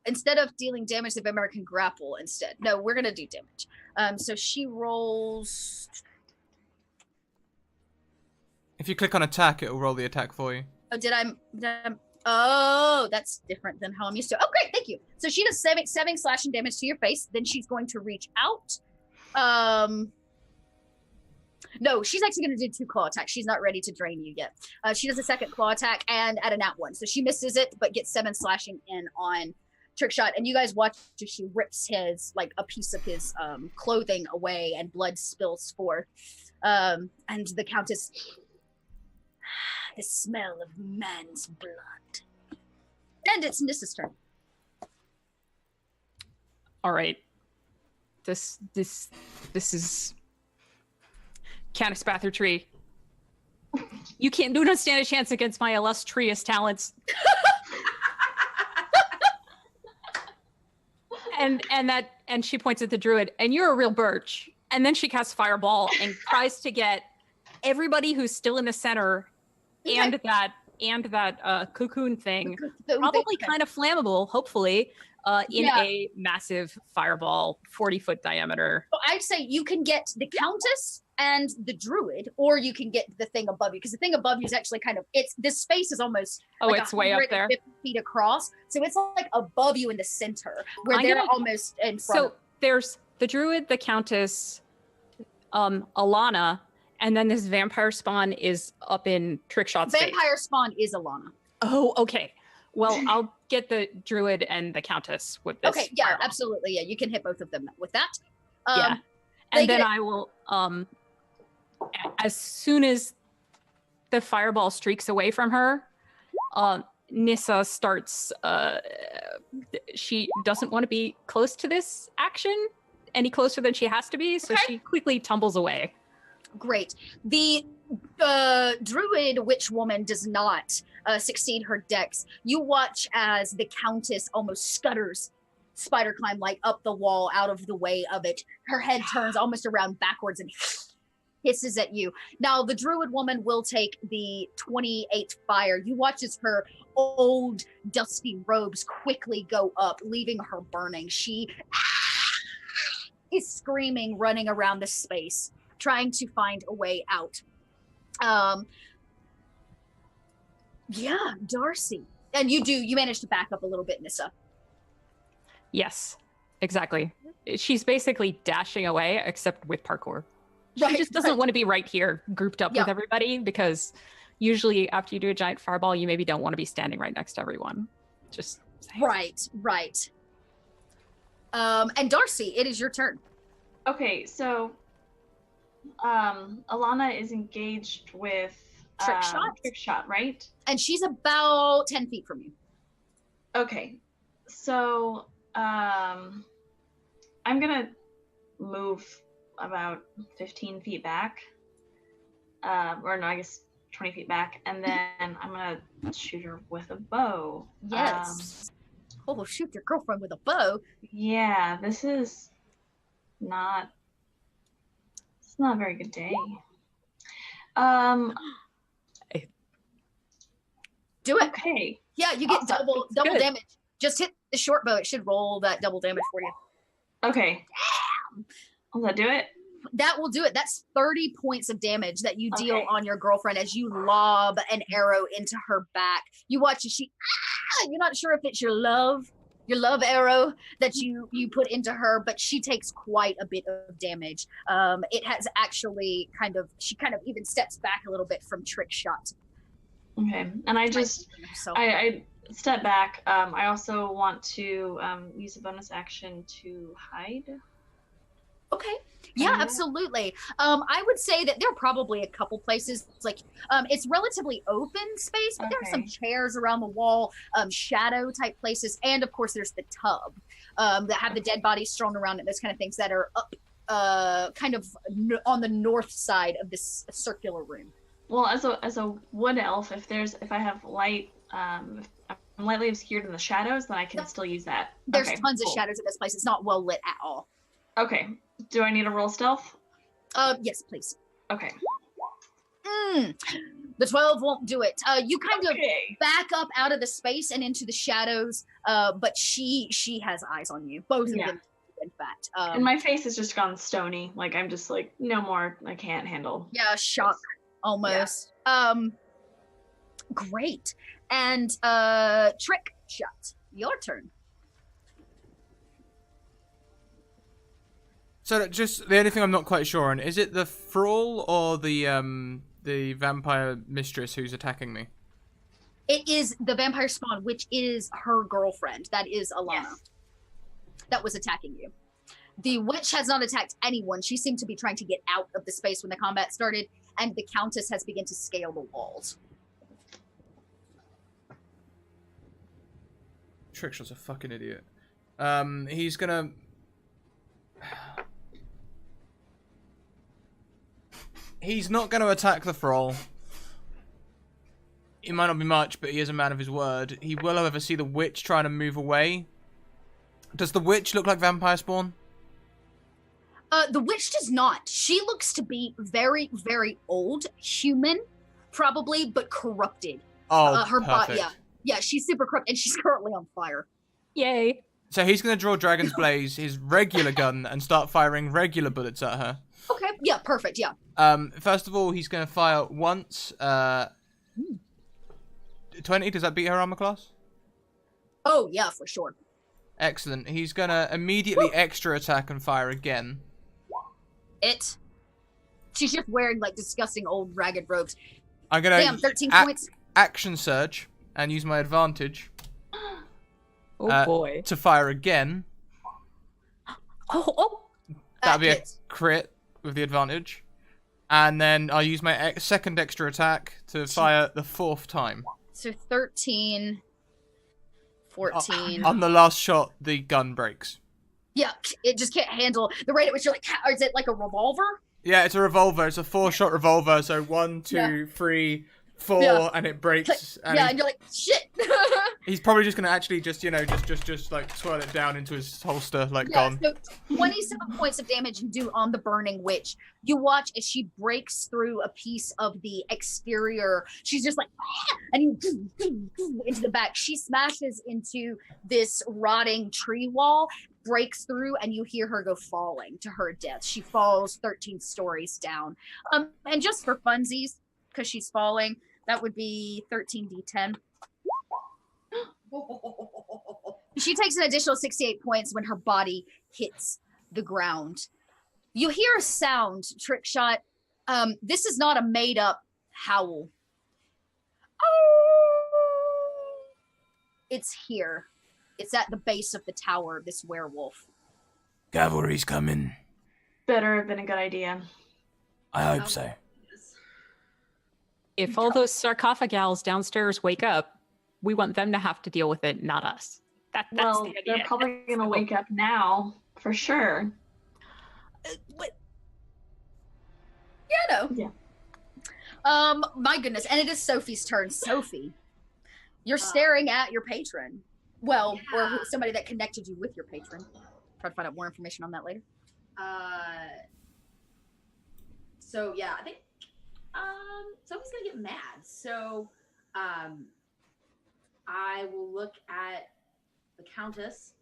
Instead of dealing damage, the vampire can grapple instead. No, we're gonna do damage. So she rolls. If you click on attack, it'll roll the attack for you. Oh, oh, that's different than how I'm used to. Oh, great, thank you. So she does 7 slashing damage to your face. Then she's going to reach out. No, she's actually going to do 2 claw attacks. She's not ready to drain you yet. She does a second claw attack and at a nat 1. So she misses it, but gets 7 slashing in on trick shot. And you guys watch as she rips his, like, a piece of his clothing away and blood spills forth. And the Countess, the smell of man's blood. And it's Nissa's turn. All right. This is Countess Bathertree. You do not stand a chance against my illustrious talents. and she points at the druid, and you're a real birch. And then she casts Fireball and tries to get everybody who's still in the center and that cocoon thing, probably kind of flammable, hopefully, in a massive fireball, 40-foot diameter. So I'd say you can get the Countess and the druid, or you can get the thing above you, because the thing above you is actually kind of, this space is almost it's way up there, 50 feet across, so it's like above you in the center, where they're almost in front. So there's the druid, the Countess, Alana, and then this vampire spawn is up in Trickshot's face. Vampire spawn is Alana. Oh, okay. Well, I'll get the druid and the Countess with this. Okay, yeah, fireball. absolutely. Yeah, you can hit both of them with that. Yeah. And then I will, as soon as the fireball streaks away from her, Nissa starts, she doesn't want to be close to this action any closer than she has to be, so she quickly tumbles away. Great. The druid witch woman does not succeed her dex. You watch as the Countess almost scutters spider climb like up the wall, out of the way of it. Her head turns almost around backwards and hisses at you. Now the druid woman will take the 28 fire. You watch as her old dusty robes quickly go up, leaving her burning. She is screaming, running around the space, trying to find a way out. Yeah, Darcy. And you manage to back up a little bit, Nissa. Yes, exactly. She's basically dashing away, except with parkour. She Right, just doesn't right. want to be right here, grouped up Yeah. with everybody, because usually after you do a giant fireball, you maybe don't want to be standing right next to everyone. Just saying. Right. And Darcy, it is your turn. Okay, so Alana is engaged with Trick shot? Trick shot, right? And she's about 10 feet from you. Okay, so I'm gonna move about 15 feet back, or no, I guess 20 feet back, and then I'm gonna shoot her with a bow. Yes. Oh, shoot your girlfriend with a bow. Yeah, this is not. It's not a very good day. Do it. Okay. Yeah, you get Awesome. double Good. damage. Just hit the short bow. It should roll that double damage for you. Okay. Will that do it? That will do it. That's 30 points of damage that you deal Okay. on your girlfriend as you lob an arrow into her back. You watch as she, you're not sure if it's your love arrow that you put into her, but she takes quite a bit of damage. It has actually she kind of even steps back a little bit from trick shot. Okay. And I just, So I step back. I also want to use a bonus action to hide. okay. Yeah, Yeah. absolutely. I would say that there are probably a couple places. It's like it's relatively open space, but there are some Okay. chairs around the wall, shadow type places, and of course there's the tub that have the dead bodies strewn around it. Those kind of things that are up, kind of on the north side of this circular room. Well, as a wood elf, if I have light, if I'm lightly obscured in the shadows, then I can still use that. There's Okay, tons cool. of shadows in this place. It's not well lit at all. Okay. Do I need to roll stealth? Yes, please. Okay. The 12 won't do it. You kind of Okay. back up out of the space and into the shadows, but she has eyes on you. Both of Yeah. them, in fact. And my face has just gone stony. Like I'm just like, no more. I can't handle. Yeah, shock almost. Great. And trick shot. Your turn. So just the only thing I'm not quite sure on, is it the thrall or the vampire mistress who's attacking me? It is the vampire spawn, which is her girlfriend. That is Alana. Yes. That was attacking you. The witch has not attacked anyone. She seemed to be trying to get out of the space when the combat started, and the countess has begun to scale the walls. Trickshot's a fucking idiot. He's gonna... He's not going to attack the thrall. It might not be much, but he is a man of his word. He will, however, see the witch trying to move away. Does the witch look like vampire spawn? The witch does not. She looks to be very, very old, human, probably, but corrupted. Oh, Her body, perfect. yeah, she's super corrupt, and she's currently on fire. Yay. So he's going to draw Dragon's Blaze, his regular gun, and start firing regular bullets at her. Okay, yeah, perfect, yeah. First of all, he's going to fire once. 20, does that beat her armor class? Oh, yeah, for sure. Excellent. He's going to immediately extra attack and fire again. She's just wearing, like, disgusting old ragged robes. I'm going Damn, to 13 points. action surge and use my advantage Oh boy. to fire again. Oh. That'll be a hits. crit with the advantage. And then I'll use my second extra attack to fire the fourth time. So 13, 14. On the last shot, the gun breaks. Yeah, it just can't handle the rate at which you're like, or is it like a revolver? Yeah, it's a revolver. It's a 4-shot revolver. So 1, 2, 3, 4, Yeah. and it breaks. And Yeah, and you're like, shit. he's probably just gonna actually just like swirl it down into his holster, like Yeah, gone. so 27 points of damage you do on the burning witch. You watch as she breaks through a piece of the exterior. She's just like, and you into the back. She smashes into this rotting tree wall, breaks through, and you hear her go falling to her death. She falls 13 stories down. And just for funsies, because she's falling, that would be 13d10. She takes an additional 68 points when her body hits the ground. You hear a sound, Trickshot. This is not a made-up howl. It's here. It's at the base of the tower, this werewolf. Cavalry's coming. Better have been a good idea. I hope so. If all those sarcophagals downstairs wake up, we want them to have to deal with it, not us. That's Well, the idea. they're probably going to wake up now, for sure. Yeah, no. Yeah. My goodness, and it is Sophie's turn. Sophie, you're staring at your patron. Well, or somebody that connected you with your patron. Try to find out more information on that later. So yeah, I think Sophie's gonna get mad. So I will look at the Countess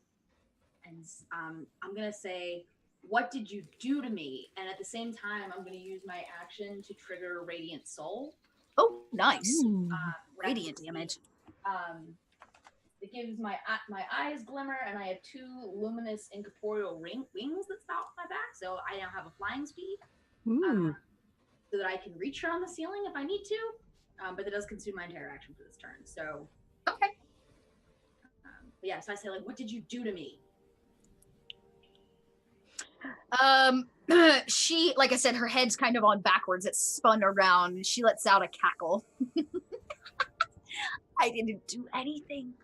and I'm gonna say, "What did you do to me?" And at the same time, I'm gonna use my action to trigger Radiant Soul. Oh, nice. Radiant damage. It gives my eyes glimmer, and I have 2 luminous incorporeal wings that spout my back, so I now have a flying speed. So that I can reach her on the ceiling if I need to, but that does consume my entire action for this turn. So okay. But yeah, so I say, like, "What did you do to me?" She, like I said, her head's kind of on backwards. It's spun around, and she lets out a cackle. I didn't do anything.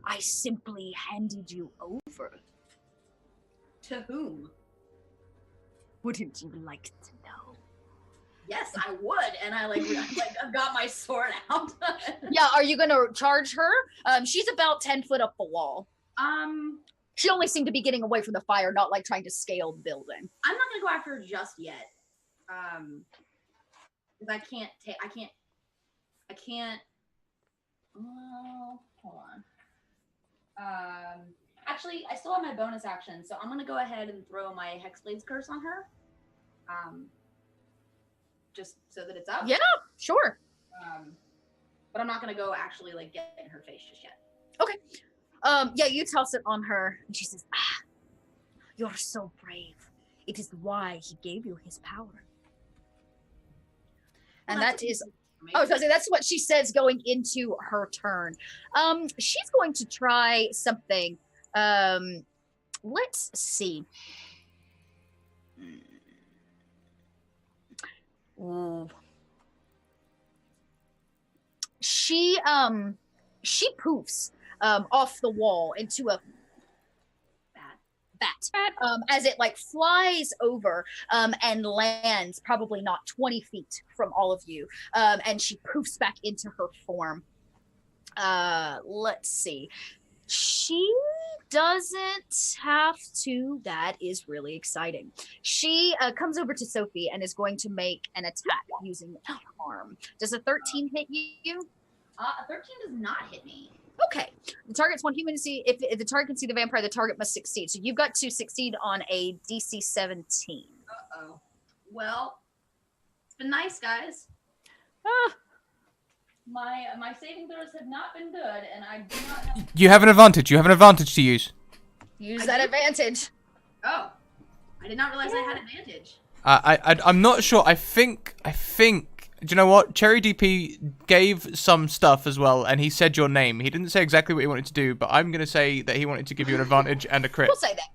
I simply handed you over. To whom? Wouldn't you like to know? Yes, I would, and I've got my sword out. Yeah, are you gonna charge her? She's about 10 foot up the wall. She only seemed to be getting away from the fire, not like trying to scale the building. I'm not gonna go after her just yet. Because I can't. Oh, hold on. Actually, I still have my bonus action, so I'm gonna go ahead and throw my Hexblade's Curse on her. Just so that it's up. Yeah, sure. But I'm not gonna go actually like get in her face just yet. Okay. Yeah, you toss it on her, and she says, "You're so brave. It is why he gave you his power." And that is, I was gonna say, that's what she says going into her turn. She's going to try something. Let's see. Ooh. She poofs off the wall into a bat. As it like flies over and lands probably not 20 feet from all of you. And she poofs back into her form. Let's see. She doesn't have to. That is really exciting. She comes over to Sophie and is going to make an attack using charm. Does a 13 hit you? A 13 does not hit me. Okay. The target's one human to see. If the target can see the vampire, the target must succeed. So you've got to succeed on a DC 17. Uh-oh. Well, it's been nice, guys. My saving throws have not been good, and I do not have... You have an advantage. You have an advantage to use. Use that advantage. Oh. I did not realize I had advantage. I'm not sure. I think. Do you know what? Cherry DP gave some stuff as well, and he said your name. He didn't say exactly what he wanted to do, but I'm gonna say that he wanted to give you an advantage and a crit. We'll say that.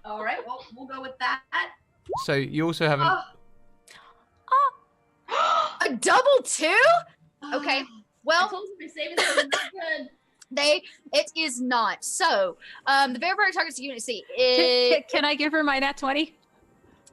All right. Well, we'll go with that. So you also have an. A double 2? Okay. Well, I told you my saving throws are not good. It is not. So, the vampire targets the unit. See, Can I give her my nat 20?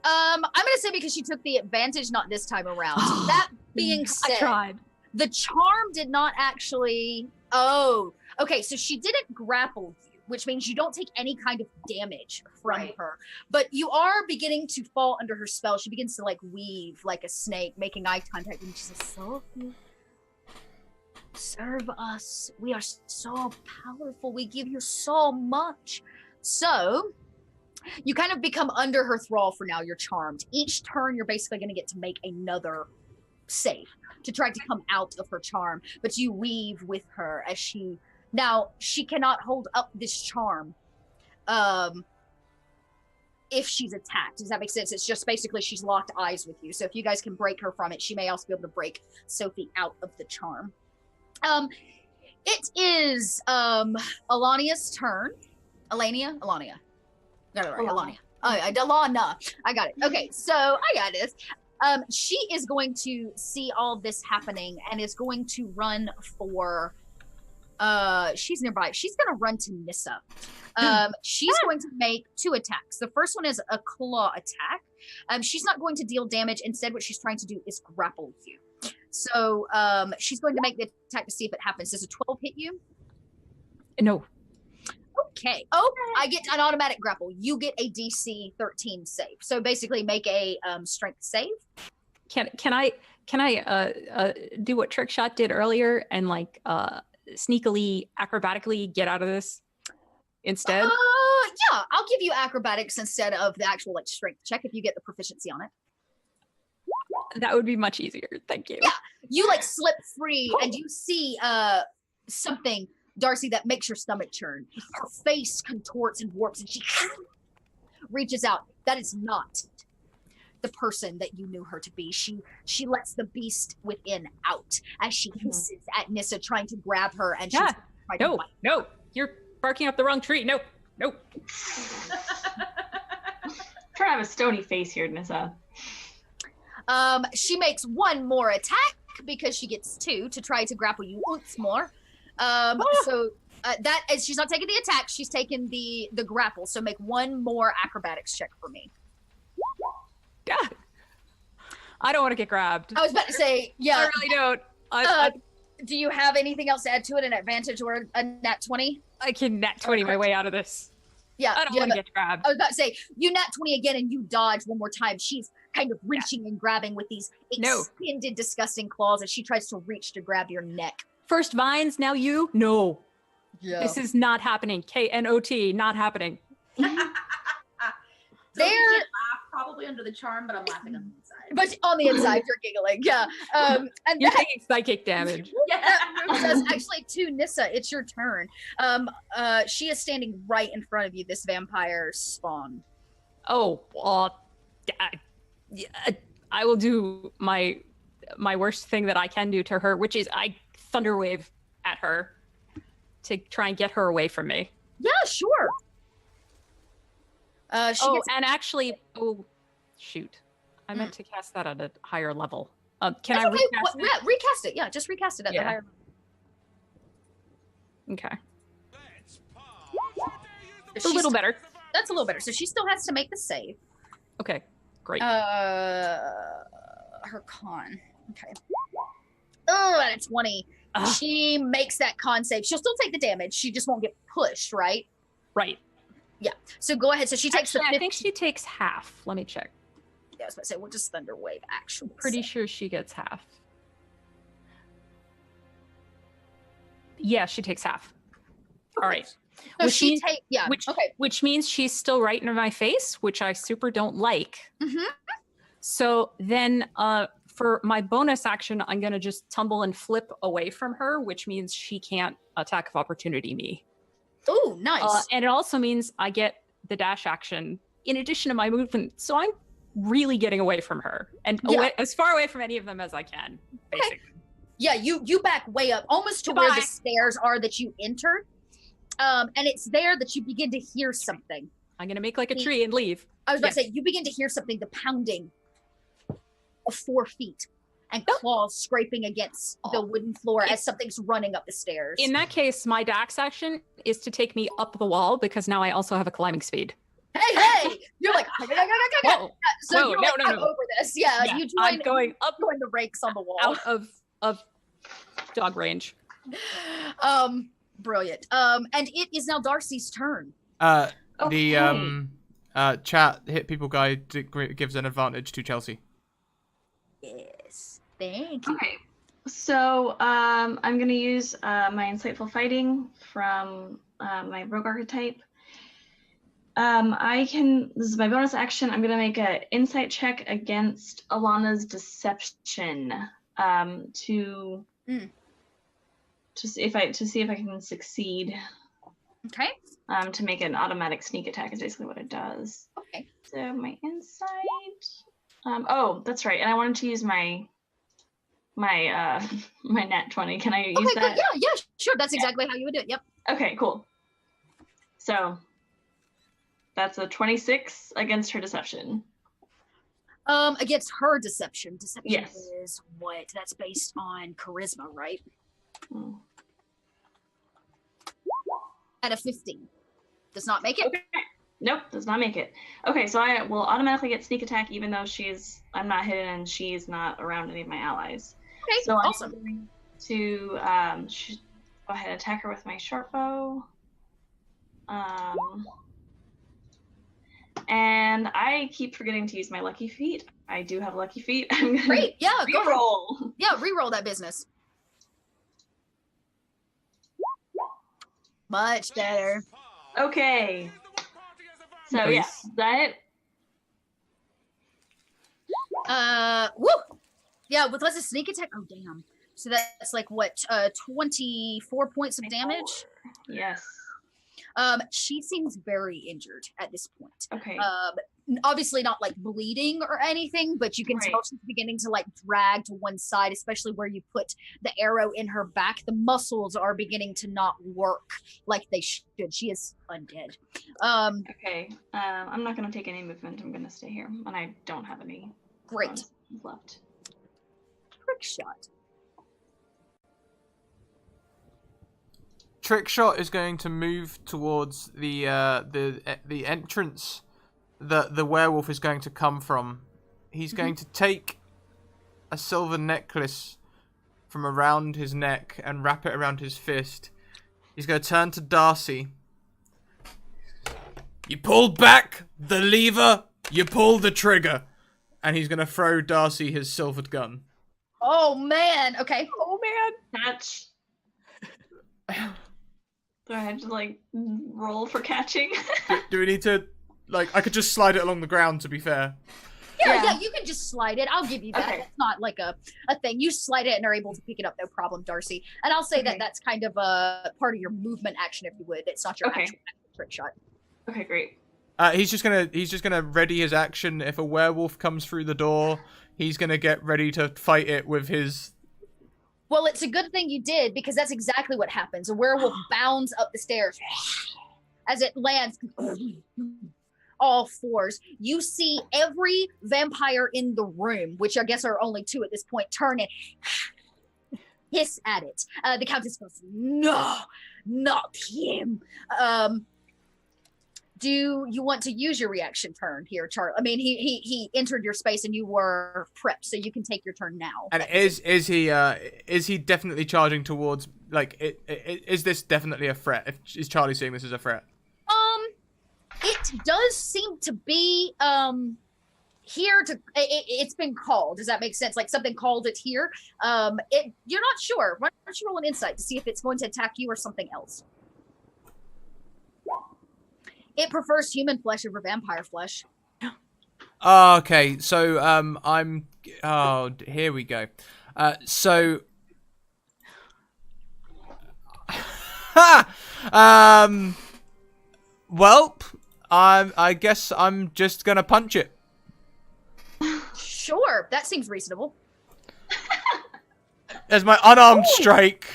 I'm gonna say because she took the advantage, not this time around. That being said, I tried. the charm did not actually. Oh, okay. So she didn't grapple you, which means you don't take any kind of damage from her. But you are beginning to fall under her spell. She begins to like weave like a snake, making eye contact, and she says, "Sophie, serve us. We are so powerful. We give you so much." So you kind of become under her thrall for now. You're charmed. Each turn, you're basically going to get to make another save to try to come out of her charm. But you weave with her as she Now, she cannot hold up this charm if she's attacked. Does that make sense? It's just basically she's locked eyes with you. So if you guys can break her from it, she may also be able to break Sophie out of the charm. It is Alania's turn. Alania? Alania. No, right, Alania. Delana. I got it. Okay, so I got this. She is going to see all this happening and is going to run for she's nearby. She's gonna run to Nissa. She's going to make 2 attacks. The first one is a claw attack. She's not going to deal damage. Instead, what she's trying to do is grapple you. So she's going to make the attack to see if it happens. Does a 12 hit you? No. Okay. Oh, I get an automatic grapple. You get a DC 13 save. So basically make a strength save. Can I do what Trickshot did earlier and like sneakily, acrobatically get out of this instead? Yeah, I'll give you acrobatics instead of the actual like strength check if you get the proficiency on it. That would be much easier. Thank you. Yeah, you like slip free and you see something, Darcy, that makes your stomach churn. Her face contorts and warps and she reaches out. That is not the person that you knew her to be. She lets the beast within out as she hisses at Nissa, trying to grab her, and she's trying to bite. No, you're barking up the wrong tree. No. Try to have a stony face here, Nissa. She makes 1 more attack because she gets 2 to try to grapple you once more. So that is, she's not taking the attack, she's taking the grapple. So make 1 more acrobatics check for me. God, I don't want to get grabbed. I was about to say, yeah. I really don't. Do you have anything else to add to it? An advantage or a nat 20? I can nat 20 my way out of this. Yeah, I don't want to get grabbed. I was about to say, you nat 20 again and you dodge 1 more time. She's kind of reaching and grabbing with these extended, disgusting claws as she tries to reach to grab your neck. First vines, now you? No. Yeah. This is not happening. KNOT, not happening. They're laugh probably under the charm, but I'm laughing on the inside. But on the inside, you're giggling. Yeah. And you're taking psychic damage. Says, actually, to Nissa, it's your turn. She is standing right in front of you, this vampire spawn. Oh, I will do my worst thing that I can do to her, which is I thunderwave at her to try and get her away from me. Yeah, sure. Shoot. I meant to cast that at a higher level. Can I okay. recast it? Yeah, recast it. Yeah, just recast it at the higher level. Okay. It's a little better. That's a little better. So she still has to make the save. Okay, great. Her con. Okay. Oh, and it's 20. She makes that con save. She'll still take the damage. She just won't get pushed, right? Right. Yeah. So go ahead. So she takes I think she takes half. Let me check. Yeah, I was about to say, we'll just thunder wave actually. Pretty sure she gets half. Yeah, she takes half. Okay. All right. So which means she's still right in my face, which I super don't like. Mm-hmm. So then for my bonus action, I'm going to just tumble and flip away from her, which means she can't attack of opportunity me. Oh, nice. And it also means I get the dash action in addition to my movement. So I'm really getting away from her and away, as far away from any of them as I can, basically. Okay. Yeah, you back way up, almost to where the stairs are that you entered. And it's there that you begin to hear something. I'm going to make like a tree and leave. I was about to say, you begin to hear something, the pounding of 4 feet and claws scraping against the wooden floor as something's running up the stairs. In that case, my dax action is to take me up the wall because now I also have a climbing speed. Hey! You're like, whoa, so whoa, you're no, like, no, I'm no. over this. Yeah, you join, I'm going up, join the rakes on the wall. out of dog range. Brilliant. And it is now Darcy's turn. The chat hit people guide gives an advantage to Chelsea. Yes, thank you. Okay, so I'm going to use my Insightful Fighting from my Rogue Archetype. This is my bonus action. I'm going to make an insight check against Alana's deception to to see if I can succeed. Okay. To make an automatic sneak attack is basically what it does. Okay. So my insight. Oh, that's right. And I wanted to use my my nat 20. Can I use Okay, that? good. Yeah, sure. That's exactly how you would do it. Yep. Okay, cool. So that's a 26 against her deception. Against her deception. Deception Yes. is what? That's based on charisma, right? Hmm. At a 15. Does not make it. Okay. Nope, does not make it. Okay, so I will automatically get sneak attack even though I'm not hidden and she's not around any of my allies. Okay, So awesome. I'm going to go ahead and attack her with my short bow. And I keep forgetting to use my lucky feat. I do have lucky feat. I'm gonna Great. Yeah, go ahead. roll. Yeah, re-roll that business. Much better. Okay. So Nice. yeah, is that it? Woo! Yeah, with less a sneak attack. Oh, damn. So that's like what? 24 points of damage. Yes. She seems very injured at this point. Okay. Obviously not like bleeding or anything, but you can Right. tell she's beginning to like drag to one side, especially where you put the arrow in her back. The muscles are beginning to not work like they should. She is undead. Okay. I'm not gonna take any movement. I'm gonna stay here, and I don't have any Great. bonuses left. Trick shot. Trickshot is going to move towards the entrance that the werewolf is going to come from. He's going to take a silver necklace from around his neck and wrap it around his fist. He's going to turn to Darcy. You pulled back the lever, you pulled the trigger. And he's going to throw Darcy his silvered gun. Oh man. Okay. Oh man. Catch. Do I have to like roll for catching? Do we need to, like, I could just slide it along the ground, to be fair. Yeah, you can just slide it. I'll give you that. Okay. It's not like a thing. You slide it and are able to pick it up, no problem, Darcy. And I'll say that Okay. that's kind of a part of your movement action, if you would. It's not your Okay. actual trick shot. Okay, great. He's just gonna ready his action. If a werewolf comes through the door, he's gonna get ready to fight it with his. Well, it's a good thing you did because that's exactly what happens. A werewolf bounds up the stairs as it lands all fours. You see every vampire in the room, which I guess are only two at this point, turn and hiss at it. The Countess goes, "No, not him." Do you want to use your reaction turn here, Charlie? I mean, he entered your space and you were prepped, so you can take your turn now. And is he definitely charging towards, like, is this definitely a threat? Is Charlie seeing this as a threat? It does seem to be here to it's been called. Does that make sense? Like something called it here. You're not sure. Why don't you roll an insight to see if it's going to attack you or something else? It prefers human flesh over vampire flesh. Oh, okay. So here we go. So well, I guess I'm just gonna punch it. Sure, that seems reasonable. As my unarmed strike,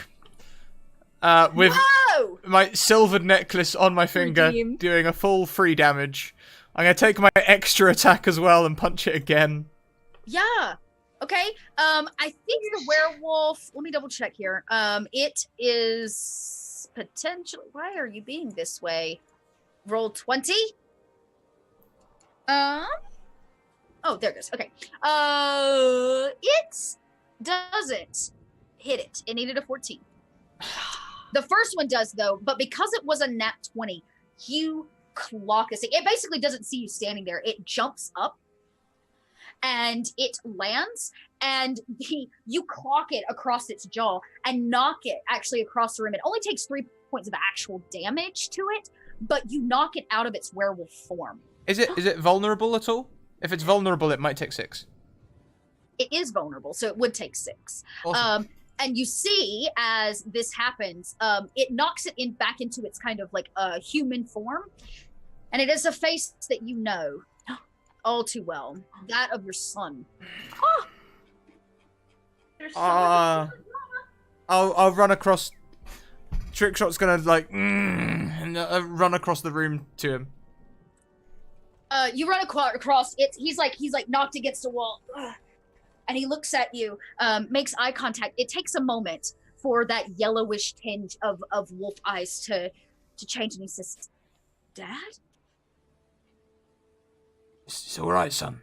with Whoa! my silvered necklace on my finger, Redeemed. doing a full 3 damage. I'm gonna take my extra attack as well and punch it again. Yeah. Okay. I think the werewolf. Let me double check here. It is potentially. Why are you being this way? Roll 20. Oh, there it goes. Okay. It doesn't hit it. It needed a 14. The first one does though, but because it was a nat 20, you clock this thing. It basically doesn't see you standing there. It jumps up and it lands, and you clock it across its jaw and knock it actually across the room. It only takes 3 points of actual damage to it, but you knock it out of its werewolf form. Is it vulnerable at all? If it's vulnerable, it might take 6. It is vulnerable, so it would take 6. Awesome. And you see as this happens, it knocks it back into its kind of like a human form. And it is a face that you know all too well. That of your son. Oh! I'll run across. Trickshot's gonna like and run across the room to him. You run across it. He's like knocked against a wall, and he looks at you, makes eye contact. It takes a moment for that yellowish tinge of wolf eyes to change, and he says, "Dad." It's all right, son.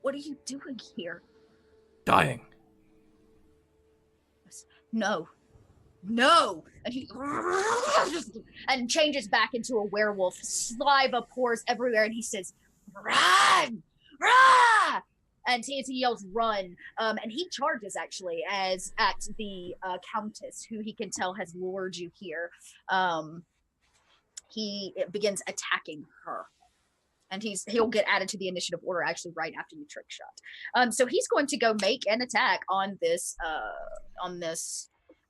What are you doing here? Dying. No. And he and changes back into a werewolf. Saliva pours everywhere, and he says, "Run! Run!" And he yells, "Run!" And he charges actually at the countess, who he can tell has lured you here. He begins attacking her. And he'll get added to the initiative order actually right after you trick shot. So he's going to go make an attack on this.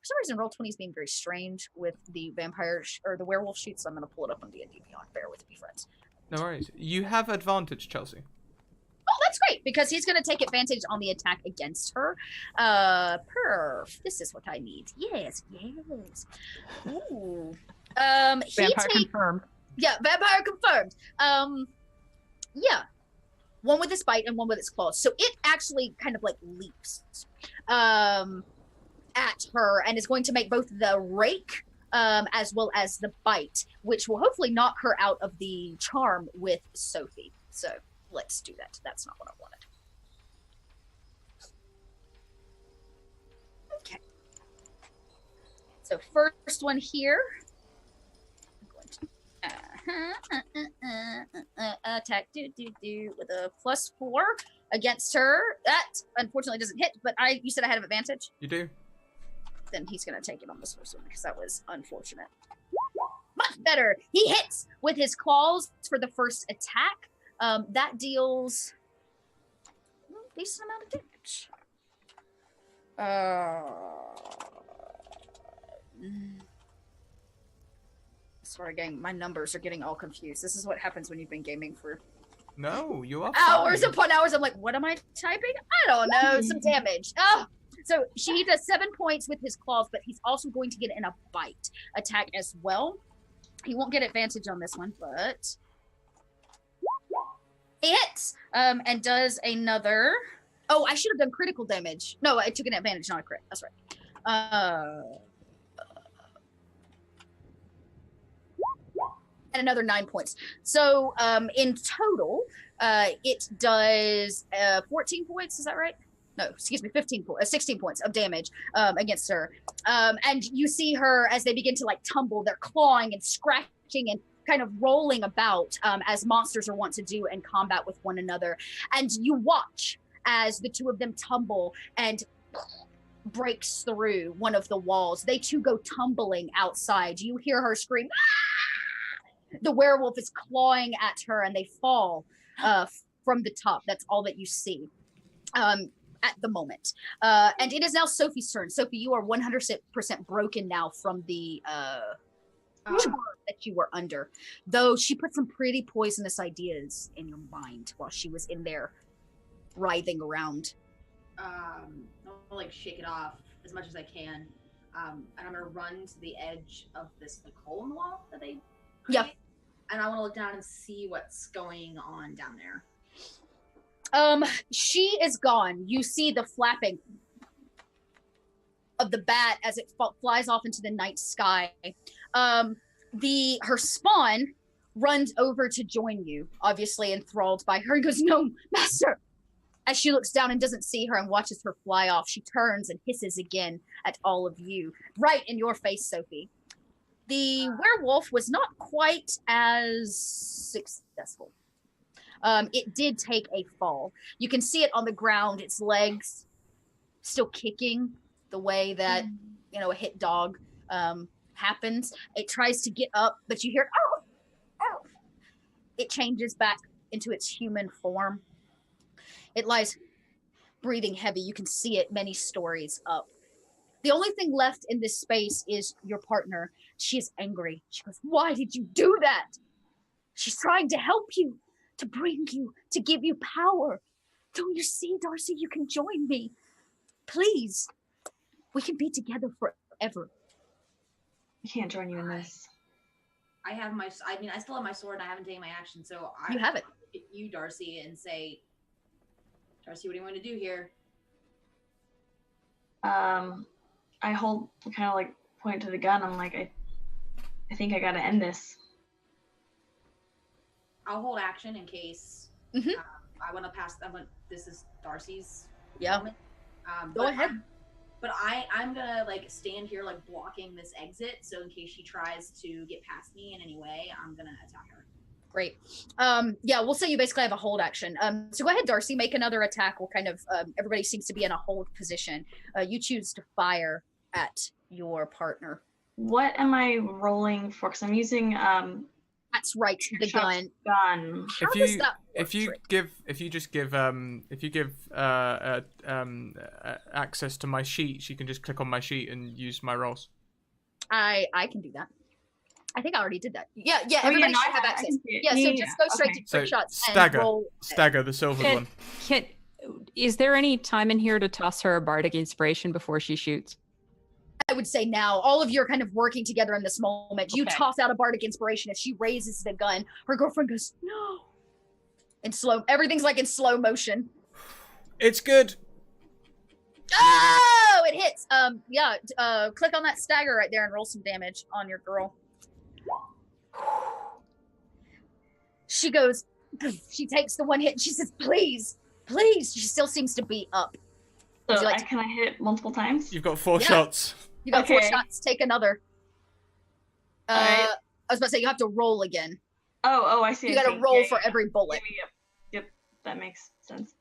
For some reason, Roll20 is being very strange with the vampire or the werewolf sheet, so I'm going to pull it up on D&D Beyond. Bear with me, friends. No worries. You have advantage, Chelsea. Oh, that's great, because he's going to take advantage on the attack against her. Perf. This is what I need. Yes. Ooh. Vampire confirmed. Yeah, vampire confirmed. Yeah. One with its bite and one with its claws. So it actually kind of like leaps at her and is going to make both the rake as well as the bite, which will hopefully knock her out of the charm with Sophie. So let's do that. That's not what I wanted. Okay. So first one here. Attack with a +4 against her. That unfortunately doesn't hit, but you said I had an advantage? You do. Then he's gonna take it on this first one because that was unfortunate. Much better. He hits with his claws for the first attack. That deals a decent amount of damage. Sorry, gang, my numbers are getting all confused. This is what happens when you've been gaming for No, you are hours fine. upon hours. I'm like, what am I typing? I don't know. Some damage. Oh, so he does 7 points with his claws, but he's also going to get in a bite attack as well. He won't get advantage on this one, but he hits and does another. Oh, I should have done critical damage. No, I took an advantage, not a crit. That's right. And another 9 points. So in total, it does 14 points. Is that right? No, excuse me, 16 points of damage against her. And you see her as they begin to like tumble. They're clawing and scratching and kind of rolling about as monsters are wont to do in combat with one another. And you watch as the two of them tumble and breaks through one of the walls. They too go tumbling outside. You hear her scream, "Ah!" The werewolf is clawing at her and they fall from the top. That's all that you see at the moment. And it is now Sophie's turn. Sophie, you are 100% broken now from the charm that you were under. Though she put some pretty poisonous ideas in your mind while she was in there writhing around. I'll like shake it off as much as I can. And I'm gonna run to the edge of this like hole in the wall that they create. Yeah. And I want to look down and see what's going on down there. She is gone. You see the flapping of the bat as it flies off into the night sky. Her spawn runs over to join you, obviously enthralled by her, and goes, "No, master!" As she looks down and doesn't see her and watches her fly off, she turns and hisses again at all of you, right in your face, Sophie. The werewolf was not quite as successful. It did take a fall. You can see it on the ground, its legs still kicking the way that, a hit dog happens. It tries to get up, but you hear, "Oh, oh." It changes back into its human form. It lies breathing heavy. You can see it many stories up. The only thing left in this space is your partner. She is angry. She goes, "Why did you do that?" She's trying to help you, to bring you, to give you power. Don't you see, Darcy? You can join me. Please. We can be together forever. I can't join you in this. I have my. I mean, I still have my sword, and I haven't taken my action. So I You have it. Hit you, Darcy, and say, Darcy, what do you want to do here? I hold, kind of like point to the gun. I'm like, I think I gotta end this. I'll hold action in case Mhm. I want to pass. This is Darcy's. Yeah. Moment. Go ahead. But I'm gonna like stand here like blocking this exit, so in case she tries to get past me in any way, I'm gonna attack her. Great. Yeah, we'll say you basically have a hold action. So go ahead, Darcy, make another attack. We'll kind of, everybody seems to be in a hold position. You choose to fire at your partner. What am I rolling for? Because I'm using That's right, the gun. gun. How does that work, If you give access to my sheet, you can just click on my sheet and use my rolls. I can do that. I think I already did that. Yeah, Oh, everybody yeah, no, should have I access. can see it. Yeah, so Yeah, just go straight okay. to trick So shots and stagger, roll. stagger the silvered one. Is there any time in here to toss her a bardic inspiration before she shoots? I would say now, all of you are kind of working together in this moment. You Okay. toss out a bardic inspiration. As she raises the gun, her girlfriend goes, "No." In slow, everything's like in slow motion. It's good. Oh, it hits. Yeah. Click on that stagger right there and roll some damage on your girl. She goes. She takes the one hit and she says, "Please, please." She still seems to be up. So Would you like to- can I hit it multiple times? You've got 4 Yeah. shots. You got 4 Okay. shots. Take another. Alright. I was about to say you have to roll again. Oh, I see. You I got to see. roll Yeah, for yeah. every bullet. Yep, that makes sense.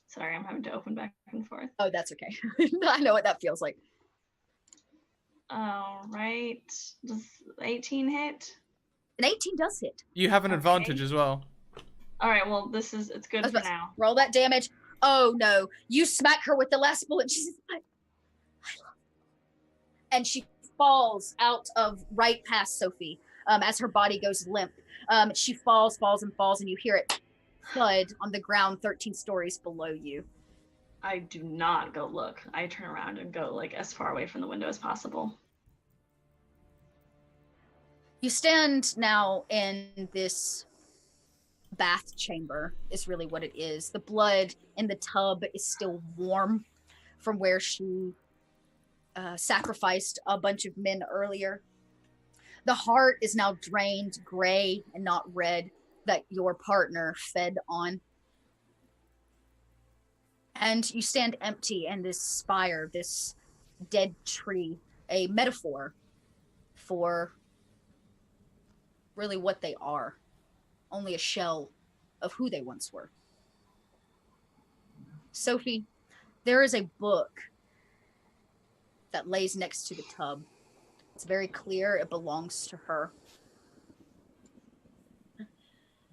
Sorry, I'm having to open back and forth. Oh, that's okay. I know what that feels like. All right. Does 18 hit? An 18 does hit. You have an Okay. advantage as well. All right. Well, it's good I was for about to- now. Roll that damage. Oh no! You smack her with the last bullet. She says, "I love," and she falls out of right past Sophie. As her body goes limp, she falls, and you hear it thud on the ground 13 stories below you. I do not go look. I turn around and go like as far away from the window as possible. You stand now in this bath chamber, is really what it is. The blood in the tub is still warm from where she sacrificed a bunch of men earlier. The heart is now drained gray and not red that your partner fed on. And you stand empty in this spire, this dead tree, a metaphor for really what they are. Only a shell of who they once were. Sophie, there is a book that lays next to the tub. It's very clear it belongs to her.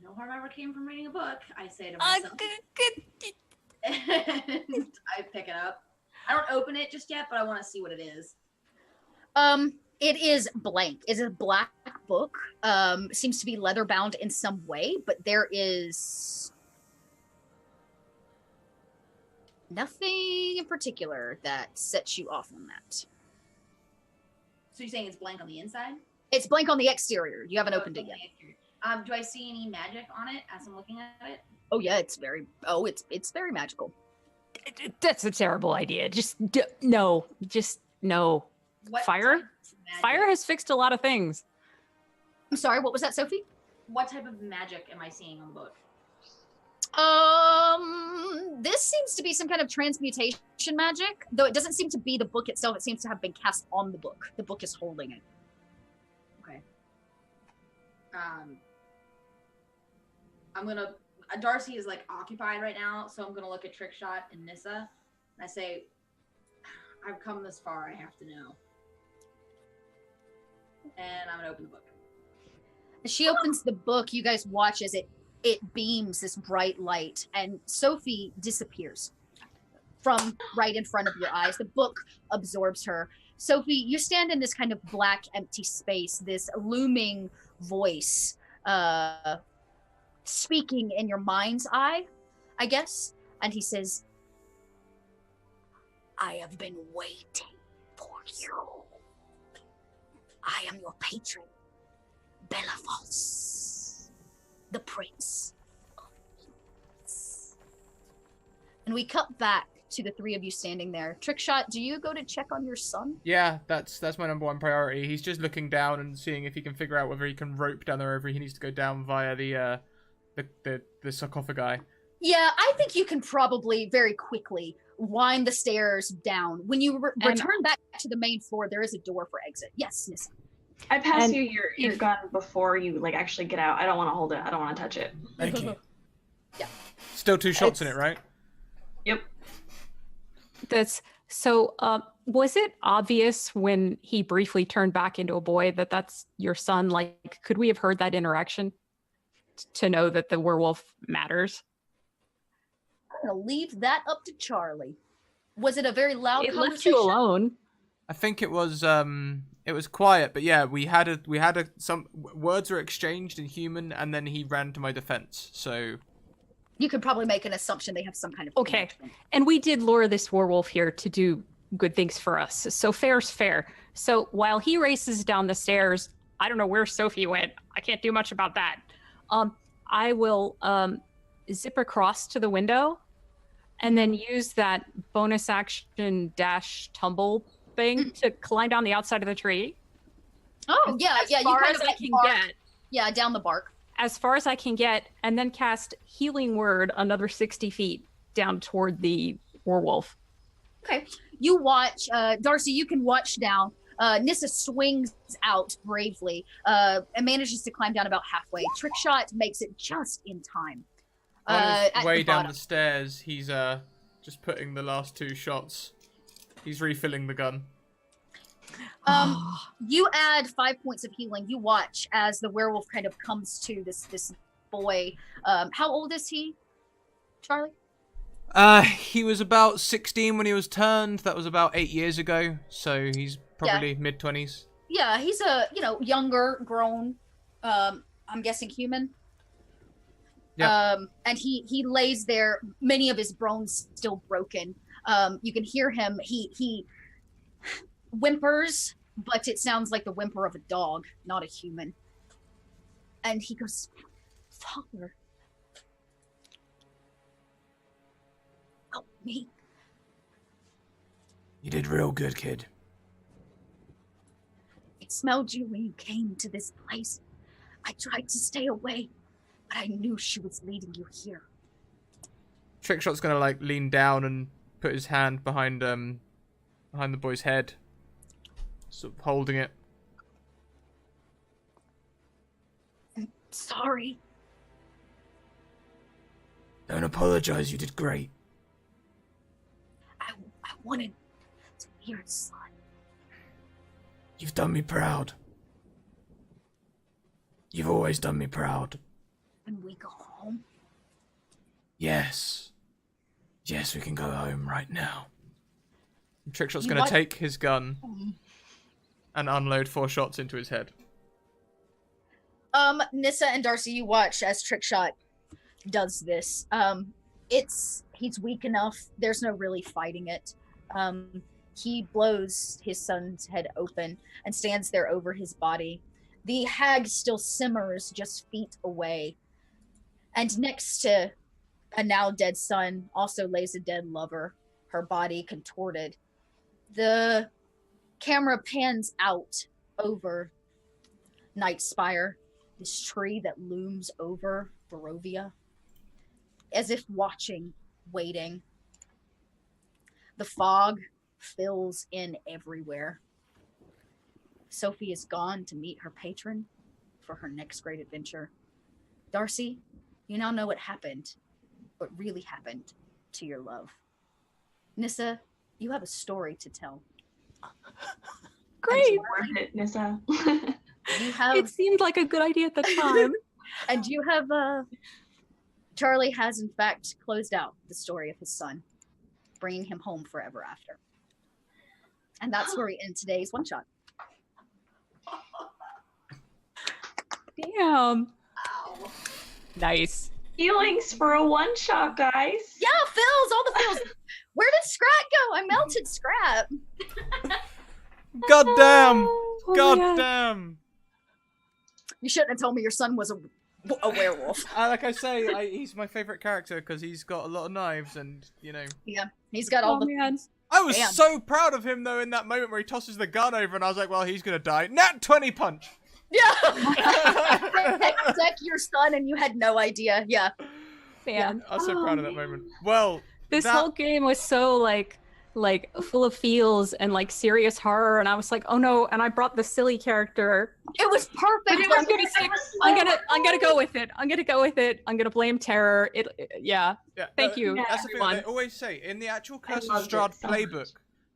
No harm ever came from reading a book, I say to myself. And I pick it up. I don't open it just yet, but I want to see what it is. It is blank. It's a black book. Seems to be leather bound in some way, but there is nothing in particular that sets you off on that. So you're saying it's blank on the inside? It's blank on the exterior. You haven't Oh, opened it it's yet. on the exterior. Do I see any magic on it as I'm looking at it? Oh yeah, it's very. Oh, it's very magical. That's a terrible idea. No. What Fire? type of magic- Fire has fixed a lot of things. I'm sorry. What was that, Sophie? What type of magic am I seeing on the book? This seems to be some kind of transmutation magic, though it doesn't seem to be the book itself. It seems to have been cast on the book. The book is holding it. Okay. I'm gonna. Darcy is like occupied right now, so I'm gonna look at Trickshot and Nissa, and I say, "I've come this far. I have to know." And I'm gonna open the book. As she opens the book, you guys watch as it beams this bright light, and Sophie disappears. from right in front of your eyes. The book absorbs her. Sophie, you stand in this kind of black, empty space, this looming voice speaking in your mind's eye, I guess. And he says, I have been waiting for you. I am your patron, Belafos, the Prince of Peace. And we cut back to the three of you standing there. Trickshot, do you go to check on your son? Yeah, that's my number one priority. He's just looking down and seeing if he can figure out whether he can rope down there, or if he needs to go down via the sarcophagi. Yeah, I think you can probably very quickly wind the stairs down. When you return back to the main floor, there is a door for exit. Yes, Nissa. I pass you your gun before you like actually get out. I don't want to hold it. I don't want to touch it. Thank you. Yeah. Still 2 shots in it, right? Yep. That's so. Was it obvious when he briefly turned back into a boy that that's your son? Like, could we have heard that interaction to know that the werewolf matters? I'm gonna leave that up to Charlie. Was it a very loud It conversation? left you alone. I think it was quiet, but yeah, we had some words were exchanged in human, and then he ran to my defense. So you could probably make an assumption they have some kind of Okay. connection. And we did lure this werewolf here to do good things for us. So fair's fair. So while he races down the stairs, I don't know where Sophie went. I can't do much about that. I will zip across to the window and then use that bonus action dash tumble thing to climb down the outside of the tree. Oh, yeah, As yeah. You far kind as of I like can bark. get. Yeah, down the bark. As far as I can get, and then cast Healing Word another 60 feet down toward the werewolf. Okay. You watch, Darcy, you can watch down. Nissa swings out bravely and manages to climb down about halfway. Trickshot makes it just in time. on his at way the down bottom. the stairs, he's just putting the last 2 shots. He's refilling the gun. You add 5 points of healing. You watch as the werewolf kind of comes to this boy. How old is he, Charlie? He was about 16 when he was turned. That was about 8 years ago. So he's probably mid-20s. Yeah, he's a younger, grown. I'm guessing human. Yeah. And he lays there, many of his bones still broken. You can hear him. He whimpers, but it sounds like the whimper of a dog, not a human. And he goes, "Father, help me." You did real good, kid. I smelled you when you came to this place. I tried to stay away, but I knew she was leading you here. Trickshot's gonna like lean down and put his hand behind the boy's head, sort of holding it. I'm sorry. Don't apologize, you did great. I wanted to be your son. You've done me proud. You've always done me proud. When we go home, Yes. Yes, we can go home right now. Trickshot's You gonna want- take his gun and unload 4 shots into his head. Nissa and Darcy, you watch as Trickshot does this. He's weak enough. There's no really fighting it. He blows his son's head open and stands there over his body. The hag still simmers just feet away. And next to a now dead son also lays a dead lover, her body contorted. The camera pans out over Night Spire, this tree that looms over Barovia, as if watching, waiting. The fog fills in everywhere. Sophie is gone to meet her patron for her next great adventure. Darcy, you now know what happened, what really happened to your love. Nissa, you have a story to tell. Great. Worth it, Nissa. You have It seemed like a good idea at the time. And you have, Charlie has in fact closed out the story of his son. bringing him home forever after. And that's where we end today's one shot. Damn. Nice. Feelings for a one shot, guys. Yeah, fills, all the fills. Where did Scrat go? I melted Scrat. God damn! Oh, God yeah. damn! You shouldn't have told me your son was a werewolf. Like I say, he's my favorite character because he's got a lot of knives and, you know. Yeah, he's got all Oh, the. man. I was Damn. so proud of him, though, in that moment where he tosses the gun over and I was like, well, he's going to die. Nat 20 punch! Yeah. Deck your son, and you had no idea. Yeah. Man. I was so proud of that moment. Well, This that- whole game was so like full of feels and like serious horror, and I was like, oh no, and I brought the silly character. It was perfect. I'm gonna go with it. I'm gonna blame terror. Yeah, Thank you, That's the thing everyone. they always say in the actual I Curse of loved Strahd it so playbook. much.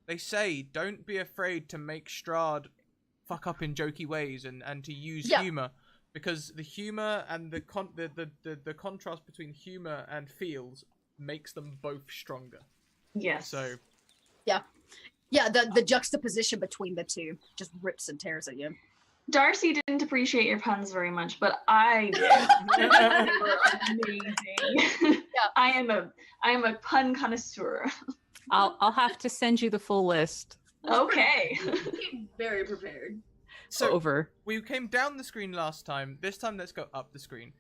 They say don't be afraid to make Strahd fuck up in jokey ways and to use humor, because the humor and the contrast between humor and feels makes them both stronger. Yes. So Yeah, the juxtaposition between the two just rips and tears at you. Darcy didn't appreciate your puns very much, but I did. They were amazing. I am a pun connoisseur. I'll have to send you the full list. Okay. Very prepared. So Over. we came down the screen last time. This time, let's go up the screen.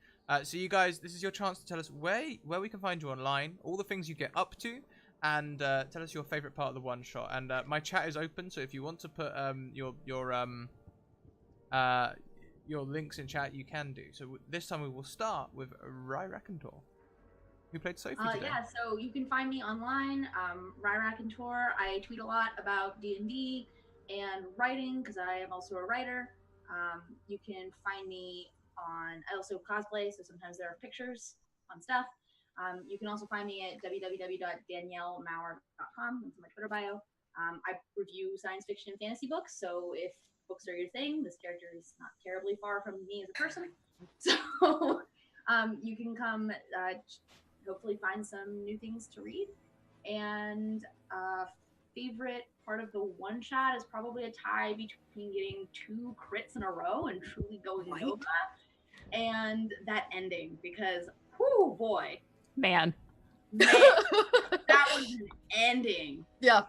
So you guys, this is your chance to tell us where we can find you online, all the things you get up to, and tell us your favorite part of the one shot. And my chat is open, so if you want to put your links in chat, you can do. So this time we will start with Rai Rakantor, who played Sophie today. Yeah, so you can find me online, Ryrak and Tor. I tweet a lot about D&D and writing because I am also a writer. You can find me on, I also cosplay, so sometimes there are pictures on stuff. You can also find me at www.daniellemaurer.com. That's my Twitter bio. I review science fiction and fantasy books, so if books are your thing, this character is not terribly far from me as a person. So you can come hopefully find some new things to read. And favorite part of the one shot is probably a tie between getting 2 crits in a row and truly going Nova and that ending, because whoo boy, Man. that was an ending. Yeah.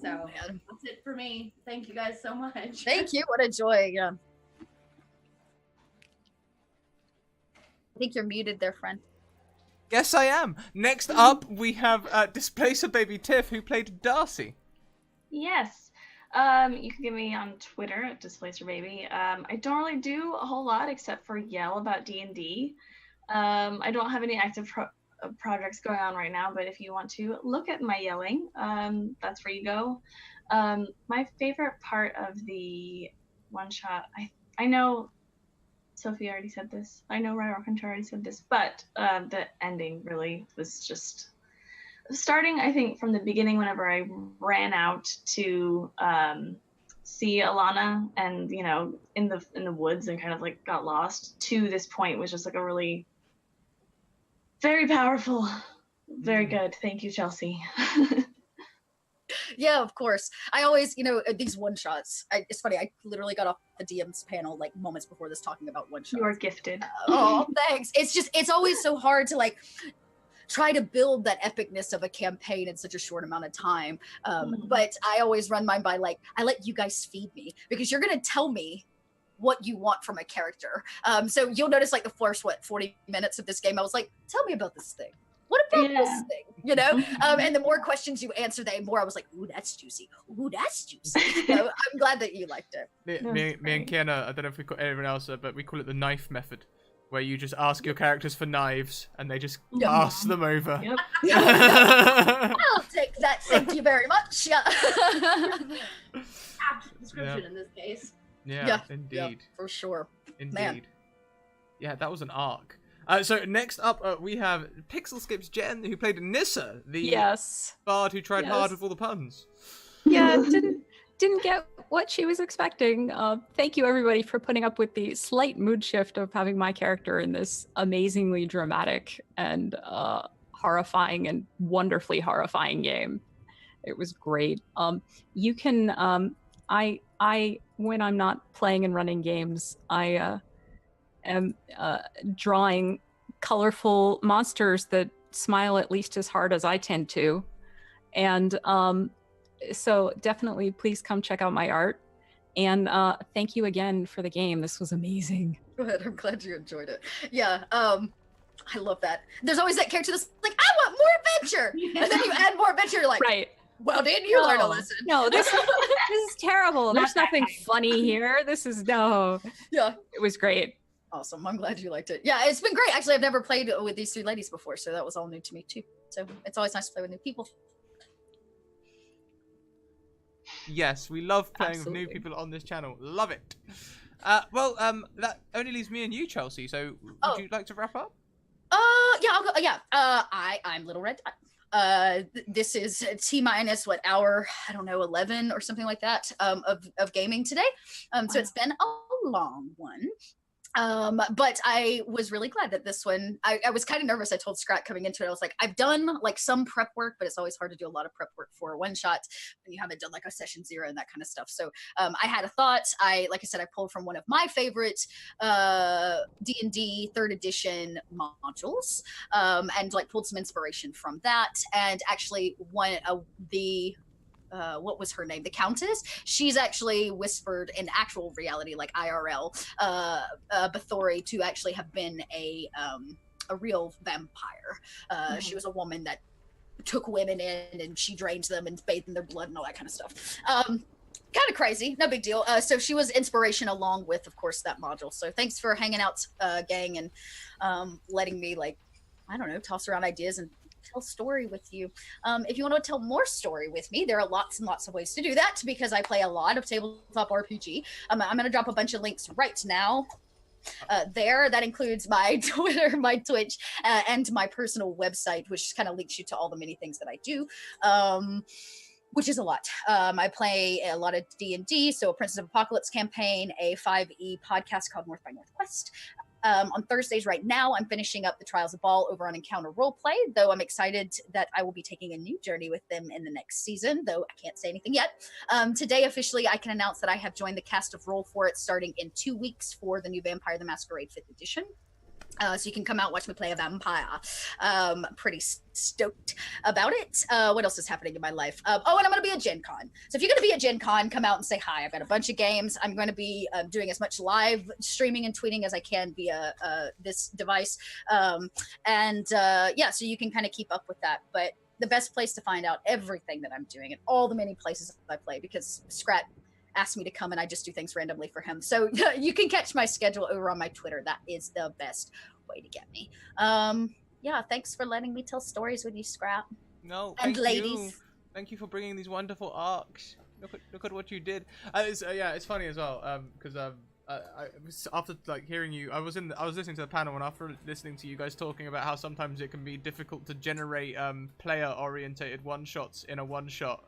So that's it for me. Thank you guys so much. Thank you. What a joy. Yeah. I think you're muted there, friend. Yes, I am. Next up, we have Displacer Baby Tiff, who played Darcy. Yes. You can get me on Twitter at DisplacerBaby. I don't really do a whole lot except for yell about D&D. I don't have any active projects going on right now, but if you want to look at my yelling, that's where you go. My favorite part of the one shot, I know Sophie already said this, I know Ryan Rockenter already said this, but the ending really was just starting, I think, from the beginning whenever I ran out to see Alana and, you know, in the woods and kind of like got lost, to this point was just like a really very powerful, very good. Thank you, Chelsea. Yeah, of course. I always, these one shots. It's funny. I literally got off the DM's panel like moments before this talking about one shots. You are gifted. Oh, thanks. It's always so hard to like try to build that epicness of a campaign in such a short amount of time. But I always run mine by like, I let you guys feed me because you're going to tell me what you want from a character. So you'll notice like the first 40 minutes of this game, I was like, tell me about this thing. What about this thing? And the more questions you answer, the more I was like, ooh, that's juicy. Ooh, that's juicy. So I'm glad that you liked it. Me and Kiana, I don't know if we call anyone else, but we call it the knife method, where you just ask your characters for knives and they just pass them over. Yep. I'll take that. Thank you very much. Yeah. Apt description in this case. Yeah, indeed. Yeah, for sure. Indeed. Man. Yeah, that was an arc. So next up, we have Pixelskips Jen, who played Nissa, the bard who tried hard with all the puns. Yeah, didn't get what she was expecting. Thank you everybody for putting up with the slight mood shift of having my character in this amazingly dramatic and horrifying and wonderfully horrifying game. It was great. You can I when I'm not playing and running games, I am drawing colorful monsters that smile at least as hard as I tend to. And so definitely please come check out my art. And thank you again for the game. This was amazing. Good. I'm glad you enjoyed it. Yeah. I love that. There's always that character that's like, I want more adventure. And then you add more adventure. You're like, Right. well, didn't you learn a lesson? No, this is terrible. There's Not that nothing kind. funny here. This is no. Yeah. It was great. Awesome. I'm glad you liked it. Yeah, it's been great. Actually, I've never played with these three ladies before, so that was all new to me too. So it's always nice to play with new people. Yes, we love playing with new Absolutely. people on this channel. Love it. Well, that only leaves me and you, Chelsea. So would you like to wrap up? Yeah, I'll go. Yeah. I'm Little Red Dot. This is T minus what hour? I don't know, 11 or something like that. Of gaming today. So it's been a long one. But I was really glad that this one, I was kind of nervous. I told Scrat coming into it, I was like, I've done like some prep work, but it's always hard to do a lot of prep work for a one shot when you haven't done like a session 0 and that kind of stuff. So I had a thought. Like I said, I pulled from one of my favorite D&D 3rd edition modules, and like pulled some inspiration from that. And actually one of what was her name? The Countess. She's actually whispered in actual reality, like IRL, Bathory to actually have been a real vampire. She was a woman that took women in and she drained them and bathed in their blood and all that kind of stuff. Kind of crazy, no big deal. So she was inspiration along with, of course, that module. So thanks for hanging out, gang, and letting me, like, I don't know, toss around ideas and tell story with you. If you want to tell more story with me, there are lots and lots of ways to do that because I play a lot of tabletop RPG. I'm going to drop a bunch of links right now there. That includes my Twitter, my Twitch, and my personal website, which kind of links you to all the many things that I do. Which is a lot. I play a lot of D&D, so a Princess of Apocalypse campaign, a 5e podcast called North by Northwest. On Thursdays right now, I'm finishing up the Trials of Ball over on Encounter Roleplay, though I'm excited that I will be taking a new journey with them in the next season, though I can't say anything yet. Today, officially, I can announce that I have joined the cast of Roll For It starting in 2 weeks for the new Vampire the Masquerade 5th edition. So you can come out and watch me play a vampire. Pretty stoked about it. What else is happening in my life? And I'm going to be at Gen Con. So if you're going to be at Gen Con, come out and say hi. I've got a bunch of games. I'm going to be doing as much live streaming and tweeting as I can via this device. Yeah, so you can kind of keep up with that. But the best place to find out everything that I'm doing and all the many places I play, because Scrat asked me to come and I just do things randomly for him. So you can catch my schedule over on my Twitter. That is the best way to get me. Yeah, thanks for letting me tell stories with you, Scrap. No, And thank ladies. you. Thank you for bringing these wonderful arcs. Look at what you did. It's funny as well because after like hearing you, I was listening to the panel, and after listening to you guys talking about how sometimes it can be difficult to generate player orientated one shots in a one shot.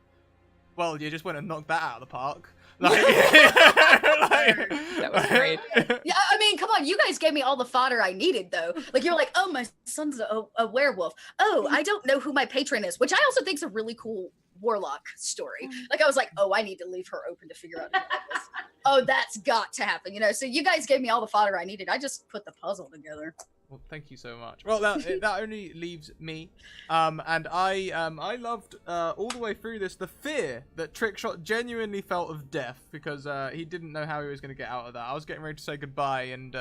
Well, you just went and knocked that out of the park. Like, That was great. Yeah, I mean, come on, you guys gave me all the fodder I needed, though. Like, you're like, oh, my son's a werewolf. Oh, I don't know who my patron is, which I also think is a really cool warlock story. Like, I was like, oh, I need to leave her open to figure out who that is. Oh, that's got to happen, you know? So you guys gave me all the fodder I needed. I just put the puzzle together. Well, thank you so much. Well, that only leaves me, and I loved all the way through this the fear that Trickshot genuinely felt of death because he didn't know how he was going to get out of that. I was getting ready to say goodbye, and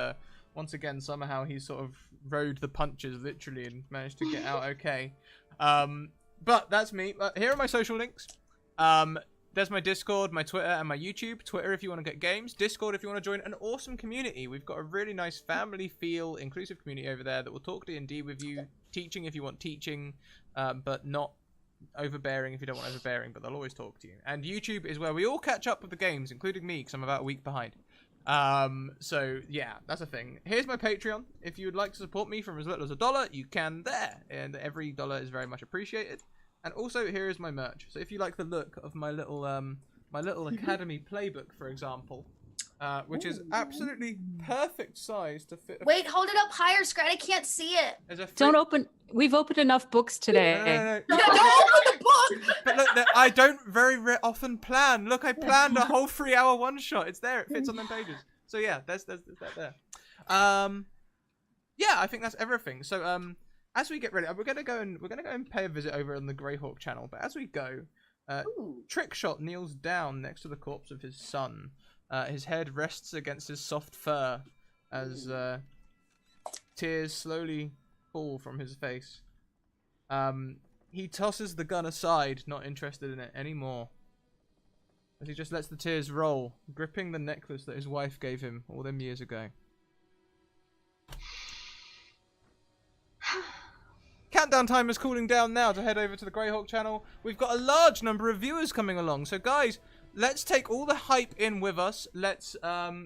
once again somehow he sort of rode the punches literally and managed to get out okay. But that's me. Here are my social links. There's my Discord, my Twitter, and my YouTube. Twitter if you want to get games. Discord if you want to join an awesome community. We've got a really nice family feel, inclusive community over there that will talk D&D with you. Teaching if you want teaching, but not overbearing if you don't want overbearing, but they'll always talk to you. And YouTube is where we all catch up with the games, including me, because I'm about a week behind. So yeah, that's a thing. Here's my Patreon. If you would like to support me from as little as $1, you can there. And every dollar is very much appreciated. And also, here is my merch. So if you like the look of my little academy playbook, for example, which is absolutely perfect size to fit. Wait, hold it up higher, Scrat. I can't see it. Don't open. We've opened enough books today. No. Don't open the book. But look, I don't very often plan. Look, I planned a whole 3-hour one shot. It's there. It fits on them pages. So yeah, there's that there. Yeah, I think that's everything. So as we get ready, we're gonna go and pay a visit over on the Greyhawk channel. But as we go, Trickshot kneels down next to the corpse of his son. His head rests against his soft fur as tears slowly fall from his face. He tosses the gun aside, not interested in it anymore. As he just lets the tears roll, gripping the necklace that his wife gave him all them years ago. Countdown time is cooling down now to head over to the Greyhawk channel. We've got a large number of viewers coming along, so guys, let's take all the hype in with us. Let's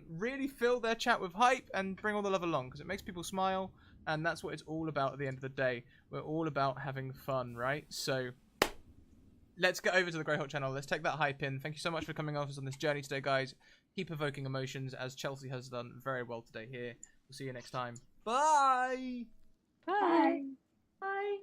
really fill their chat with hype and bring all the love along, because it makes people smile, and that's what it's all about at the end of the day. We're all about having fun, right? So let's get over to the Greyhawk channel. Let's take that hype in. Thank you so much for coming with us on this journey today, guys. Keep evoking emotions, as Chelsea has done very well today here. We'll see you next time. Bye! Bye. Bye.